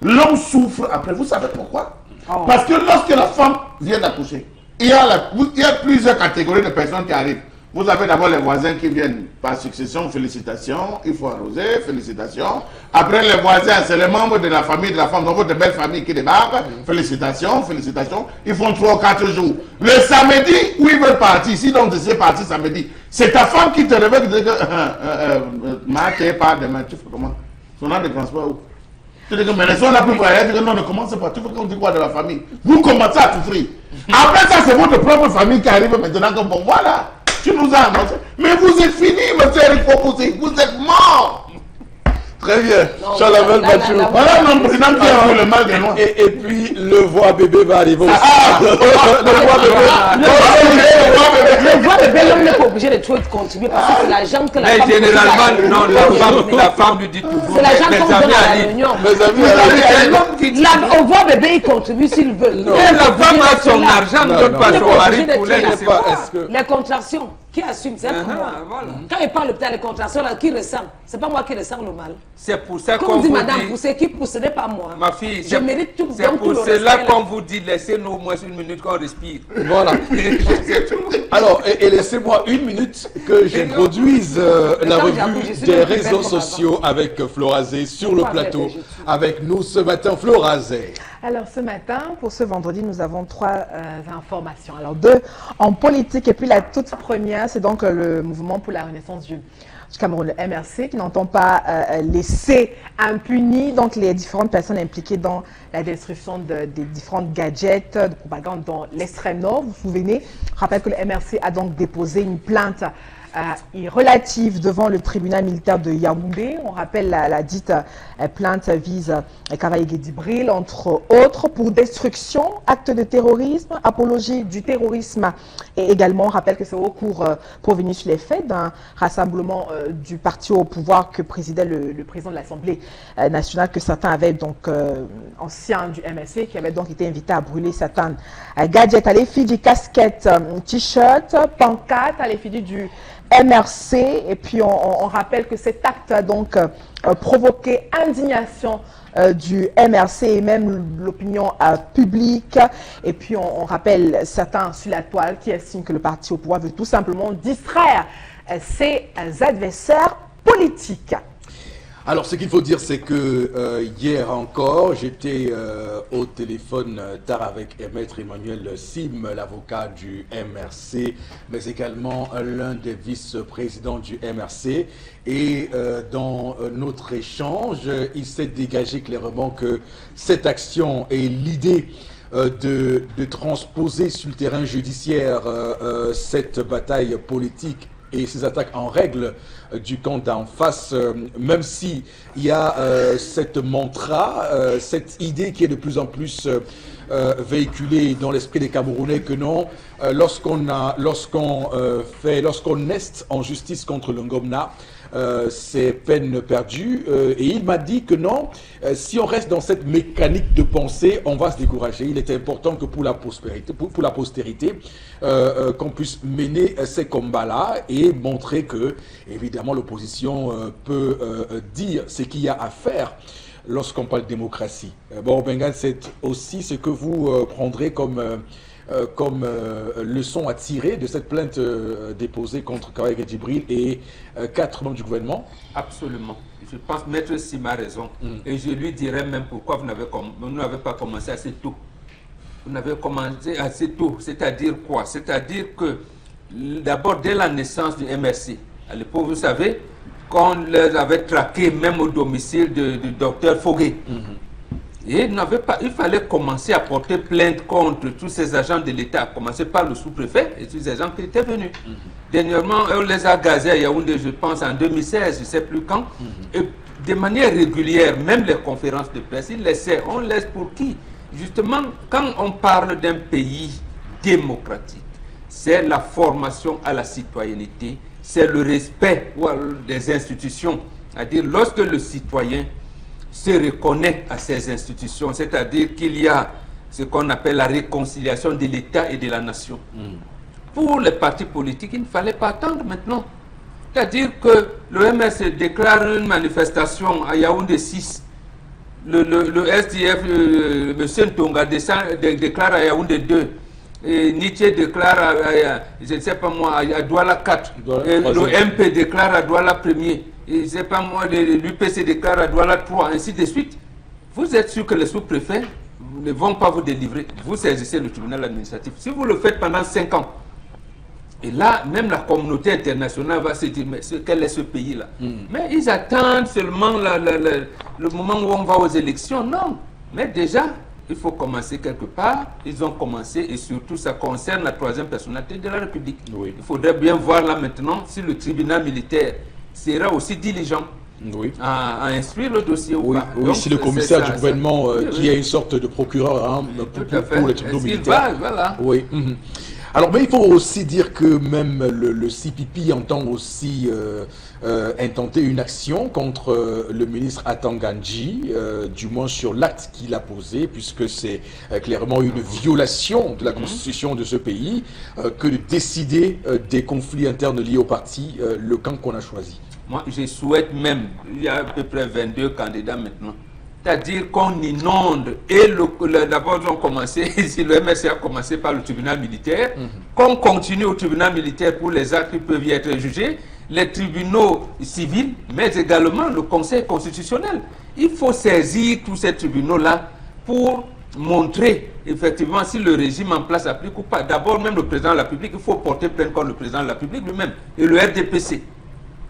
l'homme souffre après. Vous savez pourquoi? Oh. Parce que lorsque la femme vient d'accoucher, il y a plusieurs catégories de personnes qui arrivent. Vous avez d'abord les voisins qui viennent par succession, félicitations, il faut arroser, félicitations. Après les voisins, c'est les membres de la famille de la femme, donc votre belle famille qui débarquent, félicitations, félicitations. Ils font 3 ou 4 jours. Le samedi, où ils veulent partir, si donc tu sais partir samedi, c'est ta femme qui te réveille et te dit que Marc part demain, tu fais comment? Son nom de transport où? Tu dis que mais les gens n'a plus pour aller, tu dis que non, ne commencez pas, tu veux qu'on dise quoi de la famille? Vous commencez à souffrir. Après ça, c'est votre propre famille qui arrive maintenant comme bon, voilà. Tu nous as annoncé. Mais vous êtes fini, monsieur Eric Fopoussi. Vous êtes mort. Très bien. Non, Chalamel là, là, Bachou. là, Voilà un homme président qui a fait le mal de loin. Et puis, le voix bébé va arriver aussi. Ah, le voix bébé. Le voix de bel homme n'est pas obligé de trop contribuer parce que c'est l'argent que la Mais femme... généralement, non, la femme lui dit toujours. C'est l'argent mes qu'on donne amis à la arrivent. réunion. Mes amis, C'est l'homme qui dit. Au voix bébé, il contribue s'il veut. Et la femme a son argent, ne donne pas Non, son non. mari pour Je sais l'aide. pas, est-ce que- Les contractions, qui assume? C'est pour moi. Voilà. Quand il parle de les contractions, là, qui ressent? C'est pas moi qui ressens le mal. C'est pour ça Comme qu'on dit vous madame, dit. poussez qui pousse, ce n'est pas moi. Ma fille, Je mérite tout, c'est donc tout pour le cela respect, là. qu'on vous dit, laissez-nous au moins 1 minute qu'on respire. Voilà. Alors, et laissez-moi 1 minute que j'introduise la Attends, revue j'avoue, je suis des même plus belle réseaux comme sociaux avec Florazé sur le Pas belle, plateau. je suis. Avec nous ce matin, Florazé. Alors ce matin, pour ce vendredi, nous avons 3 informations. Alors 2 en politique et puis la toute première, c'est donc le mouvement pour la renaissance du Cameroun, le MRC, qui n'entend pas laisser impunis donc les différentes personnes impliquées dans la destruction des différentes gadgets de propagande dans l'extrême nord. Vous vous souvenez, je rappelle que le MRC a donc déposé une plainte relative devant le tribunal militaire de Yaoundé. On rappelle la dite plainte vise Kavaï Guédibril, entre autres, pour destruction, acte de terrorisme, apologie du terrorisme. Et également, on rappelle que c'est au cours provenu sur les faits d'un rassemblement du parti au pouvoir que présidait le président de l'Assemblée nationale, que certains avaient donc, anciens du MSC, qui avaient donc été invités à brûler certains gadgets à l'effigie, casquettes, t-shirts, pancartes à l'effigie du MRC. Et puis on rappelle que cet acte a donc provoqué indignation du MRC et même l'opinion publique. Et puis on rappelle certains sur la toile qui estiment que le parti au pouvoir veut tout simplement distraire ses adversaires politiques. Alors, ce qu'il faut dire, c'est que hier encore, j'étais au téléphone tard avec Maître Emmanuel Sim, l'avocat du MRC, mais également l'un des vice-présidents du MRC. Et dans notre échange, il s'est dégagé clairement que cette action et l'idée de transposer sur le terrain judiciaire cette bataille politique et ces attaques en règle du camp d'en face, même si il y a cette mantra, cette idée qui est de plus en plus véhiculée dans l'esprit des Camerounais que non, lorsqu'on est en justice contre le Ngomna, c'est peine perdue. Et il m'a dit que non, si on reste dans cette mécanique de pensée, on va se décourager. Il est important que pour la postérité, qu'on puisse mener ces combats-là et montrer que, évidemment, l'opposition peut dire ce qu'il y a à faire lorsqu'on parle de démocratie. Bon, Bengal, c'est aussi ce que vous prendrez comme leçon à tirer de cette plainte déposée contre Kawek et Djibril et 4 membres du gouvernement? Absolument. Je pense que Maître Sima a raison. Et je lui dirais même pourquoi vous n'avez pas commencé assez tôt. Vous n'avez commencé assez tôt. C'est-à-dire quoi? C'est-à-dire que d'abord, dès la naissance du MRC, à l'époque, vous savez, qu'on les avait traqués même au domicile du docteur Foguet. Et il fallait commencer à porter plainte contre tous ces agents de l'État, à commencer par le sous-préfet et tous ces agents qui étaient venus. Dernièrement, on les a gazés à Yaoundé, je pense, en 2016, je ne sais plus quand. Et de manière régulière, même les conférences de presse, ils laissaient. On laisse pour qui? Justement, quand on parle d'un pays démocratique, c'est la formation à la citoyenneté, c'est le respect des institutions. C'est-à-dire, lorsque le citoyen se reconnaît à ces institutions, c'est-à-dire qu'il y a ce qu'on appelle la réconciliation de l'État et de la nation. Pour les partis politiques, il ne fallait pas attendre maintenant. C'est-à-dire que le MS déclare une manifestation à Yaoundé 6, le SDF, M. Ntonga déclare à Yaoundé 2, et Nietzsche déclare à, je ne sais pas moi, à Douala 4, et le MP déclare à Douala 1er, et je ne sais pas moi, l'UPC déclare à Douala 3, ainsi de suite. Vous êtes sûr que les sous-préfets ne vont pas vous délivrer? Vous saisissez le tribunal administratif. Si vous le faites pendant 5 ans, et là, même la communauté internationale va se dire, mais quel est ce pays-là? Mais ils attendent seulement le moment où on va aux élections. Non, mais déjà, il faut commencer quelque part. Ils ont commencé et surtout, ça concerne la 3e personnalité de la République. Il faudrait bien voir là maintenant si le tribunal militaire sera aussi diligent à instruire le dossier ou pas. Oui, si le commissaire du gouvernement, qui est une sorte de procureur pour les tribunaux militaires. Voilà. Oui. Alors, mais il faut aussi dire que même le CPP entend aussi intenter une action contre le ministre Atanganji, du moins sur l'acte qu'il a posé, puisque c'est clairement une violation de la constitution de ce pays que de décider des conflits internes liés au parti, le camp qu'on a choisi. Moi, je souhaite même, il y a à peu près 22 candidats maintenant, c'est-à-dire qu'on inonde, et d'abord ils ont commencé, si le MSC a commencé par le tribunal militaire, qu'on continue au tribunal militaire pour les actes qui peuvent y être jugés, les tribunaux civils, mais également le Conseil constitutionnel. Il faut saisir tous ces tribunaux-là pour montrer effectivement si le régime en place applique ou pas. D'abord, même le président de la République, il faut porter plainte contre le président de la République lui-même et le RDPC,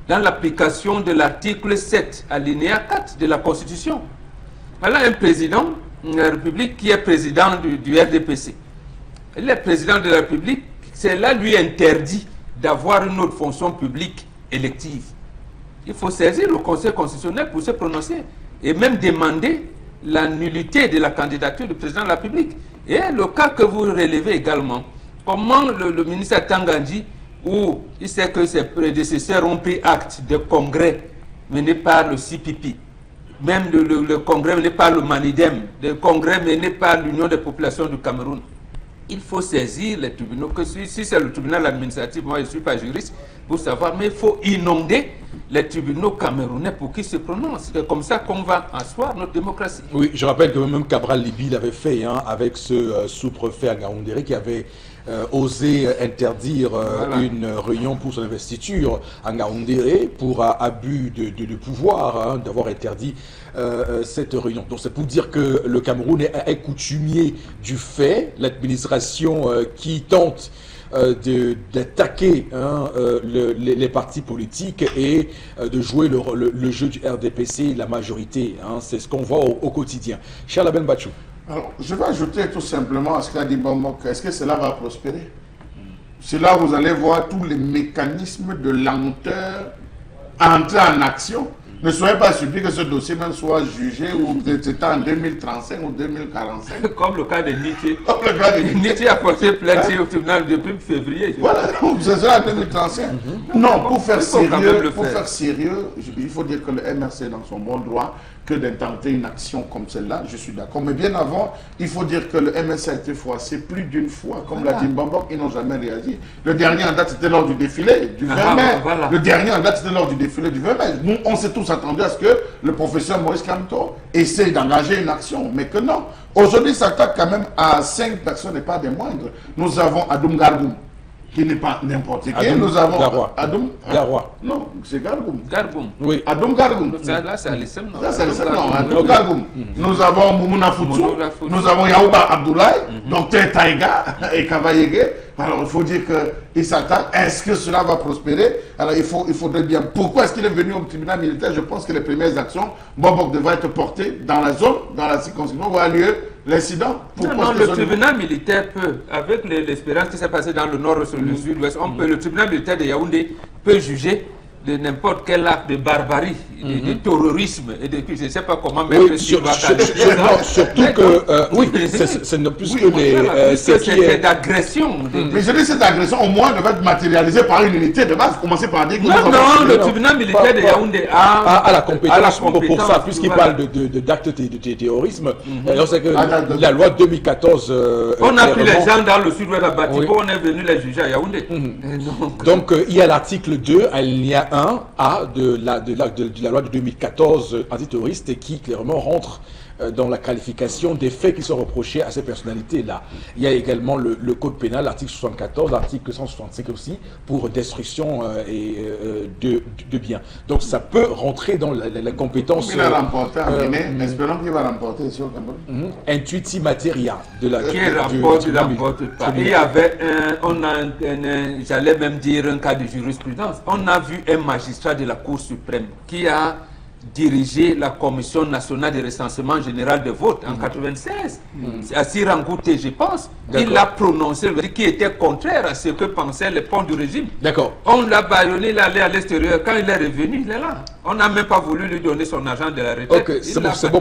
dans l'application de l'article 7, alinéa 4 de la Constitution. Voilà un président de la République qui est président du RDPC. Le président de la République, cela lui interdit d'avoir une autre fonction publique élective. Il faut saisir le Conseil constitutionnel pour se prononcer et même demander la nullité de la candidature du président de la République. Et le cas que vous relevez également, comment le ministre Tanganji, où il sait que ses prédécesseurs ont pris acte de congrès mené par le CPP, même le congrès mené par le Manidem, le congrès mené par l'Union des populations du Cameroun. Il faut saisir les tribunaux, que si c'est le tribunal administratif, moi je ne suis pas juriste, pour savoir, mais il faut inonder les tribunaux camerounais pour qu'ils se prononcent. C'est comme ça qu'on va asseoir notre démocratie. Oui, je rappelle que même Cabral Libi l'avait fait avec ce sous-préfet à Ngaoundéré qui avait osé interdire une réunion pour son investiture à Ngaoundéré pour abus de pouvoir, d'avoir interdit cette réunion. Donc c'est pour dire que le Cameroun est coutumier du fait, l'administration qui tente d'attaquer les partis politiques et de jouer le jeu du RDPC, la majorité. C'est ce qu'on voit au quotidien. Charles Aben Bachou. Alors, je vais ajouter tout simplement à ce qu'a dit Bambok. Est-ce que cela va prospérer? c'est là où vous allez voir tous les mécanismes de lenteur entrer en action. Ne soyez pas surpris que ce dossier même soit jugé ou c'était en 2035 ou 2045. Comme le cas de Nietzsche. Comme le cas de Nietzsche. Nietzsche a porté plainte au tribunal depuis février. Voilà, ce sera en 2035. Non, pour faire sérieux, il faut dire que le MRC est dans son bon droit que d'intenter une action comme celle-là, je suis d'accord. Mais bien avant, il faut dire que le MRC a été froissé plus d'une fois. Comme l'a dit Mbambok, ils n'ont jamais réagi. Le dernier en date, c'était lors du défilé du 20 mai. Voilà. Le dernier en date, c'était lors du défilé du 20 mai. Nous, on s'est tous attendus à ce que le professeur Maurice Kamto essaye d'engager une action, mais que non. Aujourd'hui, il s'attaque quand même à 5 personnes et pas des moindres. Nous avons Adoum Gargoum, qui n'est pas n'importe qui. Nous avons Adoum Garoua. Non, c'est Gargoum. Garboum. Oui. Adoum Gargoum. Là, c'est à l'issem, non? Ça, c'est le seul nom, Adoum Gargoum. Nous avons Moumouna Foutsou. Nous avons Yaouba Abdoulaye, Docteur Taïga et Kavaïege. Alors, il faut dire qu'il s'attaque. Est-ce que cela va prospérer? Alors, il faudrait bien. Pourquoi est-ce qu'il est venu au tribunal militaire? Je pense que les premières actions, Bobok devraient être portées dans la zone, dans la circonscription où a lieu l'incident. Non, le tribunal militaire peut, avec l'expérience qui s'est passée dans le nord sur le sud-ouest, le tribunal militaire de Yaoundé peut juger de n'importe quel acte de barbarie, de terrorisme, et de, je ne sais pas comment mettre Surtout que, oui, c'est ne plus que les... c'est d'agression. Mais je dis cette agression, au moins, devait être matérialisée par une unité de base. Commencez par dire que... Non, le tribunal militaire de Yaoundé a la compétence pour ça, puisqu'il parle d'actes de terrorisme. C'est que la loi 2014... on a pris les gens dans le sud-ouest de Batibo, on est venu les juger à Yaoundé. Donc, il y a l'article 2, il y a 1A de la loi de 2014 antiterroriste qui clairement rentre dans la qualification des faits qui sont reprochés à ces personnalités-là. Il y a également le code pénal, l'article 74, l'article 165 aussi, pour destruction de biens. Donc ça peut rentrer dans la compétence... Il a remporté en Guinée, espérons qu'il va remporter ici au Cameroun. Intuiti materia de la... Qui remporte pas. Il y avait j'allais même dire un cas de jurisprudence. On a vu un magistrat de la Cour suprême qui a dirigé la Commission nationale de recensement général de vote en 1996. C'est à Sirangouté, je pense. Il a prononcé le qui était contraire à ce que pensaient les ponts du régime. D'accord. On l'a bâillonné, il allait à l'extérieur. Quand il est revenu, il est là. On n'a même pas voulu lui donner son argent de la retraite. Ok, c'est bon.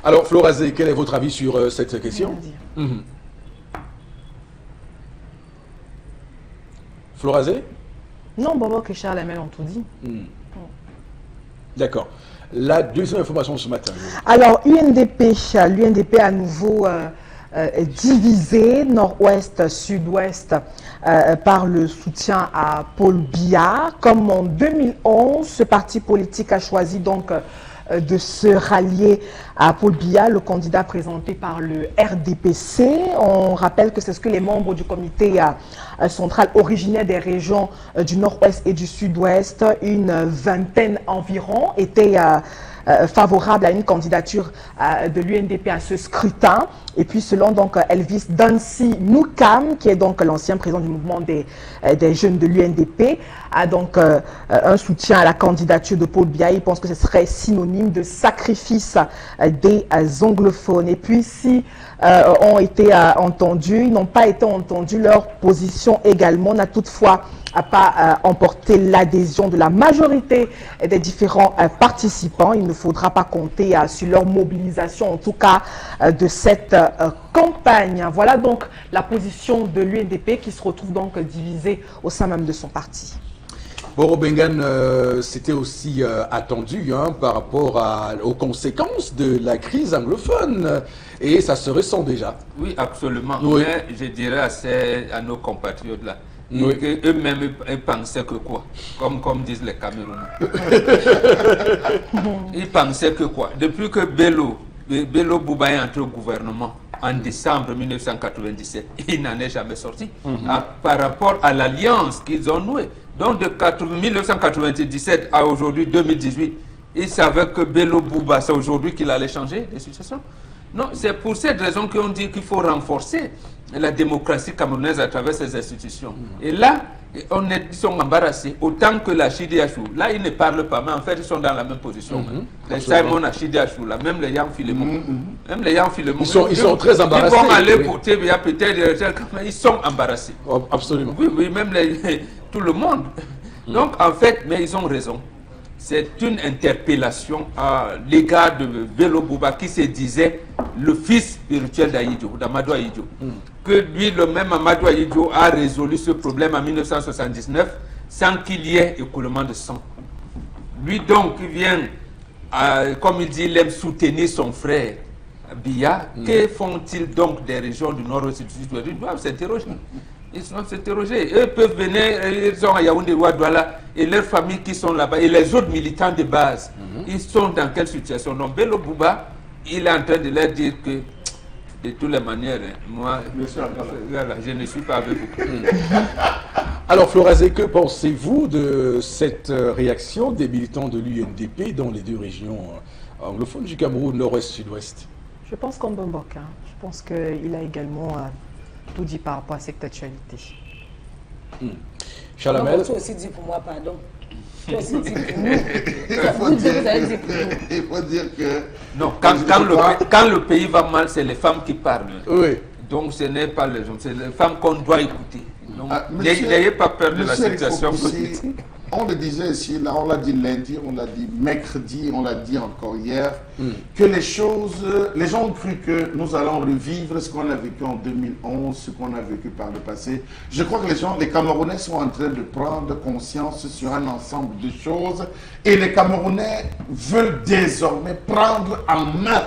Alors, Florazé, quel est votre avis sur cette question? Florazé? Non, Bobo et Charles Lemel ont tout dit. D'accord. La deuxième information ce matin. Alors, l'UNDP à nouveau divisé, nord-ouest, sud-ouest, par le soutien à Paul Biya. Comme en 2011, ce parti politique a choisi donc de se rallier à Paul Biya, le candidat présenté par le RDPC. On rappelle que c'est ce que les membres du comité central originaire des régions du nord-ouest et du sud-ouest, une vingtaine environ, étaient favorable à une candidature de l'UNDP à ce scrutin. Et puis selon donc Elvis Dancy Noukam, qui est donc l'ancien président du mouvement des jeunes de l'UNDP, a donc un soutien à la candidature de Paul Biya. Il pense que ce serait synonyme de sacrifice des anglophones. Et puis si ont été entendus, ils n'ont pas été entendus, leur position également n'a toutefois pas emporté l'adhésion de la majorité des différents participants. Il ne faudra pas compter sur leur mobilisation, en tout cas de cette campagne. Voilà donc la position de l'UNDP qui se retrouve donc divisée au sein même de son parti. Boro Bengan, c'était aussi attendu par rapport aux conséquences de la crise anglophone, et ça se ressent déjà. Oui, absolument. Oui. Mais je dirais à nos compatriotes là, oui, eux-mêmes ils pensaient que quoi, comme disent les Camerounais. Ils pensaient que quoi. Depuis que Bello Bouba est entré au gouvernement en décembre 1997, il n'en est jamais sorti. Par rapport à l'alliance qu'ils ont nouée. Donc de 1997 à aujourd'hui 2018, ils savaient que Bello Bouba, c'est aujourd'hui qu'il allait changer les successions. Non, c'est pour cette raison qu'on dit qu'il faut renforcer la démocratie camerounaise à travers ses institutions. Et là, Ils sont embarrassés. Autant que la Chidiachou. Là, ils ne parlent pas, mais en fait, ils sont dans la même position. Les Simon à Chidiachou, là, même les Yang Philemon. Même les Yang Philemon. Ils sont très embarrassés. Ils vont aller voter, mais il y a peut-être... Ils sont embarrassés. Oh, absolument. Oui, oui, même tout le monde. Donc, en fait, mais ils ont raison. C'est une interpellation à l'égard de Bello Bouba qui se disait le fils spirituel d'Amadou Ahidjo. Que lui, le même Amadou Ahidjo, a résolu ce problème en 1979 sans qu'il y ait écoulement de sang. Lui donc, il vient, comme il dit, il aime soutenir son frère Biya. Que font-ils donc des régions du nord-ouest et du sud-ouest? Ils doivent s'interroger. Ils doivent s'interroger. Eux peuvent venir, ils sont à Yaoundé, Ouadouala, et leurs familles qui sont là-bas, et les autres militants de base, ils sont dans quelle situation? Donc Bello Bouba, il est en train de leur dire que, de toutes les manières, moi, voilà, je ne suis pas avec vous. Alors, Florazé, que pensez-vous de cette réaction des militants de l'UNDP dans les deux régions anglophones du Cameroun, nord-ouest, sud-ouest? Je pense comme Bombok. Je pense qu'il a également tout dit par rapport à cette actualité. Chalamel. Non, tu aussi dit pour moi, pardon. Tu aussi dit pour nous. Vous avez dit pour nous. Il faut dire que... Non, quand le pays va mal, c'est les femmes qui parlent. Oui. Donc ce n'est pas les hommes, c'est les femmes qu'on doit écouter. Donc n'ayez pas peur de la situation politique. On le disait ici, là, on l'a dit lundi, on l'a dit mercredi, on l'a dit encore hier, que les choses, les gens ont cru que nous allons revivre ce qu'on a vécu en 2011, ce qu'on a vécu par le passé. Je crois que les Camerounais sont en train de prendre conscience sur un ensemble de choses et les Camerounais veulent désormais prendre en main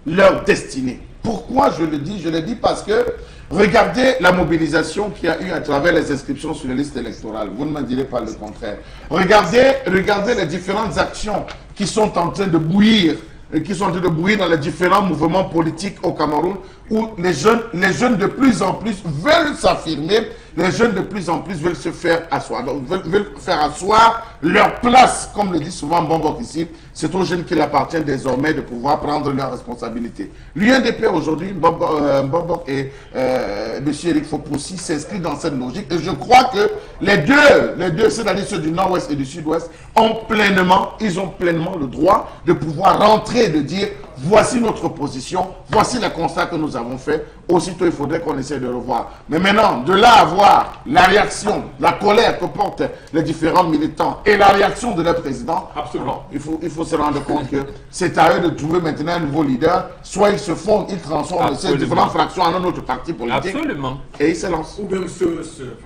leur destinée. Pourquoi je le dis? Je le dis parce que regardez la mobilisation qu'il y a eu à travers les inscriptions sur les listes électorales. Vous ne me direz pas le contraire. Regardez les différentes actions qui sont en train de bouillir, dans les différents mouvements politiques au Cameroun, où les jeunes de plus en plus veulent s'affirmer, les jeunes de plus en plus veulent se faire asseoir, donc veulent faire asseoir leur place, comme le dit souvent Bombok ici. C'est aux jeunes qu'il appartient désormais de pouvoir prendre leurs responsabilités. L'UNDP aujourd'hui, Bombok et M. Eric Fopoussi s'inscrivent dans cette logique et je crois que les deux, c'est-à-dire ceux du nord-ouest et du sud-ouest, ils ont pleinement le droit de pouvoir rentrer et de dire voici notre position, voici le constat que nous avons fait. Aussitôt, il faudrait qu'on essaie de revoir. Mais maintenant, de là à voir la réaction, la colère que portent les différents militants et la réaction de leur président, absolument, il faut se rendre compte que c'est à eux de trouver maintenant un nouveau leader. Soit ils se fondent, ils transforment ces différentes fractions en un autre parti politique. Absolument. Et ils se lancent. Ou même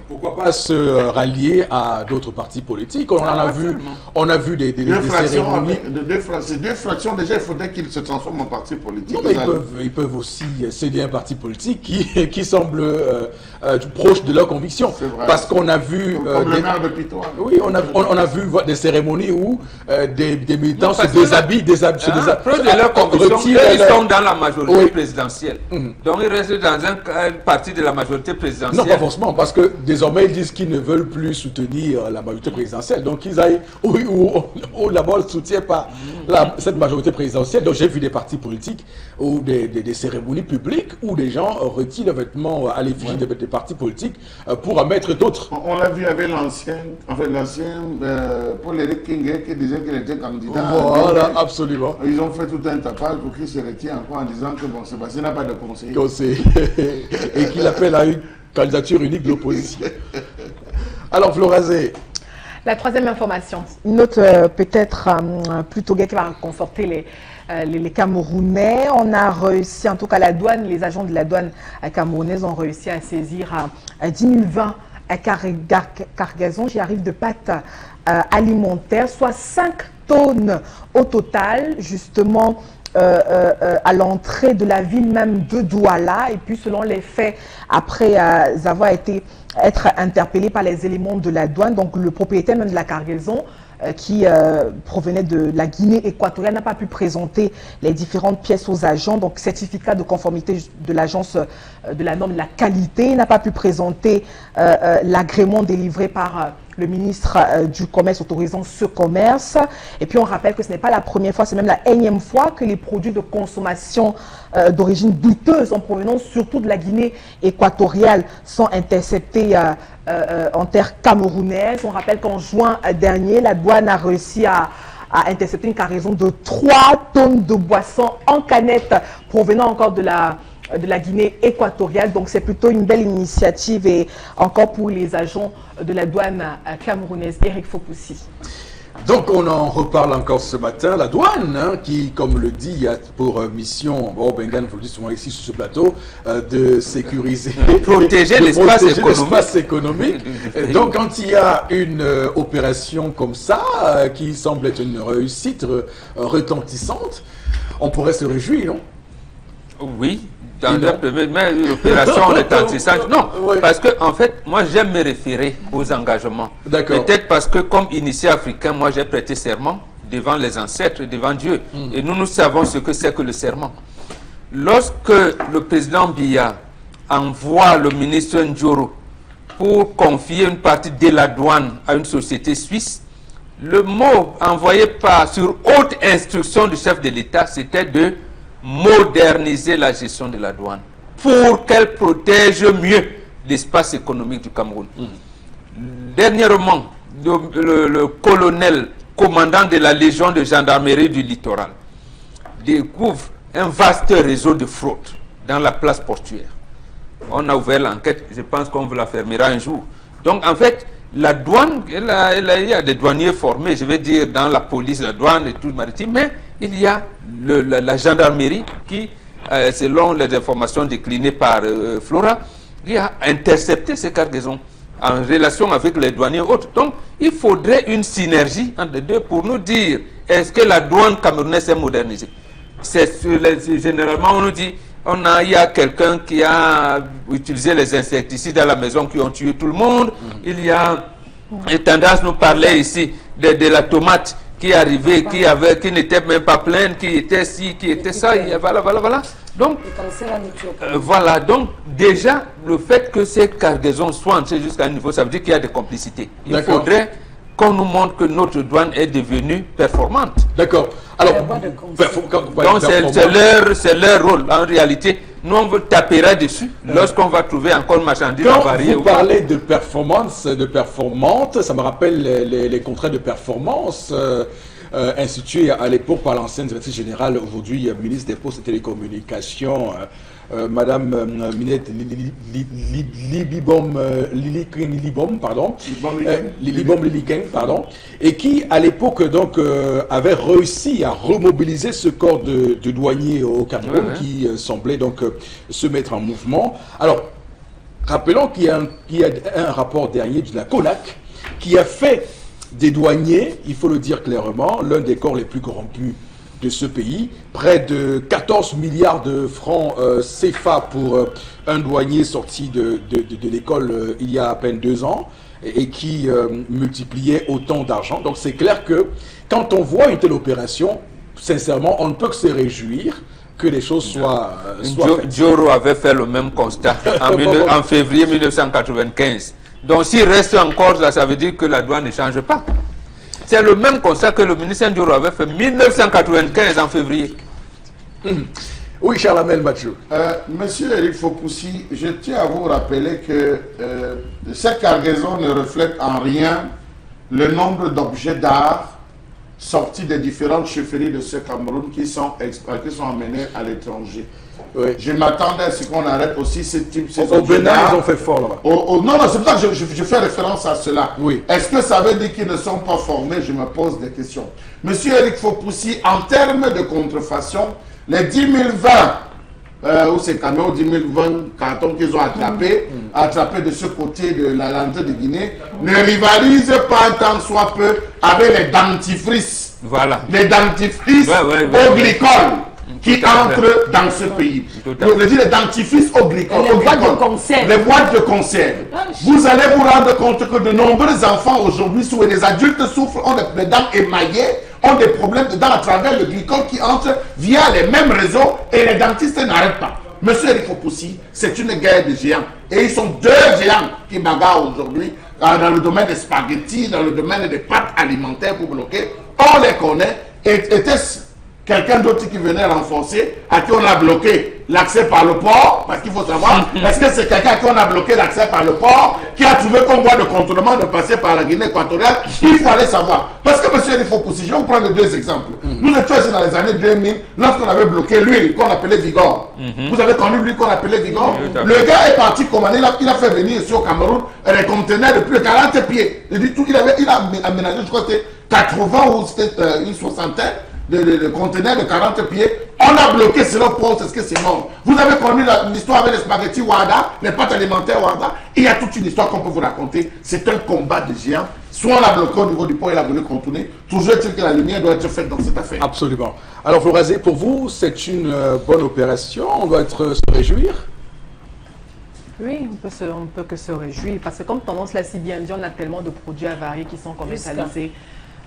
pourquoi pas se rallier à d'autres partis politiques. On a vu des cérémonies. Ces deux fractions, déjà, il faudrait qu'ils se transforment en parti politique. Non, mais ils peuvent aussi céder un parti politique qui semble proche de leurs convictions. Parce qu'on a vu... Comme le maire de Pitois. Oui, on a vu des cérémonies où des militants se déshabillent. Proche de leurs convictions, ils sont dans la majorité présidentielle. Donc ils restent dans un parti de la majorité présidentielle. Non, pas forcément, parce que désormais ils disent qu'ils ne veulent plus soutenir la majorité présidentielle. Donc ils aillent où la ne soutient pas cette majorité présidentielle. Donc j'ai vu des partis politiques ou des cérémonies publiques où des gens retirent les vêtements à l'effigie des partis politiques pour en mettre d'autres. On l'a vu avec l'ancien Paul-Éric Kingé qui disait qu'il était candidat. Voilà, absolument. Ils ont fait tout un tapage pour qu'il se retire encore en disant que bon, Sébastien n'a pas de conseiller. Et qu'il appelle à une candidature unique de l'opposition. Alors, Florazé. La troisième information, une autre peut-être plutôt gaie qui va conforter les Camerounais. On a réussi, en tout cas la douane, les agents de la douane camerounaise ont réussi à saisir 10 020 cargaisons, j'y arrive, de pâtes alimentaires, soit 5 tonnes au total, justement, à l'entrée de la ville même de Douala. Et puis selon les faits, après avoir être interpellé par les éléments de la douane, donc le propriétaire même de la cargaison qui provenait de la Guinée équatoriale n'a pas pu présenter les différentes pièces aux agents, donc certificat de conformité de l'agence de la norme de la qualité, n'a pas pu présenter l'agrément délivré par le ministre du Commerce autorisant ce commerce. Et puis on rappelle que ce n'est pas la première fois, c'est même la énième fois que les produits de consommation d'origine douteuse en provenance surtout de la Guinée équatoriale sont interceptés en terre camerounaise. On rappelle qu'en juin dernier, la douane a réussi à intercepter une cargaison de 3 tonnes de boissons en canette provenant encore de la Guinée équatoriale. Donc c'est plutôt une belle initiative et encore pour les agents de la douane camerounaise. Eric Fopoussi. Donc on en reparle encore ce matin, la douane hein, qui, comme le dit, a pour mission, bon Bengan vous le dit souvent ici sur ce plateau, de sécuriser, protéger l'espace économique. Donc quand il y a une opération comme ça, qui semble être une réussite retentissante, on pourrait se réjouir, non? Oui, dans la première opération retentissante. Non, oui. Parce que en fait, moi j'aime me référer aux engagements. D'accord. Peut-être parce que comme initié africain, moi j'ai prêté serment devant les ancêtres, devant Dieu. Et nous savons ce que c'est que le serment. Lorsque le président Biya envoie le ministre Njoro pour confier une partie de la douane à une société suisse, le mot envoyé sur haute instruction du chef de l'État, c'était de moderniser la gestion de la douane pour qu'elle protège mieux l'espace économique du Cameroun. Dernièrement, le colonel commandant de la Légion de gendarmerie du littoral découvre un vaste réseau de fraude dans la place portuaire. On a ouvert l'enquête, je pense qu'on vous la fermera un jour. Donc en fait, la douane, il y a des douaniers formés, je vais dire, dans la police, la douane et tout le maritime, mais il y a la gendarmerie qui, selon les informations déclinées par Flora, qui a intercepté ces cargaisons en relation avec les douaniers autres. Donc, il faudrait une synergie entre les deux pour nous dire, est-ce que la douane camerounaise est modernisée? Généralement, on nous dit, il y a quelqu'un qui a utilisé les insecticides à la maison qui ont tué tout le monde. Il y a une tendance, nous parler ici de la tomate qui arrivait, qui n'était même pas pleine, qui était ci, qui était ça, voilà. Donc, voilà, donc déjà, le fait que ces cargaisons soient entrées jusqu'à un niveau, ça veut dire qu'il y a des complicités. Il faudrait qu'on nous montre que notre douane est devenue performante. D'accord. Alors, donc c'est leur rôle. En réalité, nous on veut taper dessus lorsqu'on va trouver encore marchandise avariée. Quand vous parlez de performance, de performante, ça me rappelle les contrats de performance institués à l'époque par l'ancienne directrice générale, aujourd'hui ministre des Postes et Télécommunications, Madame Minette Lilibom, pardon, et qui à l'époque donc avait réussi à remobiliser ce corps de douaniers au Cameroun qui semblait donc se mettre en mouvement. Alors, rappelons qu'il y a un rapport dernier de la CONAC qui a fait des douaniers, il faut le dire clairement, l'un des corps les plus corrompus de ce pays, près de 14 milliards de francs CFA pour un douanier sorti de l'école il y a à peine 2 ans et qui multipliait autant d'argent. Donc c'est clair que quand on voit une telle opération, sincèrement, on ne peut que se réjouir que les choses soient faites. Njoro avait fait le même constat en février 1995. Donc s'il reste encore là, ça veut dire que la douane ne change pas. C'est le même constat que le ministre Njoro avait fait en 1995 en février. Oui, Charlamel Mathieu. Monsieur Eric Fopoussi, je tiens à vous rappeler que cette cargaison ne reflète en rien le nombre d'objets d'art sortis des différentes chefferies de ce Cameroun qui sont emmenés à l'étranger. Oui. Je m'attendais à ce qu'on arrête aussi ce type de Au Bénin, ils ont fait fort là-bas. Non, c'est pour ça que je fais référence à cela. Oui. Est-ce que ça veut dire qu'ils ne sont pas formés? Je me pose des questions. Monsieur Eric Fopoussi, en termes de contrefaçon, les 10 000 vins, ou ces camions 10 000 cartons qu'ils ont attrapés de ce côté de la lanterne de Guinée, ne rivalisent pas tant soit peu avec les dentifrices. Voilà. Les dentifrices au glycol qui entrent dans ce pays. Je dis les dentifrices au glycol. Les boîtes de conserve. Les boîtes de conserve. Vous allez vous rendre compte que de nombreux enfants aujourd'hui, et les adultes souffrent, ont des dents émaillées, ont des problèmes de dents à travers le glycol qui entre via les mêmes réseaux et les dentistes n'arrêtent pas. Monsieur Eric Fopoussi, c'est une guerre de géants. Et ils sont 2 géants qui bagarrent aujourd'hui dans le domaine des spaghettis, dans le domaine des pâtes alimentaires pour bloquer, on les connaît. Était-ce quelqu'un d'autre qui venait renforcer, à qui on a bloqué l'accès par le port? Parce qu'il faut savoir, est-ce que c'est quelqu'un à qui on a bloqué l'accès par le port, qui a trouvé comme voie de contournement de passer par la Guinée équatoriale? Il fallait savoir. Parce que, monsieur Elifopoussi, je vais vous prendre deux exemples. Nous étions ici dans les années 2000, lorsqu'on avait bloqué l'huile qu'on appelait Vigor. Vous avez connu l'huile qu'on appelait Vigor? Le gars est parti commander, il a fait venir ici au Cameroun des conteneurs de plus de 40 pieds. Il a aménagé, je crois que c'était 80 ou c'était une soixantaine de conteneurs de 40 pieds. On a bloqué sur le port, c'est ce que c'est mort. Vous avez connu l'histoire avec les spaghettis Wada, les pâtes alimentaires Wada. Il y a toute une histoire qu'on peut vous raconter. C'est un combat de géants. Soit on a bloqué au niveau du port, il a voulu contourner. Toujours est-il que la lumière doit être faite dans cette affaire. Absolument. Alors, Florazé, pour vous, c'est une bonne opération. On doit se réjouir. Oui, on peut que se réjouir, parce que comme tendance l'a si bien dit, on a tellement de produits avariés qui sont commercialisés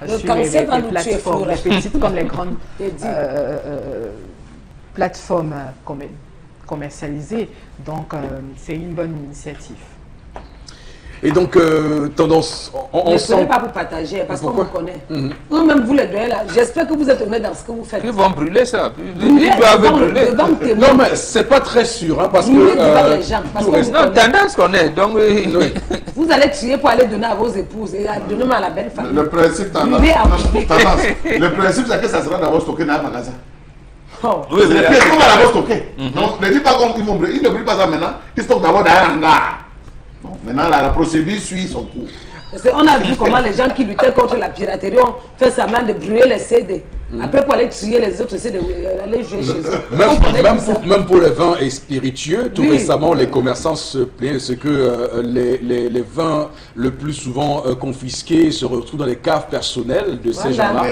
sur les plateformes, les petites comme les grandes plateformes commercialisées. Donc, c'est une bonne initiative. Et donc, tendance, on sent... Ne pas vous partager, parce qu'on vous connaît. Eux-même, vous les donnez là. J'espère que vous êtes honnête dans ce que vous faites. Ils vont brûler ça. Ils doivent brûler. Non, mais c'est pas très sûr, hein, parce que... les gens, parce que non, tendance qu'on est. Donc, vous allez trier pour aller donner à vos épouses et donner à la belle famille. Le principe, tendance. Le principe, c'est que ça sera d'abord stocké dans un magasin. Oh. Oui, les pièces, on va d'abord stocker. Donc, ne dis pas qu'ils vont brûler. Ils ne brûlent pas ça maintenant. Ils stockent d'abord dans un hangar. Bon, maintenant, la procédure suit son cours. On a vu comment les gens qui luttaient contre la piraterie ont fait sa main de brûler les CD. Après, pour aller trier les autres CD, aller jouer chez eux. Même pour les vins et spiritueux, tout récemment, les commerçants se plaignent de ce que les vins le plus souvent confisqués se retrouvent dans les caves personnelles de ces gens-là.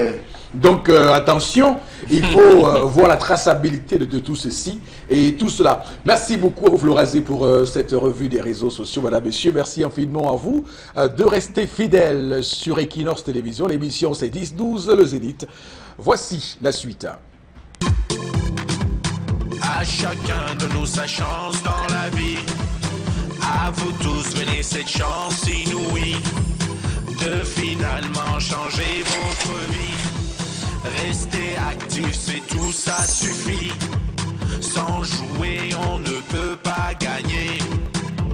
Donc attention, il faut voir la traçabilité de tout ceci et tout cela. Merci beaucoup Florazé pour cette revue des réseaux sociaux, madame, messieurs. Merci infiniment à vous de rester fidèles sur Equinox Télévision. L'émission c'est 10-12 le Zénith. Voici la suite. À chacun de nous sa chance dans la vie. À vous tous, venez cette chance inouïe de finalement changer votre vie. Rester actif, c'est tout, ça suffit. Sans jouer, on ne peut pas gagner.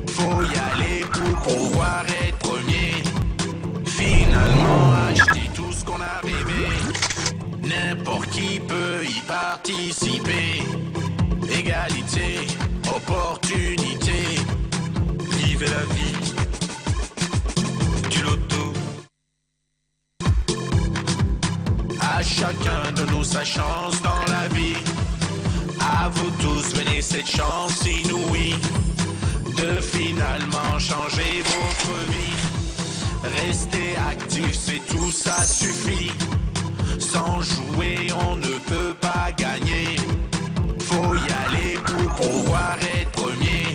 Faut y aller pour pouvoir être premier. Finalement, acheter tout ce qu'on a rêvé. N'importe qui peut y participer. Égalité, opportunité. Vivez la vie du loto. À chacun de nous sa chance dans la vie. À vous tous, venez cette chance inouïe de finalement changer votre vie. Rester actif, c'est tout, ça suffit. Sans jouer, on ne peut pas gagner. Faut y aller pour pouvoir être premier.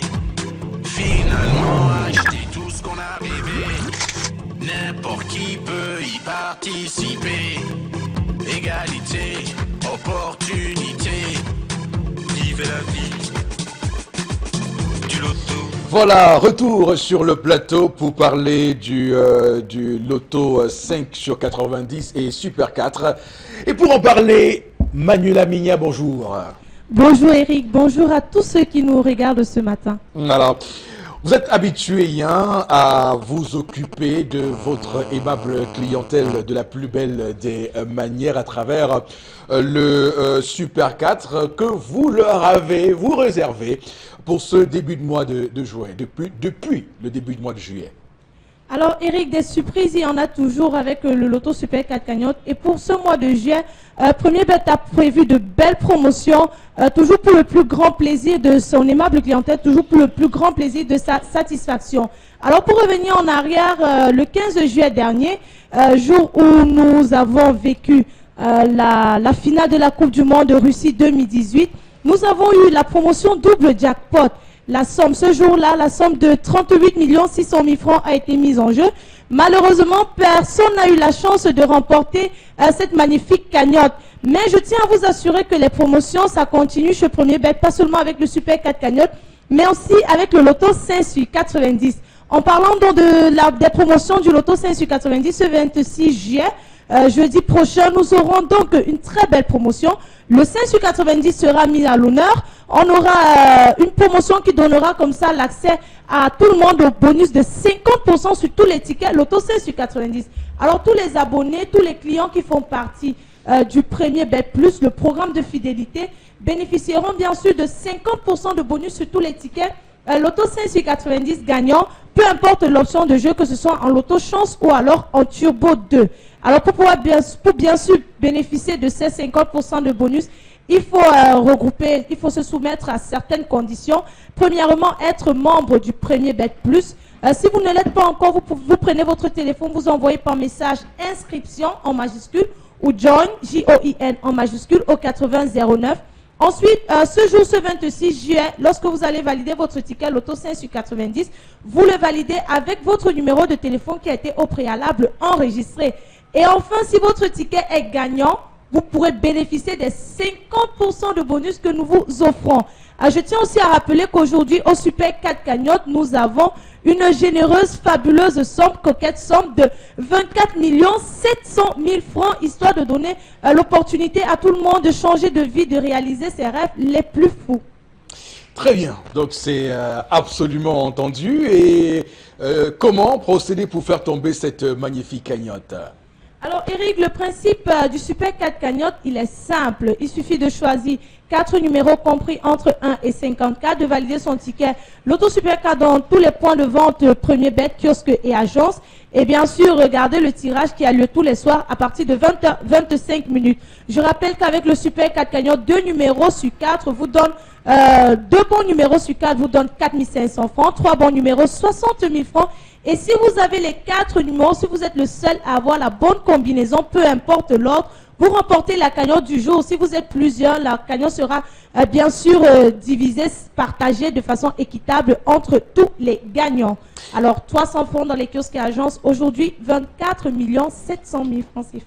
Finalement, acheter tout ce qu'on a rêvé. N'importe qui peut y participer. Égalité, opportunité. Vivez la vie du loto. Voilà, retour sur le plateau pour parler du loto 5 sur 90 et Super 4. Et pour en parler, Manuela Migna, bonjour. Bonjour Eric, bonjour à tous ceux qui nous regardent ce matin. Alors, vous êtes habitué à vous occuper de votre aimable clientèle de la plus belle des manières à travers le Super 4 que vous leur avez, vous réservé pour ce début de mois de juin, depuis le début du mois de juillet. Alors Eric, des surprises, il y en a toujours avec le loto Super 4 cagnotte. Et pour ce mois de juillet, Premier Bet a prévu de belles promotions, toujours pour le plus grand plaisir de son aimable clientèle, toujours pour le plus grand plaisir de sa satisfaction. Alors pour revenir en arrière, le 15 juillet dernier, jour où nous avons vécu la finale de la Coupe du Monde de Russie 2018, nous avons eu la promotion double jackpot. La somme, ce jour-là, la somme de 38 600 000 francs a été mise en jeu. Malheureusement, personne n'a eu la chance de remporter cette magnifique cagnotte. Mais je tiens à vous assurer que les promotions, ça continue chez Premier Bet, pas seulement avec le Super 4 cagnotte, mais aussi avec le loto 5 sur 90. En parlant donc des promotions du Loto 5 sur 90 ce 26 juillet, jeudi prochain, nous aurons donc une très belle promotion. Le 5 sur 90 sera mis à l'honneur. On aura une promotion qui donnera comme ça l'accès à tout le monde au bonus de 50% sur tous les tickets Loto 5 sur 90. Alors tous les abonnés, tous les clients qui font partie du premier Bet Plus, le programme de fidélité, bénéficieront bien sûr de 50% de bonus sur tous les tickets Loto 5 sur 90 gagnants, peu importe l'option de jeu, que ce soit en Loto Chance ou alors en Turbo 2. Alors pour bien sûr bénéficier de ces 50% de bonus, il faut regrouper, il faut se soumettre à certaines conditions. Premièrement, être membre du premier Bet Plus. Si vous ne l'êtes pas encore, vous prenez votre téléphone, vous envoyez par message inscription en majuscule ou join, J-O-I-N en majuscule au 8009. Ensuite, ce jour, ce 26 juillet, lorsque vous allez valider votre ticket Loto 5 sur 90, vous le validez avec votre numéro de téléphone qui a été au préalable enregistré. Et enfin, si votre ticket est gagnant, vous pourrez bénéficier des 50% de bonus que nous vous offrons. Je tiens aussi à rappeler qu'aujourd'hui, au Super 4 Cagnotte, nous avons une généreuse, fabuleuse somme, coquette somme de 24 700 000 francs, histoire de donner l'opportunité à tout le monde de changer de vie, de réaliser ses rêves les plus fous. Très bien, donc c'est absolument entendu. Et comment procéder pour faire tomber cette magnifique cagnotte? Alors Eric, le principe du Super 4 Cagnotte, il est simple. Il suffit de choisir 4 numéros compris entre 1 et 54, de valider son ticket Loto Super 4 dans tous les points de vente Premier Bet, kiosque et agence. Et bien sûr, regardez le tirage qui a lieu tous les soirs à partir de 20h25 minutes. Je rappelle qu'avec le Super 4 Cagnotte, 2 numéros sur 4 vous donnent 2 bons numéros sur 4 vous donnent 4 500 francs, 3 bons numéros 60 000 francs. Et si vous avez les 4 numéros, si vous êtes le seul à avoir la bonne combinaison, peu importe l'ordre, vous remportez la cagnotte du jour. Si vous êtes plusieurs, la cagnotte sera bien sûr divisée, partagée de façon équitable entre tous les gagnants. Alors 300 francs dans les kiosques et agences, aujourd'hui 24 700 000 francs CFA.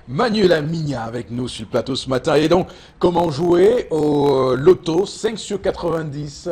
Manuela Migna avec nous sur le plateau ce matin. Et donc, comment jouer au Loto 5 sur 90?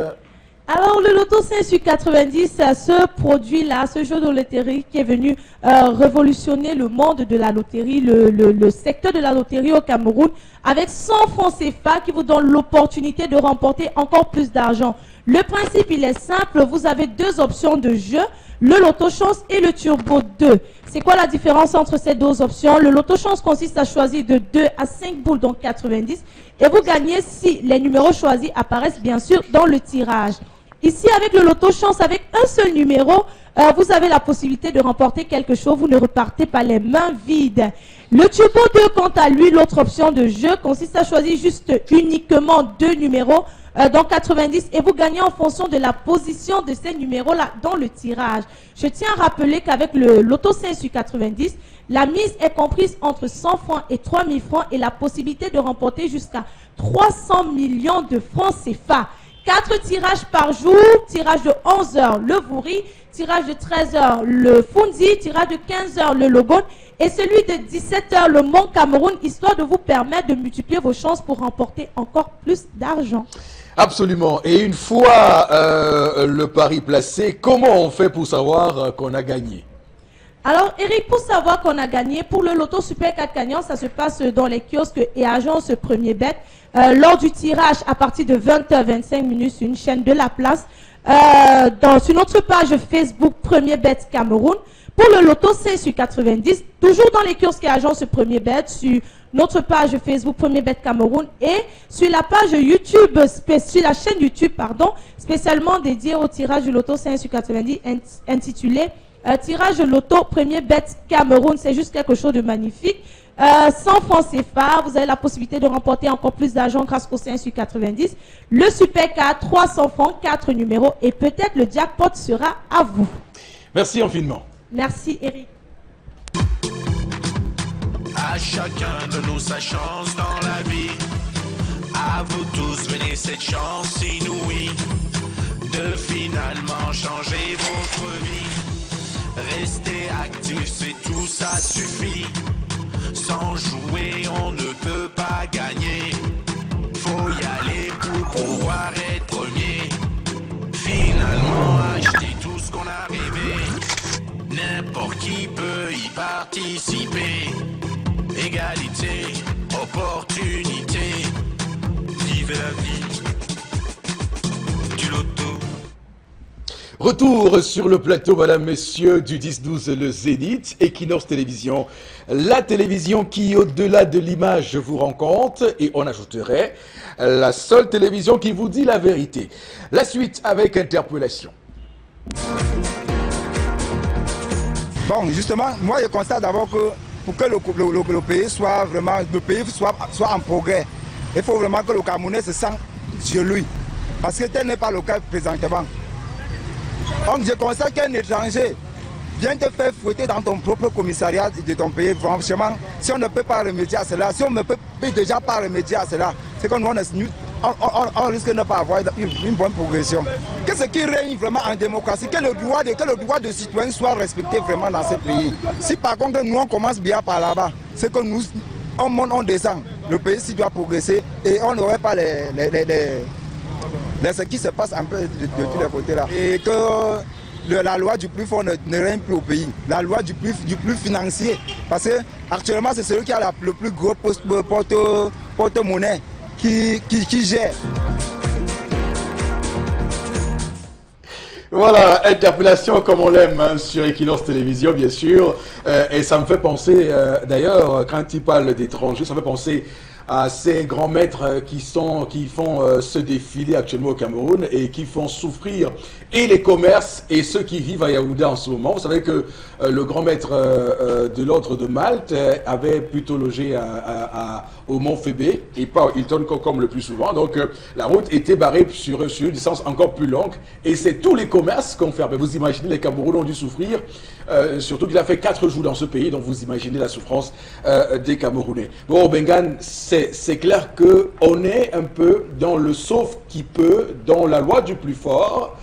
Alors, le Loto 5 sur 90, ce produit-là, ce jeu de loterie qui est venu révolutionner le monde de la loterie, le secteur de la loterie au Cameroun, avec 100 francs CFA qui vous donne l'opportunité de remporter encore plus d'argent. Le principe, il est simple. Vous avez 2 options de jeu, le Loto Chance et le Turbo 2. C'est quoi la différence entre ces 2 options? Le Loto Chance consiste à choisir de 2 à 5 boules, donc 90, et vous gagnez si les numéros choisis apparaissent bien sûr dans le tirage. Ici, avec le Loto Chance, avec un seul numéro, vous avez la possibilité de remporter quelque chose. Vous ne repartez pas les mains vides. Le Turbo 2, quant à lui, l'autre option de jeu, consiste à choisir juste uniquement 2 numéros, donc 90, et vous gagnez en fonction de la position de ces numéros-là dans le tirage. Je tiens à rappeler qu'avec le Loto 5 sur 90, la mise est comprise entre 100 francs et 3000 francs et la possibilité de remporter jusqu'à 300 millions de francs CFA. 4 tirages par jour, tirage de 11 h le Vouri, tirage de 13 h le Fundi, tirage de 15 h le Logon et celui de 17 h le Mont Cameroun, histoire de vous permettre de multiplier vos chances pour remporter encore plus d'argent. Absolument. Et une fois le pari placé, comment on fait pour savoir qu'on a gagné? Alors Eric, pour savoir qu'on a gagné, pour le Loto Super 4 gagnant, ça se passe dans les kiosques et agences Premier Bet. Lors du tirage à partir de 20h25 minutes sur une chaîne de la place, sur notre page Facebook Premier Bet Cameroun. Pour le Loto 5 sur 90, toujours dans les kiosques et agences Premier Bet, sur notre page Facebook Premier Bet Cameroun et sur la page YouTube, sur la chaîne YouTube, spécialement dédiée au tirage du Loto 5 sur 90 intitulé tirage Loto Premier Bet Cameroun. C'est juste quelque chose de magnifique. 100 francs CFA, vous avez la possibilité de remporter encore plus d'argent grâce au 5 sur 90. Le Super 4, 300 francs, 4 numéros et peut-être le jackpot sera à vous. Merci infiniment. Merci Eric. À chacun de nous sa chance dans la vie. À vous tous, venez cette chance inouïe de finalement changer votre vie. Restez actifs, c'est tout, ça suffit. Sans jouer, on ne peut pas gagner. Faut y aller pour pouvoir être premier. Finalement, acheter tout ce qu'on a. qui peut y participer. Égalité, opportunité, vivez la vie du loto. Retour sur le plateau, madame, messieurs, du 10-12, le Zénith, Equinox Télévision, la télévision qui, au-delà de l'image, vous rend compte, et on ajouterait, la seule télévision qui vous dit la vérité. La suite avec interpellation. Bon, justement, moi je constate d'abord que pour que le pays soit vraiment, soit en progrès, il faut vraiment que le Camerounais se sente chez lui. Parce que tel n'est pas le cas présentement. Donc je constate qu'un étranger vient te faire fouetter dans ton propre commissariat de ton pays. Franchement, si on ne peut pas remédier à cela, si on ne peut déjà pas remédier à cela, c'est qu'on on risque de ne pas avoir une bonne progression. Que ce qui règne vraiment en démocratie, que le droit de citoyen soit respecté vraiment dans ce pays. Si par contre nous on commence bien par là-bas, c'est que nous, on monte, on descend. Le pays doit progresser et on n'aurait pas ce qui se passe un peu de tous les côtés là. Et que la loi du plus fort ne règne plus au pays. La loi du plus financier. Parce que actuellement c'est celui qui a le plus gros porte-monnaie qui gère. Voilà, interpellation comme on l'aime hein, sur Equinox Télévision, bien sûr. Et ça me fait penser, d'ailleurs, quand il parle d'étrangers, ça me fait penser à ces grands maîtres qui font ce défilé actuellement au Cameroun et qui font souffrir et les commerces et ceux qui vivent à Yaoundé en ce moment. Vous savez que le grand maître de l'ordre de Malte avait plutôt logé au Mont Fébé et pas au Hilton comme le plus souvent. Donc la route était barrée sur une distance encore plus longue et c'est tous les commerces qu'on ferme. Vous imaginez, les Camerounais ont dû souffrir, surtout qu'il a fait 4 jours dans ce pays, donc vous imaginez la souffrance des Camerounais. Bon, Bengan, c'est clair qu'on est un peu dans le sauf qui peut, dans la loi du plus fort.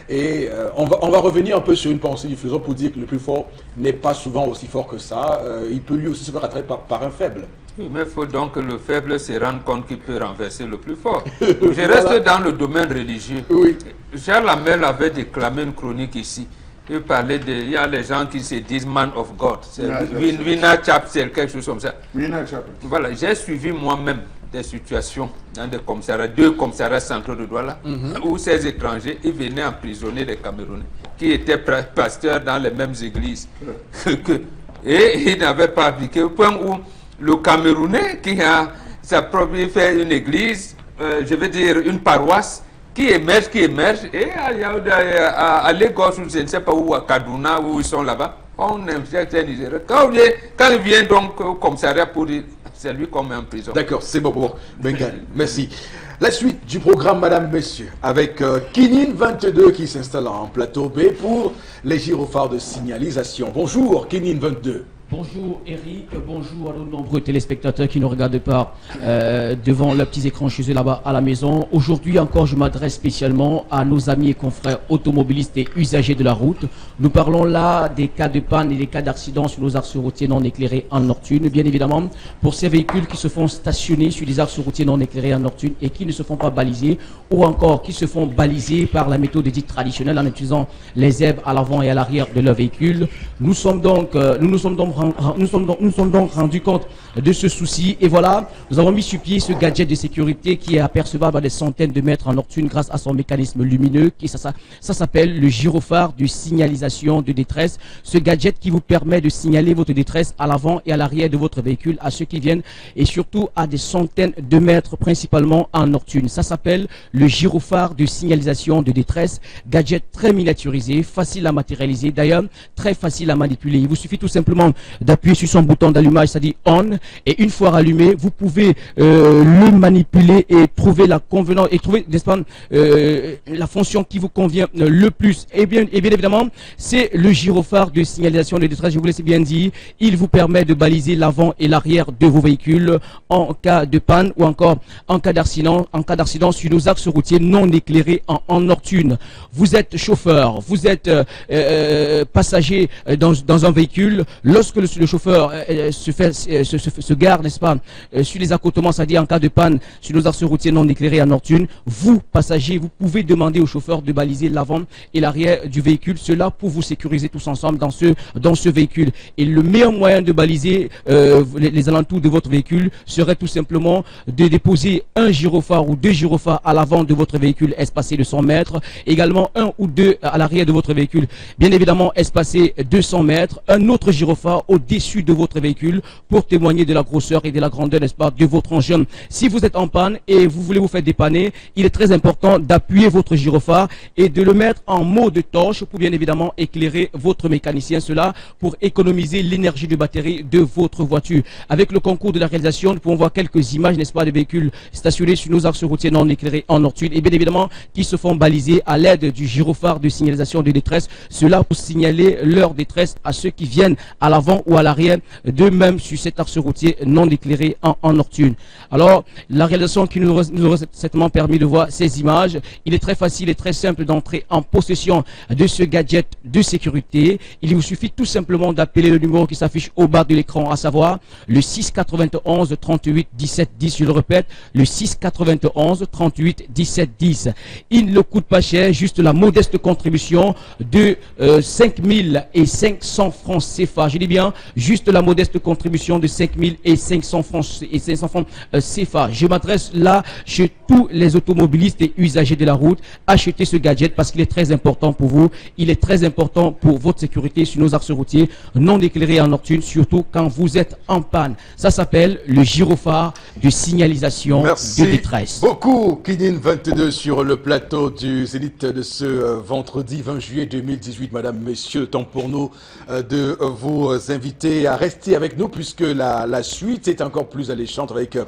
Et on va revenir un peu sur une pensée du philosophe pour dire que le plus fort n'est pas souvent aussi fort que ça. Il peut lui aussi se faire rattraper par un faible. Oui, mais il faut donc que le faible se rende compte qu'il peut renverser le plus fort. Je reste dans le domaine religieux. Oui. Charles Lamel avait déclamé une chronique ici. Il y a les gens qui se disent man of God. C'est Wina Chapel, quelque chose comme ça. Voilà, j'ai suivi moi-même des situations dans des commissariats, 2 commissariats centraux de Douala, où ces étrangers ils venaient emprisonner les Camerounais, qui étaient pasteurs dans les mêmes églises. Et ils n'avaient pas appliqué au point où le Camerounais qui a sa propre fait une église, je veux dire une paroisse, qui émerge, et à Lagos, je ne sais pas où, à Kaduna, où ils sont là-bas, on injecte un Nigérien. Quand il vient donc au commissariat pour dire, c'est lui qu'on met en prison. D'accord, c'est bon pour Bengal. Merci. La suite du programme, madame, messieurs, avec Kinin 22 qui s'installe en plateau B pour les gyrophares de signalisation. Bonjour, Kinin 22. Bonjour Eric, bonjour à nos nombreux téléspectateurs qui nous regardent par devant leurs petits écrans chez eux là-bas à la maison. Aujourd'hui encore, je m'adresse spécialement à nos amis et confrères automobilistes et usagers de la route. Nous parlons là des cas de panne et des cas d'accident sur nos axes routiers non éclairés en nocturne. Bien évidemment, pour ces véhicules qui se font stationner sur des axes routiers non éclairés en nocturne et qui ne se font pas baliser ou encore qui se font baliser par la méthode dite traditionnelle en utilisant les zèbres à l'avant et à l'arrière de leur véhicule. Nous sommes donc rendus compte de ce souci et voilà, nous avons mis sur pied ce gadget de sécurité qui est apercevable à des centaines de mètres en nocturne grâce à son mécanisme lumineux qui ça s'appelle le gyrophare de signalisation de détresse. Ce gadget qui vous permet de signaler votre détresse à l'avant et à l'arrière de votre véhicule à ceux qui viennent et surtout à des centaines de mètres principalement en nocturne. Ça s'appelle le gyrophare de signalisation de détresse, gadget très miniaturisé, facile à matérialiser, d'ailleurs très facile à manipuler. Il vous suffit tout simplement d'appuyer sur son bouton d'allumage, c'est-à-dire on, et une fois rallumé, vous pouvez le manipuler et trouver la convenance et trouver la fonction qui vous convient le plus. Et bien évidemment, c'est le gyrophare de signalisation de détresse. Je vous laisse bien dire, il vous permet de baliser l'avant et l'arrière de vos véhicules en cas de panne ou encore en cas d'accident sur nos axes routiers non éclairés en nocturne. Vous êtes chauffeur, vous êtes passager dans un véhicule. Lorsque lorsque le chauffeur se gare, n'est-ce pas, sur les accotements, c'est-à-dire en cas de panne sur nos axes routiers non éclairés à nocturne, vous, passagers, vous pouvez demander au chauffeur de baliser l'avant et l'arrière du véhicule, cela pour vous sécuriser tous ensemble dans ce véhicule. Et le meilleur moyen de baliser les alentours de votre véhicule serait tout simplement de déposer un gyrophare ou 2 gyrophares à l'avant de votre véhicule espacé de 100 mètres, également 1 ou 2 à l'arrière de votre véhicule, bien évidemment espacé 200 mètres, un autre gyrophare au-dessus de votre véhicule pour témoigner de la grosseur et de la grandeur, n'est-ce pas, de votre engin. Si vous êtes en panne et vous voulez vous faire dépanner, il est très important d'appuyer votre gyrophare et de le mettre en mode torche pour bien évidemment éclairer votre mécanicien, cela pour économiser l'énergie de batterie de votre voiture. Avec le concours de la réalisation, nous pouvons voir quelques images, n'est-ce pas, de véhicules stationnés sur nos axes routiers non éclairés en nocturne et bien évidemment qui se font baliser à l'aide du gyrophare de signalisation de détresse, cela pour signaler leur détresse à ceux qui viennent à l'avant ou à l'arrière, de même sur cet axe routier non éclairé en nocturne. Alors, la réalisation qui nous aurait certainement permis de voir ces images, il est très facile et très simple d'entrer en possession de ce gadget de sécurité. Il vous suffit tout simplement d'appeler le numéro qui s'affiche au bas de l'écran, à savoir le 691 38 17 10. Je le répète, le 691 38 17 10. Il ne coûte pas cher, juste la modeste contribution de 5500 francs CFA. Je dis bien, juste la modeste contribution de 5500 francs CFA. Je m'adresse là chez tous les automobilistes et usagers de la route. Achetez ce gadget parce qu'il est très important pour vous. Il est très important pour votre sécurité sur nos axes routiers non éclairés en nocturne, surtout quand vous êtes en panne. Ça s'appelle le gyrophare de signalisation de détresse. Beaucoup, Kinin 22 sur le plateau du Zénith de ce vendredi 20 juillet 2018. Madame, messieurs, temps pour nous de vous inviter à rester avec nous puisque la suite est encore plus alléchante avec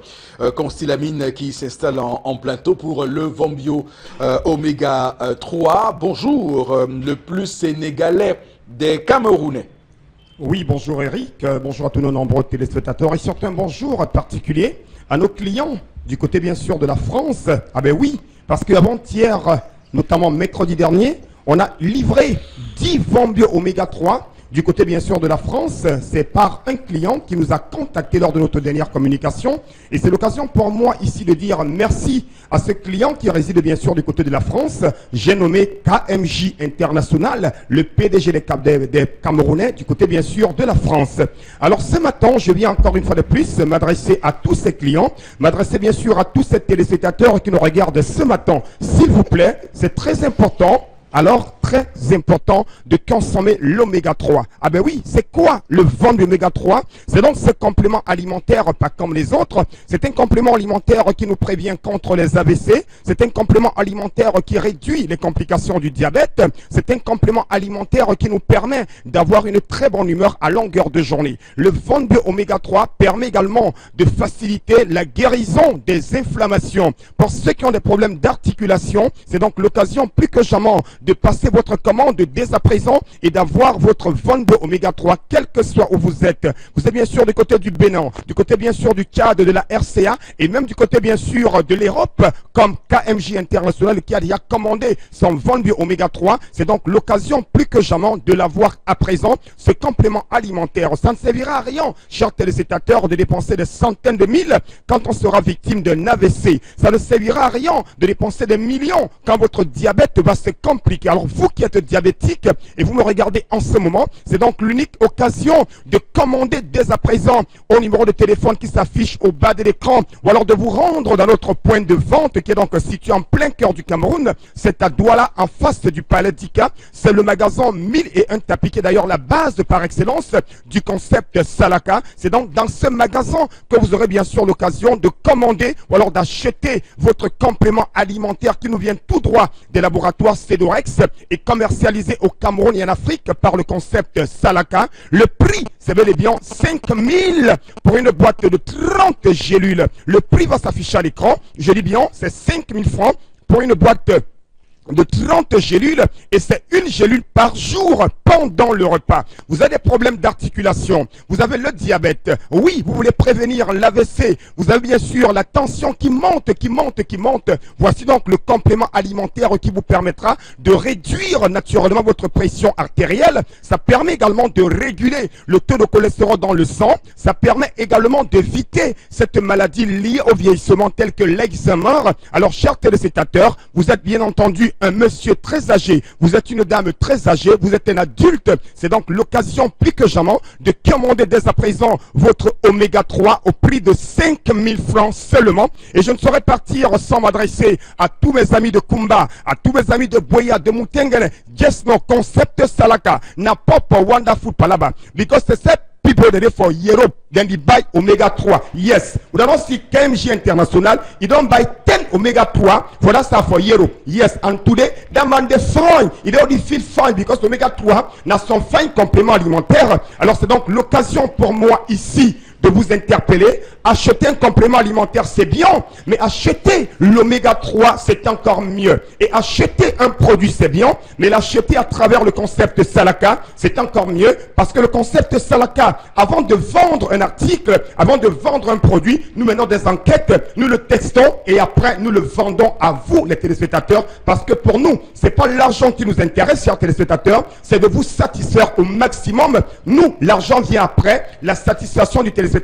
Constellamine qui s'installe en plateau pour le Vombio Oméga 3. Bonjour, le plus sénégalais des Camerounais. Oui, bonjour Eric, bonjour à tous nos nombreux téléspectateurs et surtout un bonjour particulier à nos clients du côté bien sûr de la France. Ah ben oui, parce qu'avant-hier, notamment mercredi dernier, on a livré 10 Vombio Oméga 3 du côté bien sûr de la France. C'est par un client qui nous a contacté lors de notre dernière communication et c'est l'occasion pour moi ici de dire merci à ce client qui réside bien sûr du côté de la France. J'ai nommé KMJ International, le PDG des Camerounais du côté bien sûr de la France. Alors ce matin, je viens encore une fois de plus m'adresser à tous ces clients, m'adresser bien sûr à tous ces téléspectateurs qui nous regardent ce matin. S'il vous plaît, c'est très important. Alors, très important de consommer l'oméga 3. Ah ben oui, c'est quoi le Vombio Oméga 3? C'est donc ce complément alimentaire pas comme les autres. C'est un complément alimentaire qui nous prévient contre les AVC. C'est un complément alimentaire qui réduit les complications du diabète. C'est un complément alimentaire qui nous permet d'avoir une très bonne humeur à longueur de journée. Le Vombio Oméga 3 permet également de faciliter la guérison des inflammations. Pour ceux qui ont des problèmes d'articulation, c'est donc l'occasion plus que jamais de passer votre commande dès à présent et d'avoir votre Vombio Oméga 3, quel que soit où vous êtes. Vous êtes bien sûr du côté du Bénin, du côté bien sûr du Tchad, de la RCA et même du côté bien sûr de l'Europe, comme KMJ International qui a déjà commandé son Vombio Oméga 3. C'est donc l'occasion plus que jamais de l'avoir à présent. Ce complément alimentaire, ça ne servira à rien, chers téléspectateurs, de dépenser des centaines de mille quand on sera victime d'un AVC. Ça ne servira à rien de dépenser des millions quand votre diabète va se compliquer. Alors vous qui êtes diabétique et vous me regardez en ce moment, c'est donc l'unique occasion de commander dès à présent au numéro de téléphone qui s'affiche au bas de l'écran ou alors de vous rendre dans notre point de vente qui est donc situé en plein cœur du Cameroun. C'est à Douala en face du Palais d'Ika. C'est le magasin 1001 tapis qui est d'ailleurs la base par excellence du concept Salaka. C'est donc dans ce magasin que vous aurez bien sûr l'occasion de commander ou alors d'acheter votre complément alimentaire qui nous vient tout droit des laboratoires Cedorex et commercialisé au Cameroun et en Afrique par le concept Salaka. Le prix, c'est bel et bien 5000 pour une boîte de 30 gélules. Le prix va s'afficher à l'écran. Je dis bien, c'est 5000 francs pour une boîte de 30 gélules et c'est une gélule par jour pendant le repas. Vous avez des problèmes d'articulation, vous avez le diabète, oui, vous voulez prévenir l'AVC, vous avez bien sûr la tension qui monte. Voici donc le complément alimentaire qui vous permettra de réduire naturellement votre pression artérielle. Ça permet également de réguler le taux de cholestérol dans le sang. Ça permet également d'éviter cette maladie liée au vieillissement telle que l'Alzheimer. Alors, chers téléspectateurs, vous êtes bien entendu un monsieur très âgé, vous êtes une dame très âgée, vous êtes un adulte, c'est donc l'occasion plus que jamais de commander dès à présent votre oméga 3 au prix de 5000 francs seulement. Et je ne saurais partir sans m'adresser à tous mes amis de Kumba, à tous mes amis de Boya, de Mutengene, yes, no concept Salaka, na pop wonderful palaba, because the set people that for Europe, then they buy omega 3. Yes. We don't see KMG International, you don't buy 10 omega 3 for that stuff for Europe. Yes. And today, that man they fine. He already feel fine because omega 3 n'a son fin complément alimentaire. Alors c'est donc l'occasion pour moi ici de vous interpeller. Acheter un complément alimentaire, c'est bien, mais acheter l'oméga 3, c'est encore mieux. Et acheter un produit, c'est bien, mais l'acheter à travers le concept Salaka, c'est encore mieux, parce que le concept Salaka, avant de vendre un article, avant de vendre un produit, nous menons des enquêtes, nous le testons, et après, nous le vendons à vous, les téléspectateurs, parce que pour nous, c'est pas l'argent qui nous intéresse, chers téléspectateurs, c'est de vous satisfaire au maximum. Nous, l'argent vient après, la satisfaction du téléspectateur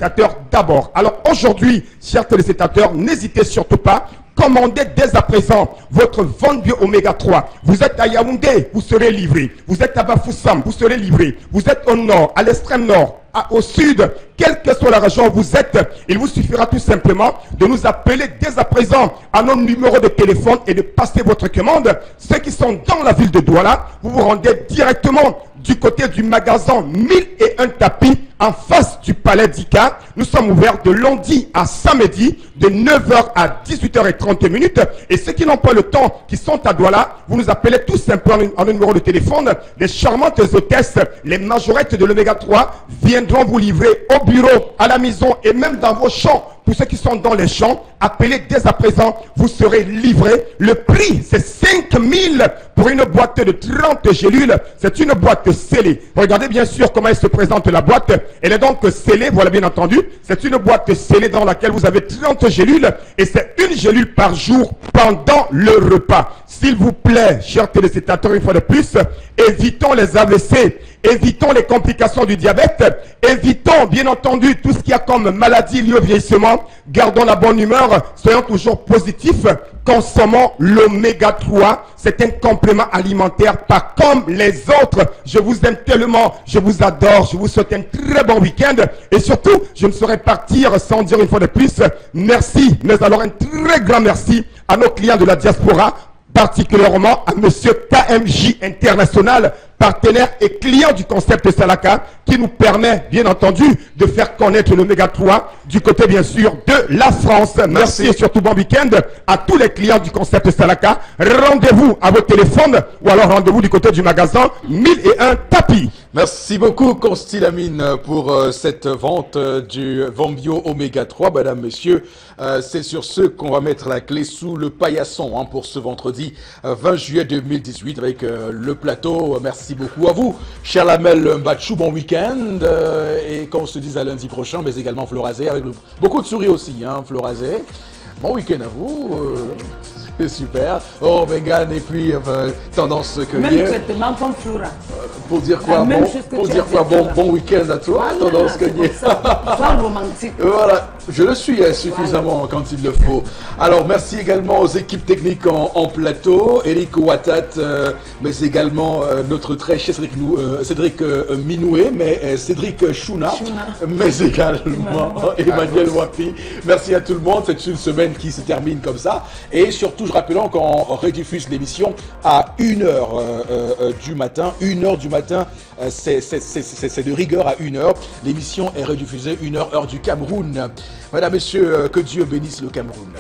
d'abord. Alors aujourd'hui, chers téléspectateurs, n'hésitez surtout pas. Commandez dès à présent votre vendu oméga 3. Vous êtes à Yaoundé, vous serez livré. Vous êtes à Bafoussam, vous serez livré. Vous êtes au nord, à l'extrême nord, au sud, quelle que soit la région où vous êtes, il vous suffira tout simplement de nous appeler dès à présent à nos numéros de téléphone et de passer votre commande. Ceux qui sont dans la ville de Douala, vous vous rendez directement du côté du magasin 1001 tapis en face du palais d'Ika. Nous sommes ouverts de lundi à samedi de 9h à 18h30. Et ceux qui n'ont pas le temps, qui sont à Douala, vous nous appelez tout simplement en un numéro de téléphone. Les charmantes hôtesses, les majorettes de l'oméga 3 viendront vous livrer au bureau, à la maison et même dans vos champs. Pour ceux qui sont dans les champs, appelez dès à présent, vous serez livrés. Le prix, c'est 5000 pour une boîte de 30 gélules. C'est une boîte scellée. Regardez bien sûr comment elle se présente la boîte. Elle est donc scellée, voilà bien entendu. C'est une boîte scellée dans laquelle vous avez 30 gélules et c'est une gélule par jour pendant le repas. S'il vous plaît, chers téléspectateurs, une fois de plus, évitons les AVC, évitons les complications du diabète, évitons bien entendu tout ce qu'il y a comme maladie liée au vieillissement, gardons la bonne humeur, soyons toujours positifs, consommons l'oméga 3, c'est un complément alimentaire pas comme les autres. Je vous aime tellement, je vous adore, je vous souhaite un très bon week-end et surtout, je ne saurais partir sans dire une fois de plus, merci, mais alors un très grand merci à nos clients de la diaspora, particulièrement à monsieur KMJ International, partenaire et client du concept Salaka, qui nous permet, bien entendu, de faire connaître l'oméga 3 du côté, bien sûr, de la France. Merci et surtout bon week-end à tous les clients du concept Salaka. Rendez-vous à vos téléphones ou alors rendez-vous du côté du magasin 1001 tapis. Merci beaucoup, Constilamine, pour cette vente du Vambio Oméga 3. Mesdames, Messieurs, c'est sur ce qu'on va mettre la clé sous le paillasson pour ce vendredi 20 juillet 2018 avec le plateau. Merci beaucoup à vous, cher Lamel Mbachou, bon week-end. Et qu'on se dise à lundi prochain, mais également Florazé, avec beaucoup de souris aussi, Florazé. Bon week-end à vous. C'est super. Oh, vegan et puis tendance que même traitement comme Flora. Pour dire quoi, bon week-end à toi, tendance que Sois romantique. Voilà, je le suis suffisamment quand il le faut. Alors, merci également aux équipes techniques en plateau, Eric Ouattat, mais également notre très cher Cédric Minoué, mais Cédric Chouna, mais également Emmanuel Wapi. Merci à tout le monde, c'est une semaine qui se termine comme ça. Et surtout, je rappelle qu'on rediffuse l'émission à 1h du matin. 1h du matin, c'est de rigueur à 1h. L'émission est rediffusée 1h heure du Cameroun. Mesdames, Messieurs, que Dieu bénisse le Cameroun.